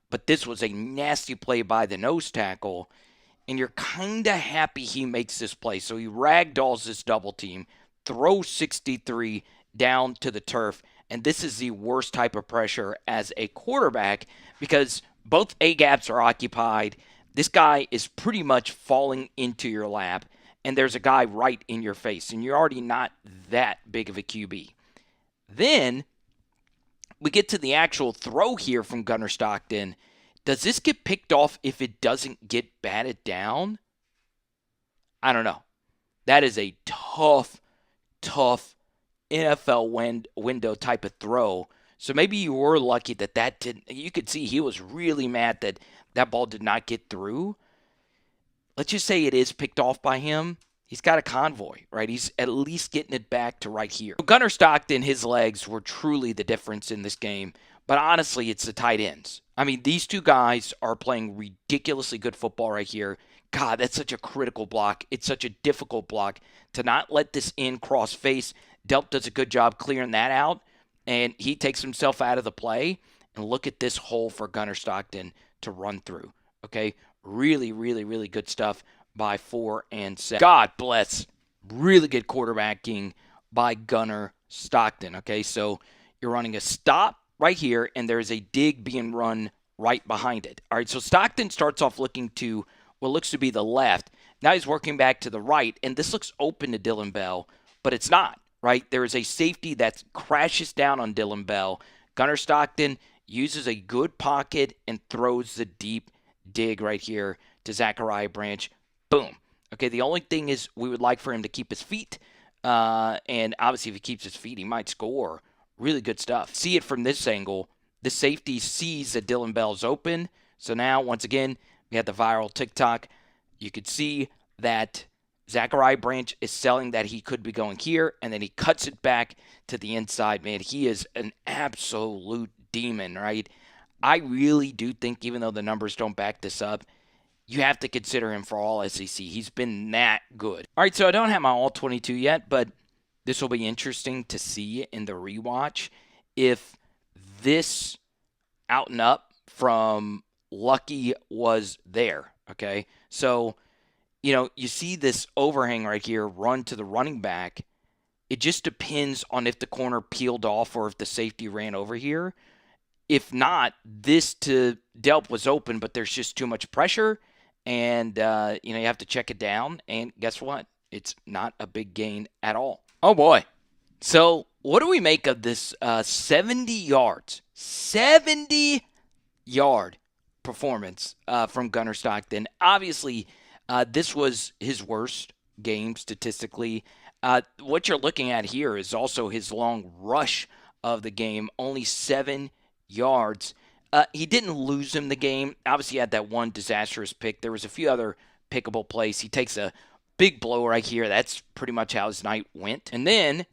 but this was a nasty play by the nose tackle, and you're kind of happy he makes this play. So he ragdolls this double team, throws 63 down to the turf, and this is the worst type of pressure as a quarterback because both A-gaps are occupied. This guy is pretty much falling into your lap, and there's a guy right in your face, and you're already not that big of a QB. Then we get to the actual throw here from Gunner Stockton. Does this get picked off if it doesn't get batted down? I don't know. That is a tough NFL window type of throw. So maybe you were lucky that didn't. You could see he was really mad that that ball did not get through. Let's just say it is picked off by him. He's got a convoy, right? He's at least getting it back to right here. Gunner Stockton, his legs were truly the difference in this game. But honestly, it's the tight ends. I mean, these two guys are playing ridiculously good football right here. God, that's such a critical block. It's such a difficult block to not let this in cross face. Delp does a good job clearing that out, and he takes himself out of the play. And look at this hole for Gunner Stockton to run through. Okay, really, really, really good stuff by 4 and 7. God bless. Really good quarterbacking by Gunner Stockton. Okay, so you're running a stop right here, and there's a dig being run right behind it. All right, so Stockton starts off looking to what looks to be the left. Now he's working back to the right, and this looks open to Dylan Bell, but it's not, right? There is a safety that crashes down on Dylan Bell. Gunner Stockton uses a good pocket and throws the deep dig right here to Zachariah Branch. Boom. Okay, the only thing is we would like for him to keep his feet, and obviously if he keeps his feet, he might score. Really good stuff. See it from this angle. The safety sees that Dylan Bell's open. So now, once again, we had the viral TikTok. You could see that Zachariah Branch is selling that he could be going here, and then he cuts it back to the inside. Man, he is an absolute demon, right? I really do think, even though the numbers don't back this up, you have to consider him for all SEC. He's been that good. All right, so I don't have my all 22 yet, but this will be interesting to see in the rewatch if this out and up from Lucky was there, okay? So, you see this overhang right here run to the running back. It just depends on if the corner peeled off or if the safety ran over here. If not, this to Delp was open, but there's just too much pressure, and, you have to check it down, and guess what? It's not a big gain at all. Oh, boy. So what do we make of this 70 yards? 70-yard performance from Gunner Stockton. Obviously, this was his worst game statistically. What you're looking at here is also his long rush of the game, only 7 yards. He didn't lose him the game. Obviously, he had that one disastrous pick. There was a few other pickable plays. He takes a big blow right here. That's pretty much how his night went. And then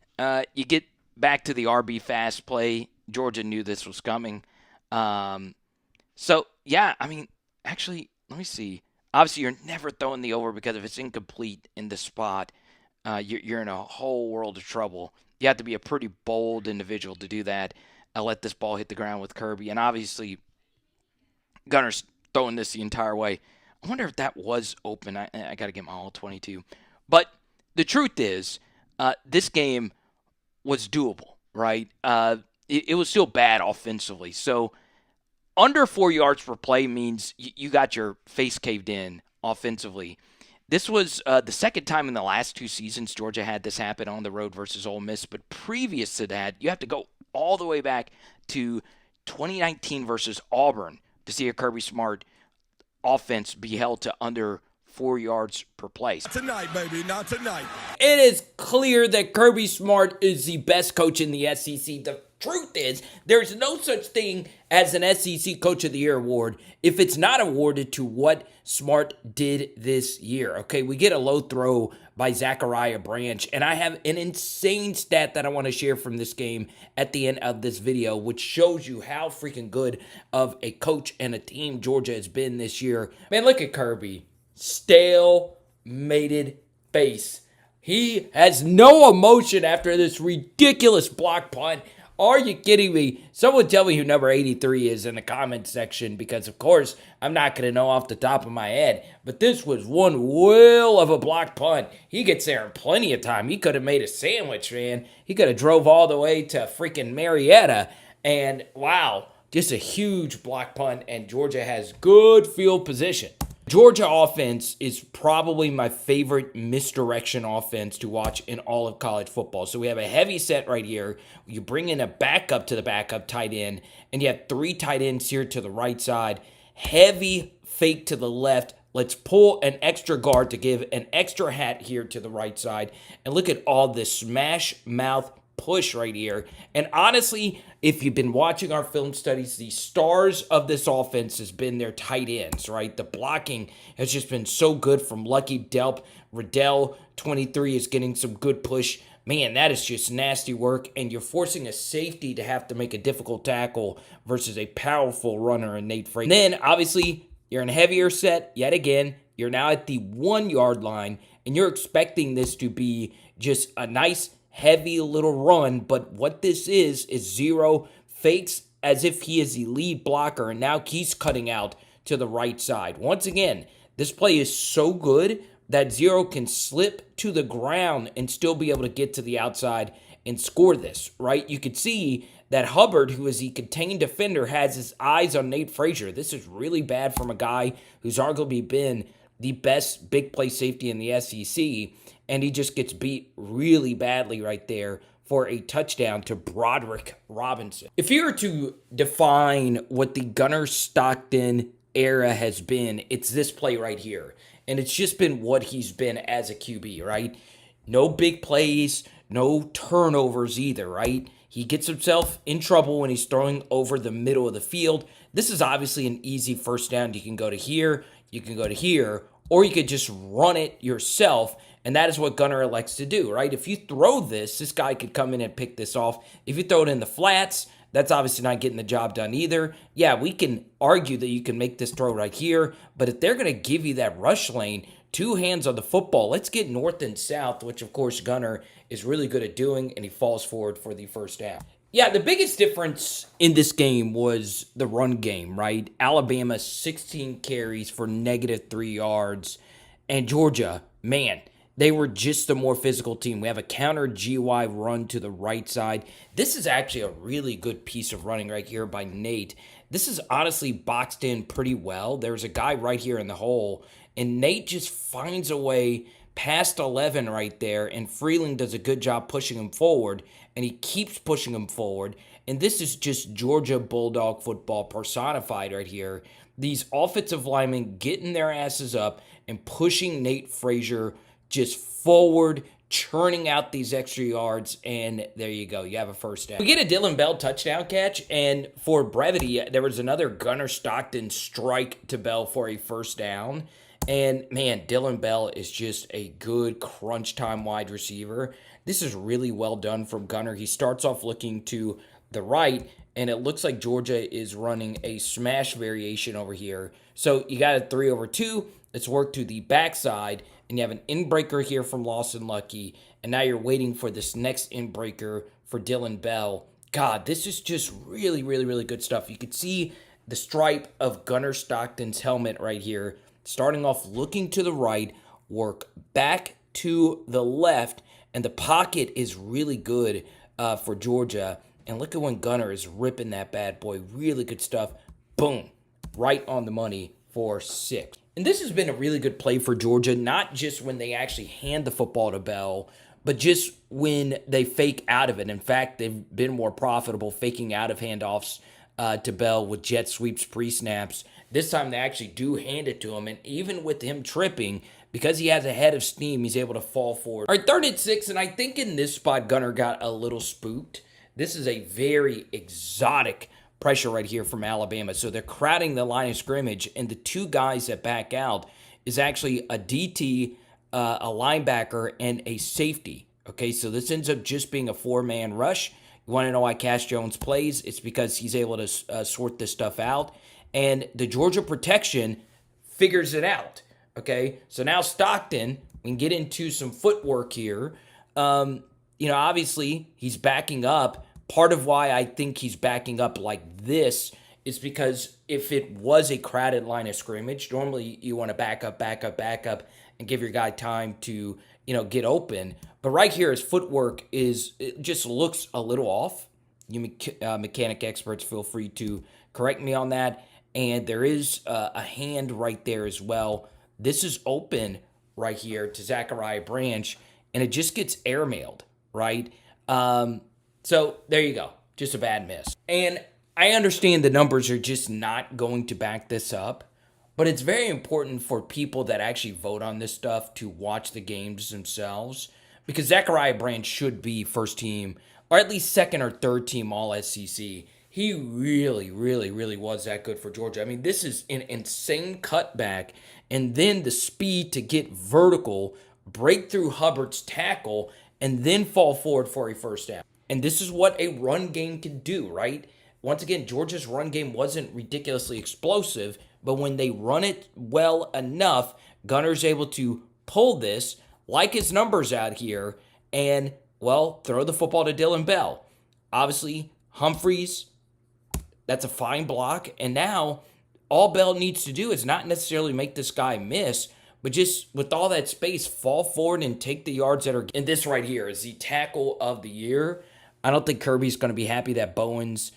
you get back to the RB fast play. Georgia knew this was coming. So, yeah, I mean, actually, let me see. Obviously, you're never throwing the over because if it's incomplete in the spot, you're in a whole world of trouble. You have to be a pretty bold individual to do that. Let this ball hit the ground with Kirby. And obviously, Gunner's throwing this the entire way. I wonder if that was open. I got to get my all 22. But the truth is, this game was doable, right? It was still bad offensively. So under 4 yards per play means you got your face caved in offensively. This was the second time in the last 2 seasons Georgia had this happen on the road versus Ole Miss. But previous to that, you have to go all the way back to 2019 versus Auburn to see a Kirby Smart offense be held to under 4 yards per play. Tonight, baby, not tonight. It is clear that Kirby Smart is the best coach in the SEC. The truth is, there's no such thing as an SEC Coach of the Year award if it's not awarded to what Smart did this year. Okay, we get a low throw by Zachariah Branch, and I have an insane stat that I want to share from this game at the end of this video, which shows you how freaking good of a coach and a team Georgia has been this year. Man, look at Kirby. Stale, mated face. He has no emotion after this ridiculous block punt. Are you kidding me? Someone tell me who number 83 is in the comment section, because, of course, I'm not going to know off the top of my head. But this was one whale of a block punt. He gets there in plenty of time. He could have made a sandwich, man. He could have drove all the way to freaking Marietta. And, wow, just a huge block punt, and Georgia has good field position. Georgia offense is probably my favorite misdirection offense to watch in all of college football. So we have a heavy set right here. You bring in a backup to the backup tight end, and you have 3 tight ends here to the right side. Heavy fake to the left. Let's pull an extra guard to give an extra hat here to the right side. And look at all this smash mouth push right here. And honestly, if you've been watching our film studies, the stars of this offense has been their tight ends, right? The blocking has just been so good from Lucky, Delp, Riddell, 23, is getting some good push. Man, that is just nasty work, and you're forcing a safety to have to make a difficult tackle versus a powerful runner in Nate Frazier. Then, obviously, you're in a heavier set yet again. You're now at the 1 yard line, and you're expecting this to be just a nice, heavy little run, but what this is zero fakes as if he is the lead blocker, and now he's cutting out to the right side. Once again, this play is so good that Zero can slip to the ground and still be able to get to the outside and score this, right? You could see that Hubbard, who is the contained defender, has his eyes on Nate Frazier. This is really bad from a guy who's arguably been the best big play safety in the SEC, and he just gets beat really badly right there for a touchdown to Broderick Robinson. If you were to define what the Gunner Stockton era has been, it's this play right here. And it's just been what he's been as a QB, right? No big plays, no turnovers either, right? He gets himself in trouble when he's throwing over the middle of the field. This is obviously an easy first down. You can go to here, you can go to here, or you could just run it yourself. And that is what Gunner elects to do, right? If you throw this guy could come in and pick this off. If you throw it in the flats, that's obviously not getting the job done either. Yeah, we can argue that you can make this throw right here, but if they're going to give you that rush lane, 2 hands on the football, let's get north and south, which of course Gunner is really good at doing, and he falls forward for the first down. Yeah, the biggest difference in this game was the run game, right? Alabama, 16 carries for -3 yards, and Georgia, man, they were just a more physical team. We have a counter GY run to the right side. This is actually a really good piece of running right here by Nate. This is honestly boxed in pretty well. There's a guy right here in the hole, and Nate just finds a way past 11 right there, and Freeland does a good job pushing him forward, and he keeps pushing him forward. And this is just Georgia Bulldog football personified right here. These offensive linemen getting their asses up and pushing Nate Frazier just forward, churning out these extra yards, and there you go. You have a first down. We get a Dillon Bell touchdown catch, and for brevity, there was another Gunner Stockton strike to Bell for a first down. And, man, Dillon Bell is just a good crunch time wide receiver. This is really well done from Gunner. He starts off looking to the right, and it looks like Georgia is running a smash variation over here. So you got a 3-over-2. Let's work to the backside, and you have an in-breaker here from Lawson Lucky, and now you're waiting for this next in-breaker for Dillon Bell. God, this is just really, really, really good stuff. You could see the stripe of Gunner Stockton's helmet right here, starting off looking to the right, work back to the left, and the pocket is really good for Georgia. And look at when Gunner is ripping that bad boy. Really good stuff. Boom. Right on the money for 6. And this has been a really good play for Georgia, not just when they actually hand the football to Bell, but just when they fake out of it. In fact, they've been more profitable faking out of handoffs to Bell with jet sweeps pre-snaps. This time they actually do hand it to him, and even with him tripping, because he has a head of steam, he's able to fall forward. All right, 3rd and 6, and I think in this spot, Gunner got a little spooked. This is a very exotic pressure right here from Alabama. So they're crowding the line of scrimmage, and the 2 guys that back out is actually a DT, a linebacker, and a safety. Okay, so this ends up just being a 4-man rush. You want to know why Cash Jones plays? It's because he's able to sort this stuff out, and the Georgia protection figures it out. Okay, so now Stockton, we can get into some footwork here. Obviously, he's backing up. Part of why I think he's backing up like this is because if it was a crowded line of scrimmage, normally you want to back up, and give your guy time to, get open. But right here, his footwork it just looks a little off. You mechanic experts, feel free to correct me on that. And there is a hand right there as well. This is open right here to Zachariah Branch, and it just gets airmailed, right? So there you go. Just a bad miss. And I understand the numbers are just not going to back this up, but it's very important for people that actually vote on this stuff to watch the games themselves, because Zachariah Branch should be first team, or at least second or third team All-SEC. He really, really, really was that good for Georgia. I mean, this is an insane cutback, and then the speed to get vertical break through Hubbard's tackle, and then fall forward for a first down. And this is what a run game can do, right? Once again, Georgia's run game wasn't ridiculously explosive, but when they run it well enough, Gunner's able to pull this, like his numbers out here, and, well, throw the football to Dylan Bell. Obviously, Humphreys, that's a fine block, and now all Bell needs to do is not necessarily make this guy miss, but just with all that space, fall forward and take the yards that are. And this right here is the tackle of the year. I don't think Kirby's going to be happy that Bowens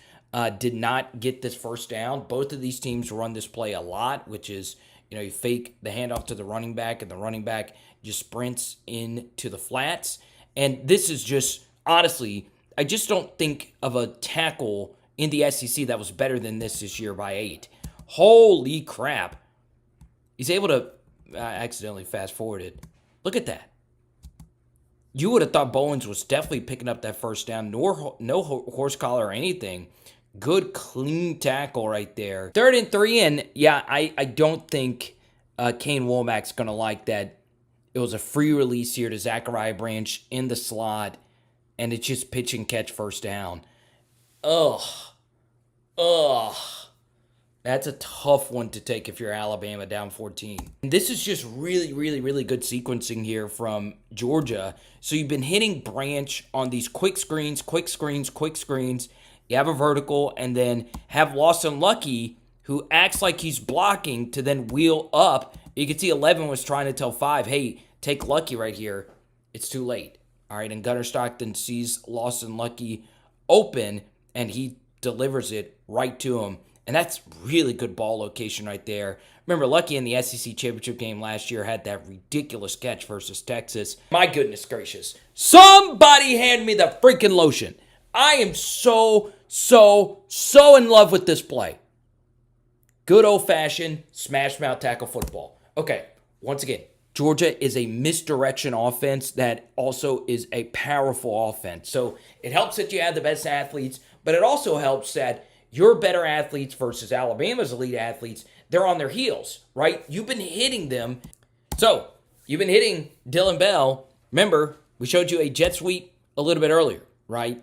did not get this first down. Both of these teams run this play a lot, which is, you fake the handoff to the running back, and the running back just sprints into the flats. And this is just, honestly, I just don't think of a tackle in the SEC that was better than this year by 8. Holy crap. He's able to, I accidentally fast forwarded. Look at that. You would have thought Bowens was definitely picking up that first down. No horse collar or anything. Good, clean tackle right there. 3rd and 3, and yeah, I don't think Kane Womack's going to like that. It was a free release here to Zachariah Branch in the slot, and it's just pitch and catch first down. Ugh. That's a tough one to take if you're Alabama down 14. And this is just really, really, really good sequencing here from Georgia. So you've been hitting Branch on these quick screens. You have a vertical, and then have Lawson Lucky, who acts like he's blocking, to then wheel up. You can see 11 was trying to tell 5, hey, take Lucky right here. It's too late. All right, and Gunner Stockton sees Lawson Lucky open, and he delivers it right to him. And that's really good ball location right there. Remember, Lucky in the SEC championship game last year had that ridiculous catch versus Texas. My goodness gracious. Somebody hand me the freaking lotion. I am so in love with this play. Good old-fashioned smash mouth tackle football. Okay, once again, Georgia is a misdirection offense that also is a powerful offense. So it helps that you have the best athletes, but it also helps that your better athletes versus Alabama's elite athletes, they're on their heels, right? You've been hitting them. So you've been hitting Dylan Bell. Remember, we showed you a jet sweep a little bit earlier, right?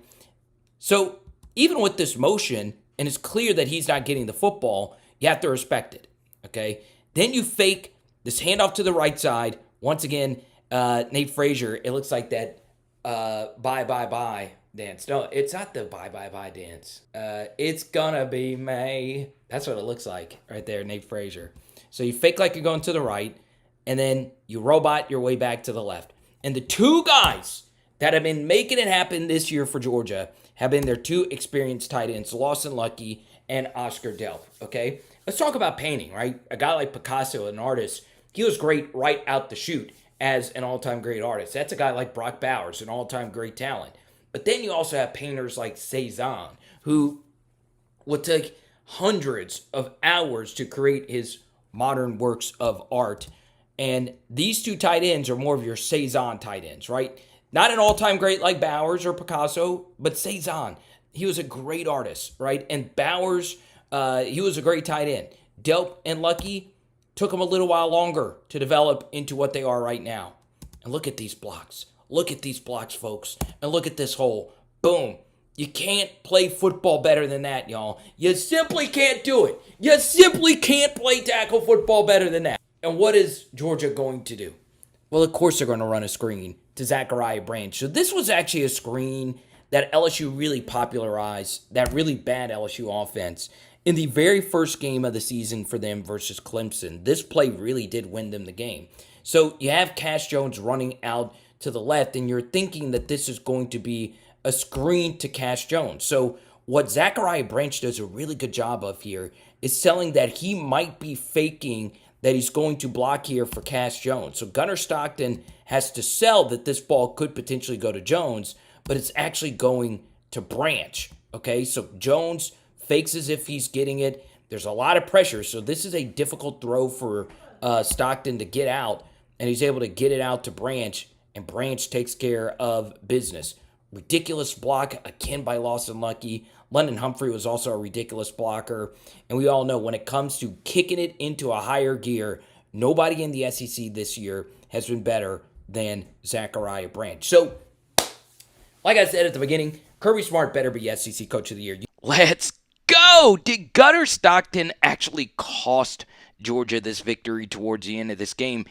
So even with this motion, and it's clear that he's not getting the football, you have to respect it, okay? Then you fake this handoff to the right side. Once again, Nate Frazier, it looks like that bye dance. No, it's not the bye dance. It's gonna be May. That's what it looks like right there, Nate Frazier. So you fake like you're going to the right, and then you robot your way back to the left. And the two guys that have been making it happen this year for Georgia have been their two experienced tight ends, Lawson Lucky and Oscar Delp, okay? Let's talk about painting, right? A guy like Picasso, an artist, he was great right out the chute as an all-time great artist. That's a guy like Brock Bowers, an all-time great talent. But then you also have painters like Cezanne, who would take hundreds of hours to create his modern works of art. And these two tight ends are more of your Cezanne tight ends, right? Not an all-time great like Bowers or Picasso, but Cezanne. He was a great artist, right? And Bowers, he was a great tight end. Delp and Lucky took them a little while longer to develop into what they are right now. And look at these blocks. Look at these blocks, folks. And look at this hole. Boom. You can't play football better than that, y'all. You simply can't do it. You simply can't play tackle football better than that. And what is Georgia going to do? Well, of course they're going to run a screen to Zachariah Branch. So this was actually a screen that LSU really popularized, that really bad LSU offense, in the very first game of the season for them versus Clemson. This play really did win them the game. So you have Cash Jones running out to the left, and you're thinking that this is going to be a screen to Cash Jones. So what Zachariah Branch does a really good job of here is selling that he might be faking that he's going to block here for Cash Jones. So Gunner Stockton has to sell that this ball could potentially go to Jones, but it's actually going to Branch. Okay, so Jones fakes as if he's getting it. There's a lot of pressure, so this is a difficult throw for Stockton to get out, and he's able to get it out to Branch, and Branch takes care of business. Ridiculous block, again, by Lawson Lucky. London Humphrey was also a ridiculous blocker. And we all know when it comes to kicking it into a higher gear, nobody in the SEC this year has been better than Zachariah Branch. So, like I said at the beginning, Kirby Smart better be SEC Coach of the Year. Let's go! Did Gunner Stockton actually cost Georgia this victory towards the end of this game?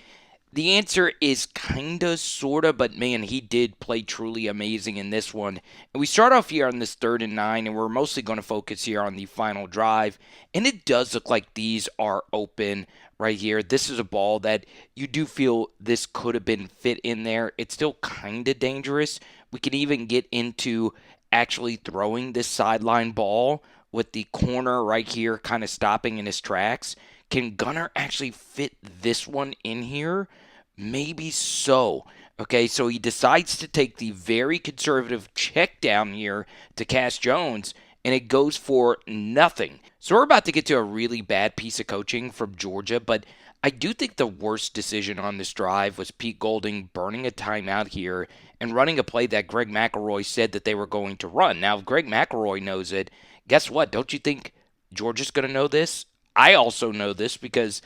The answer is kinda, sorta, but man, he did play truly amazing in this one. And we start off here on this 3rd and 9, and we're mostly going to focus here on the final drive. And it does look like these are open right here. This is a ball that you do feel this could have been fit in there. It's still kinda dangerous. We can even get into actually throwing this sideline ball with the corner right here kind of stopping in his tracks. Can Gunner actually fit this one in here? Maybe so. Okay, so he decides to take the very conservative check down here to Cass Jones, and it goes for nothing. So we're about to get to a really bad piece of coaching from Georgia, but I do think the worst decision on this drive was Pete Golding burning a timeout here and running a play that Greg McElroy said that they were going to run. Now, if Greg McElroy knows it, guess what? Don't you think Georgia's going to know this? I also know this because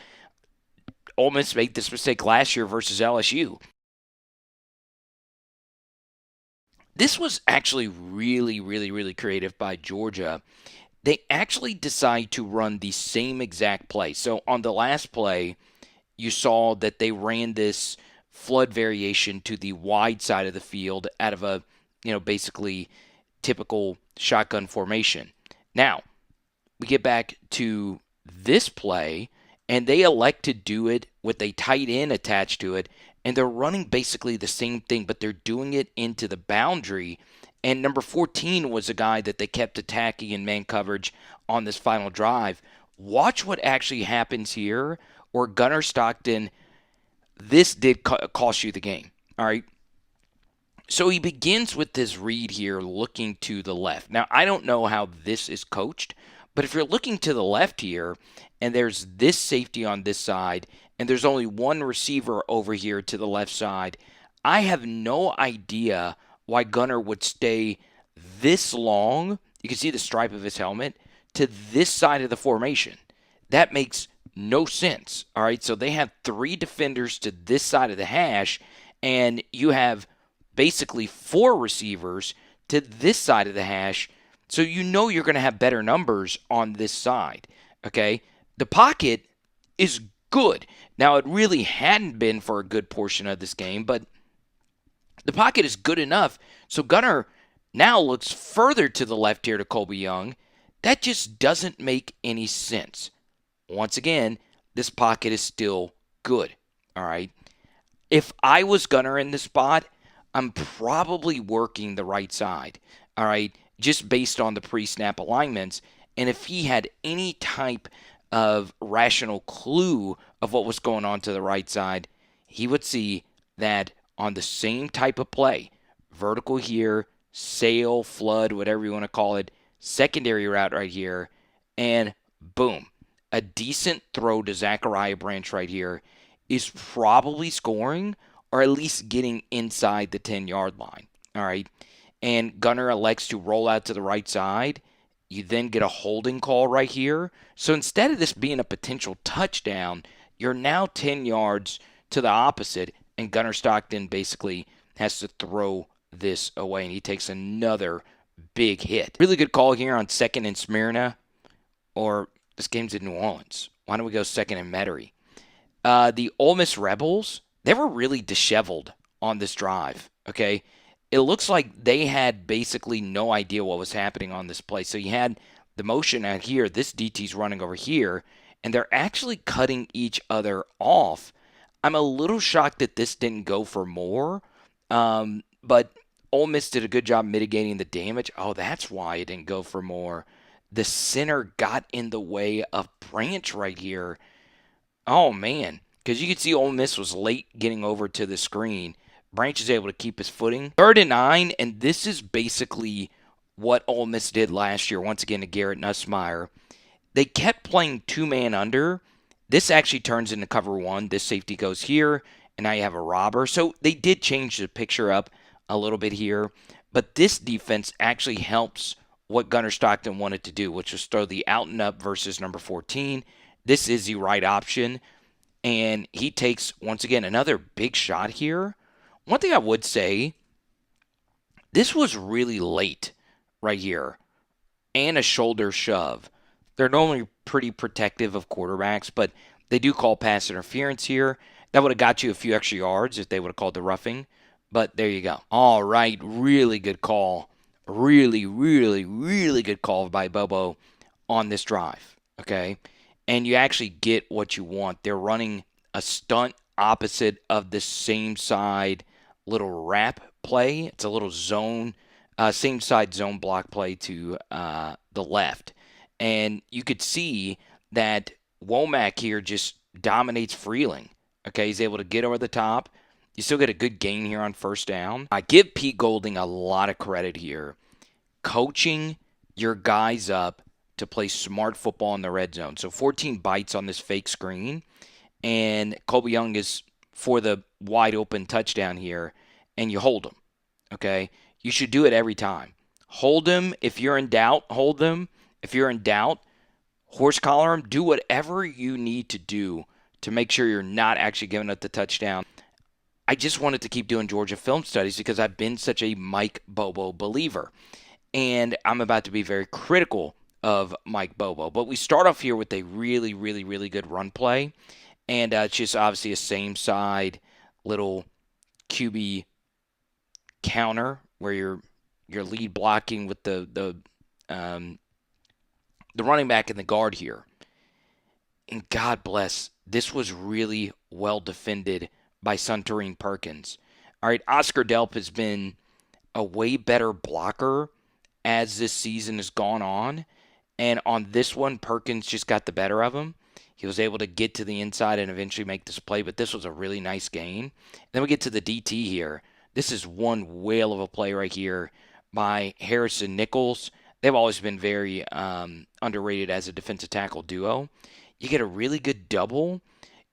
Ole Miss made this mistake last year versus LSU. This was actually really creative by Georgia. They actually decide to run the same exact play. So on the last play, you saw that they ran this flood variation to the wide side of the field out of a, basically typical shotgun formation. Now, we get back to this play, and they elect to do it with a tight end attached to it, and they're running basically the same thing, but they're doing it into the boundary. And number 14 was a guy that they kept attacking in man coverage on this final drive. Watch what actually happens here, or Gunner Stockton, this did cost you the game, all right? So he begins with this read here looking to the left. Now, I don't know how this is coached, but if you're looking to the left here, and there's this safety on this side, and there's only one receiver over here to the left side, I have no idea why Gunner would stay this long, you can see the stripe of his helmet, to this side of the formation. That makes no sense, all right? So they have 3 defenders to this side of the hash, and you have basically 4 receivers to this side of the hash, so you know you're going to have better numbers on this side, okay? The pocket is good. Now, it really hadn't been for a good portion of this game, but the pocket is good enough. So Gunner now looks further to the left here to Colby Young. That just doesn't make any sense. Once again, this pocket is still good, all right? If I was Gunner in this spot, I'm probably working the right side, all right, just based on the pre-snap alignments. And if he had any type of rational clue of what was going on to the right side, he would see that on the same type of play, vertical here, sail, flood, whatever you want to call it, secondary route right here, and boom, a decent throw to Zachariah Branch right here is probably scoring or at least getting inside the 10-yard line, all right? And Gunner elects to roll out to the right side. You then get a holding call right here. So instead of this being a potential touchdown, you're now 10 yards to the opposite, and Gunner Stockton basically has to throw this away, and he takes another big hit. Really good call here on 2nd and Smyrna, or this game's in New Orleans. Why don't we go 2nd and Metairie? The Ole Miss Rebels, they were really disheveled on this drive, okay? It looks like they had basically no idea what was happening on this play. So you had the motion out here, this DT's running over here, and they're actually cutting each other off. I'm a little shocked that this didn't go for more, but Ole Miss did a good job mitigating the damage. Oh, that's why it didn't go for more. The center got in the way of Branch right here. Oh, man, because you could see Ole Miss was late getting over to the screen. Branch is able to keep his footing. 3rd and 9, and this is basically what Ole Miss did last year, once again to Garrett Nussmeier. They kept playing 2-man under. This actually turns into cover 1. This safety goes here, and now you have a robber. So they did change the picture up a little bit here, but this defense actually helps what Gunner Stockton wanted to do, which was throw the out and up versus number 14. This is the right option, and he takes, once again, another big shot here. One thing I would say, this was really late right here and a shoulder shove. They're normally pretty protective of quarterbacks, but they do call pass interference here. That would have got you a few extra yards if they would have called the roughing. But there you go. All right, really good call. Really, really, really good call by Bobo on this drive. Okay? And you actually get what you want. They're running a stunt opposite of the same side little wrap play. It's a little zone, same side zone block play to the left. And you could see that Womack here just dominates Freeling. Okay, he's able to get over the top. You still get a good gain here on first down. I give Pete Golding a lot of credit here. Coaching your guys up to play smart football in the red zone. So 14 bites on this fake screen. And Colby Young is for the wide open touchdown here. And you hold him. Okay? You should do it every time. Hold him. If you're in doubt, hold them. If you're in doubt, horse collar him. Do whatever you need to do to make sure you're not actually giving up the touchdown. I just wanted to keep doing Georgia film studies because I've been such a Mike Bobo believer. And I'm about to be very critical of Mike Bobo. But we start off here with a really, really, really good run play. And it's just obviously a same side little QB counter where you're lead blocking with the running back and the guard here. And God bless, this was really well defended by Suntarine Perkins. All right, Oscar Delp has been a way better blocker as this season has gone on. And on this one, Perkins just got the better of him. He was able to get to the inside and eventually make this play, but this was a really nice gain. Then we get to the DT here. This is one whale of a play right here by Harrison Nichols. They've always been very underrated as a defensive tackle duo. You get a really good double.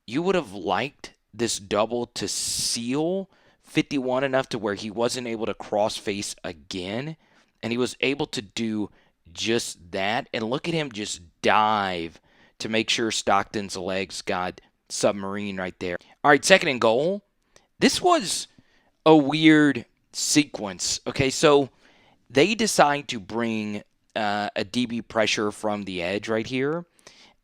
You would have liked this double to seal 51 enough to where he wasn't able to cross face again, and he was able to do just that. And look at him just dive to make sure Stockton's legs got submarine right there. All right, second and goal. This was a weird sequence. Okay, so they decide to bring a DB pressure from the edge right here,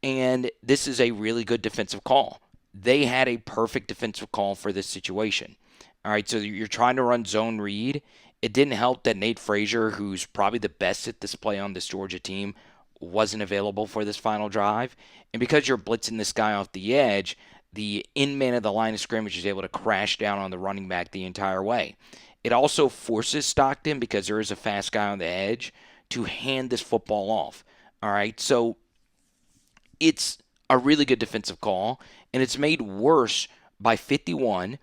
and this is a really good defensive call. They had a perfect defensive call for this situation. All right, so you're trying to run zone read. It didn't help that Nate Frazier, who's probably the best at this play on this Georgia team, wasn't available for this final drive. And because you're blitzing this guy off the edge, the in man of the line of scrimmage is able to crash down on the running back the entire way. It also forces Stockton, because there is a fast guy on the edge, to hand this football off. All right, so it's a really good defensive call, and it's made worse by 51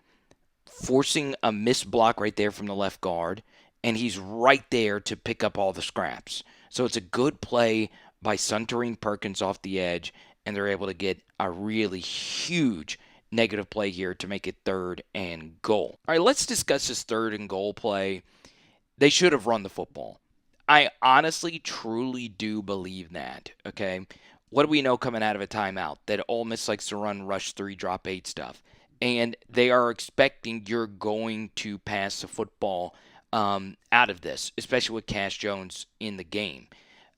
forcing a missed block right there from the left guard, and he's right there to pick up all the scraps. So it's a good play by Suntarine Perkins off the edge, and they're able to get a really huge negative play here to make it third and goal. All right, let's discuss this third and goal play. They should have run the football. I honestly, truly do believe that, okay? What do we know coming out of a timeout? That Ole Miss likes to run rush 3, drop 8 stuff. And they are expecting you're going to pass the football out of this, especially with Cash Jones in the game.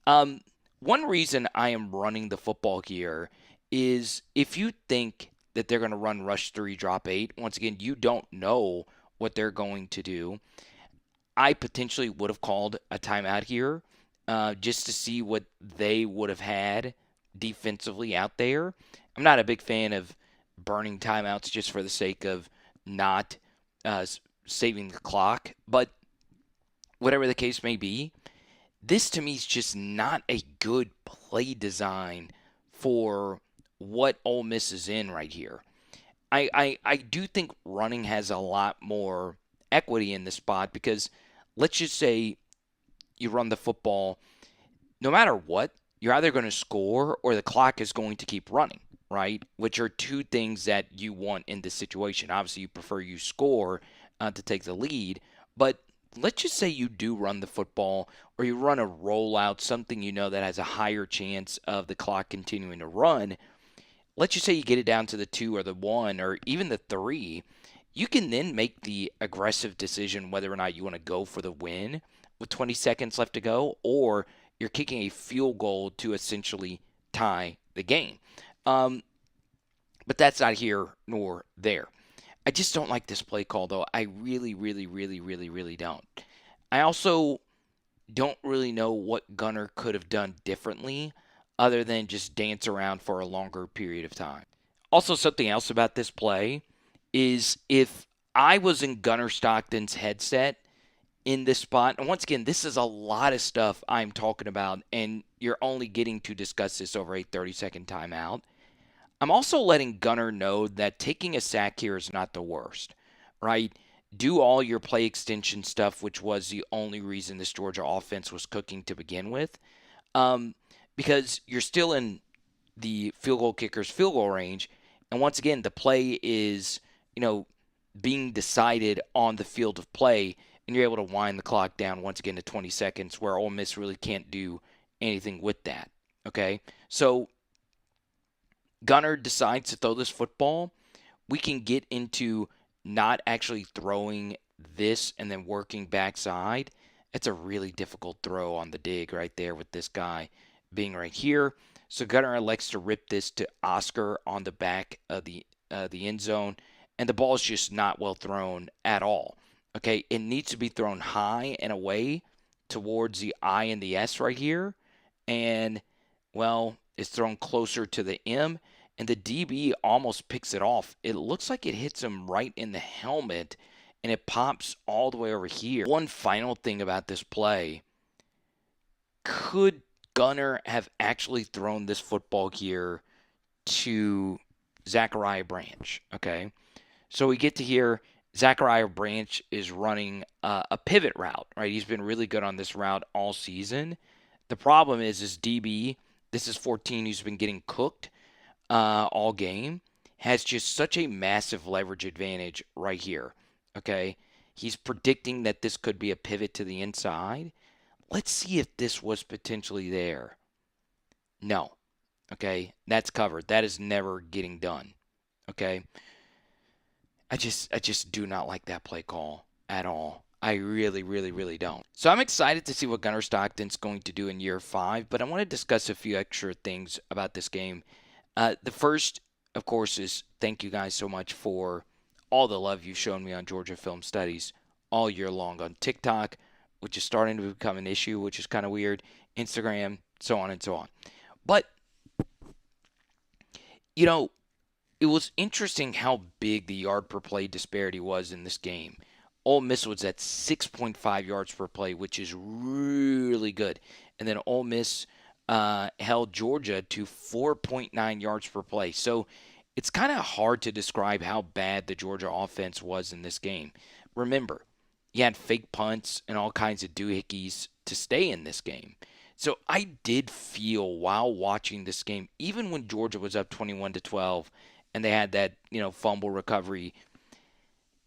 One reason I am running the football here is if you think that they're going to run rush 3, drop 8, once again, you don't know what they're going to do. I potentially would have called a timeout here just to see what they would have had defensively out there. I'm not a big fan of burning timeouts just for the sake of not saving the clock, but whatever the case may be, this to me is just not a good play design for what Ole Miss is in right here. I do think running has a lot more equity in this spot, because let's just say you run the football, no matter what, you're either going to score or the clock is going to keep running, right? Which are two things that you want in this situation. Obviously, you prefer you score to take the lead, but let's just say you do run the football or you run a rollout, something you know that has a higher chance of the clock continuing to run. Let's just say you get it down to the 2 or the 1 or even the 3. you can then make the aggressive decision whether or not you want to go for the win with 20 seconds left to go, or you're kicking a field goal to essentially tie the game. Um, but that's not here nor there. I just don't like this play call, though. I really, really, really, really, really don't. I also don't really know what Gunner could have done differently other than just dance around for a longer period of time. Also, something else about this play is if I was in Gunner Stockton's headset in this spot, and once again, this is a lot of stuff I'm talking about, and you're only getting to discuss this over a 30-second timeout. I'm also letting Gunner know that taking a sack here is not the worst, right? Do all your play extension stuff, which was the only reason this Georgia offense was cooking to begin with, because you're still in the field goal kicker's field goal range. And once again, the play is, being decided on the field of play, and you're able to wind the clock down once again to 20 seconds, where Ole Miss really can't do anything with that. Okay? So Gunner decides to throw this football. We can get into not actually throwing this and then working backside. It's a really difficult throw on the dig right there with this guy being right here. So Gunner elects to rip this to Oscar on the back of the end zone, and the ball is just not well thrown at all. Okay, it needs to be thrown high and away towards the I and the S right here, and, well, it's thrown closer to the M, and the DB almost picks it off. It looks like it hits him right in the helmet, and it pops all the way over here. One final thing about this play, could Gunner have actually thrown this football here to Zachariah Branch? Okay, so we get to here. Zachariah Branch is running a pivot route, right? He's been really good on this route all season. The problem is DB, this is 14, who's been getting cooked all game, has just such a massive leverage advantage right here. Okay, he's predicting that this could be a pivot to the inside. Let's see if this was potentially there. No. Okay, that's covered. That is never getting done. Okay, I just do not like that play call at all. I really, really, really don't. So I'm excited to see what Gunner Stockton's going to do in year 5, but I want to discuss a few extra things about this game. The first, of course, is thank you guys so much for all the love you've shown me on Georgia Film Studies all year long on TikTok, which is starting to become an issue, which is kind of weird, Instagram, so on and so on. But, it was interesting how big the yard per play disparity was in this game. Ole Miss was at 6.5 yards per play, which is really good. And then Ole Miss held Georgia to 4.9 yards per play. So it's kind of hard to describe how bad the Georgia offense was in this game. Remember, you had fake punts and all kinds of doohickeys to stay in this game. So I did feel while watching this game, even when Georgia was up 21-12 and they had that, fumble recovery,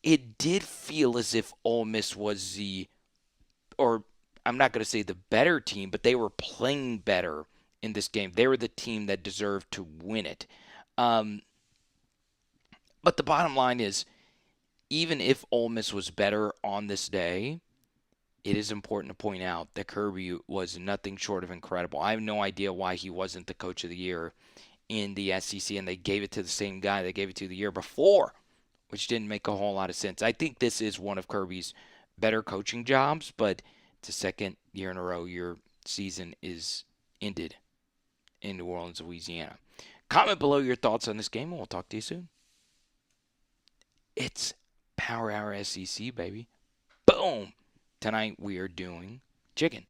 it did feel as if Ole Miss was I'm not going to say the better team, but they were playing better in this game. They were the team that deserved to win it. But the bottom line is, even if Ole Miss was better on this day, it is important to point out that Kirby was nothing short of incredible. I have no idea why he wasn't the coach of the year in the SEC, and they gave it to the same guy they gave it to the year before, which didn't make a whole lot of sense. I think this is one of Kirby's better coaching jobs, but it's the second year in a row your season is ended in New Orleans, Louisiana. Comment below your thoughts on this game, and we'll talk to you soon. It's Power Hour SEC, baby. Boom! Tonight we are doing chicken.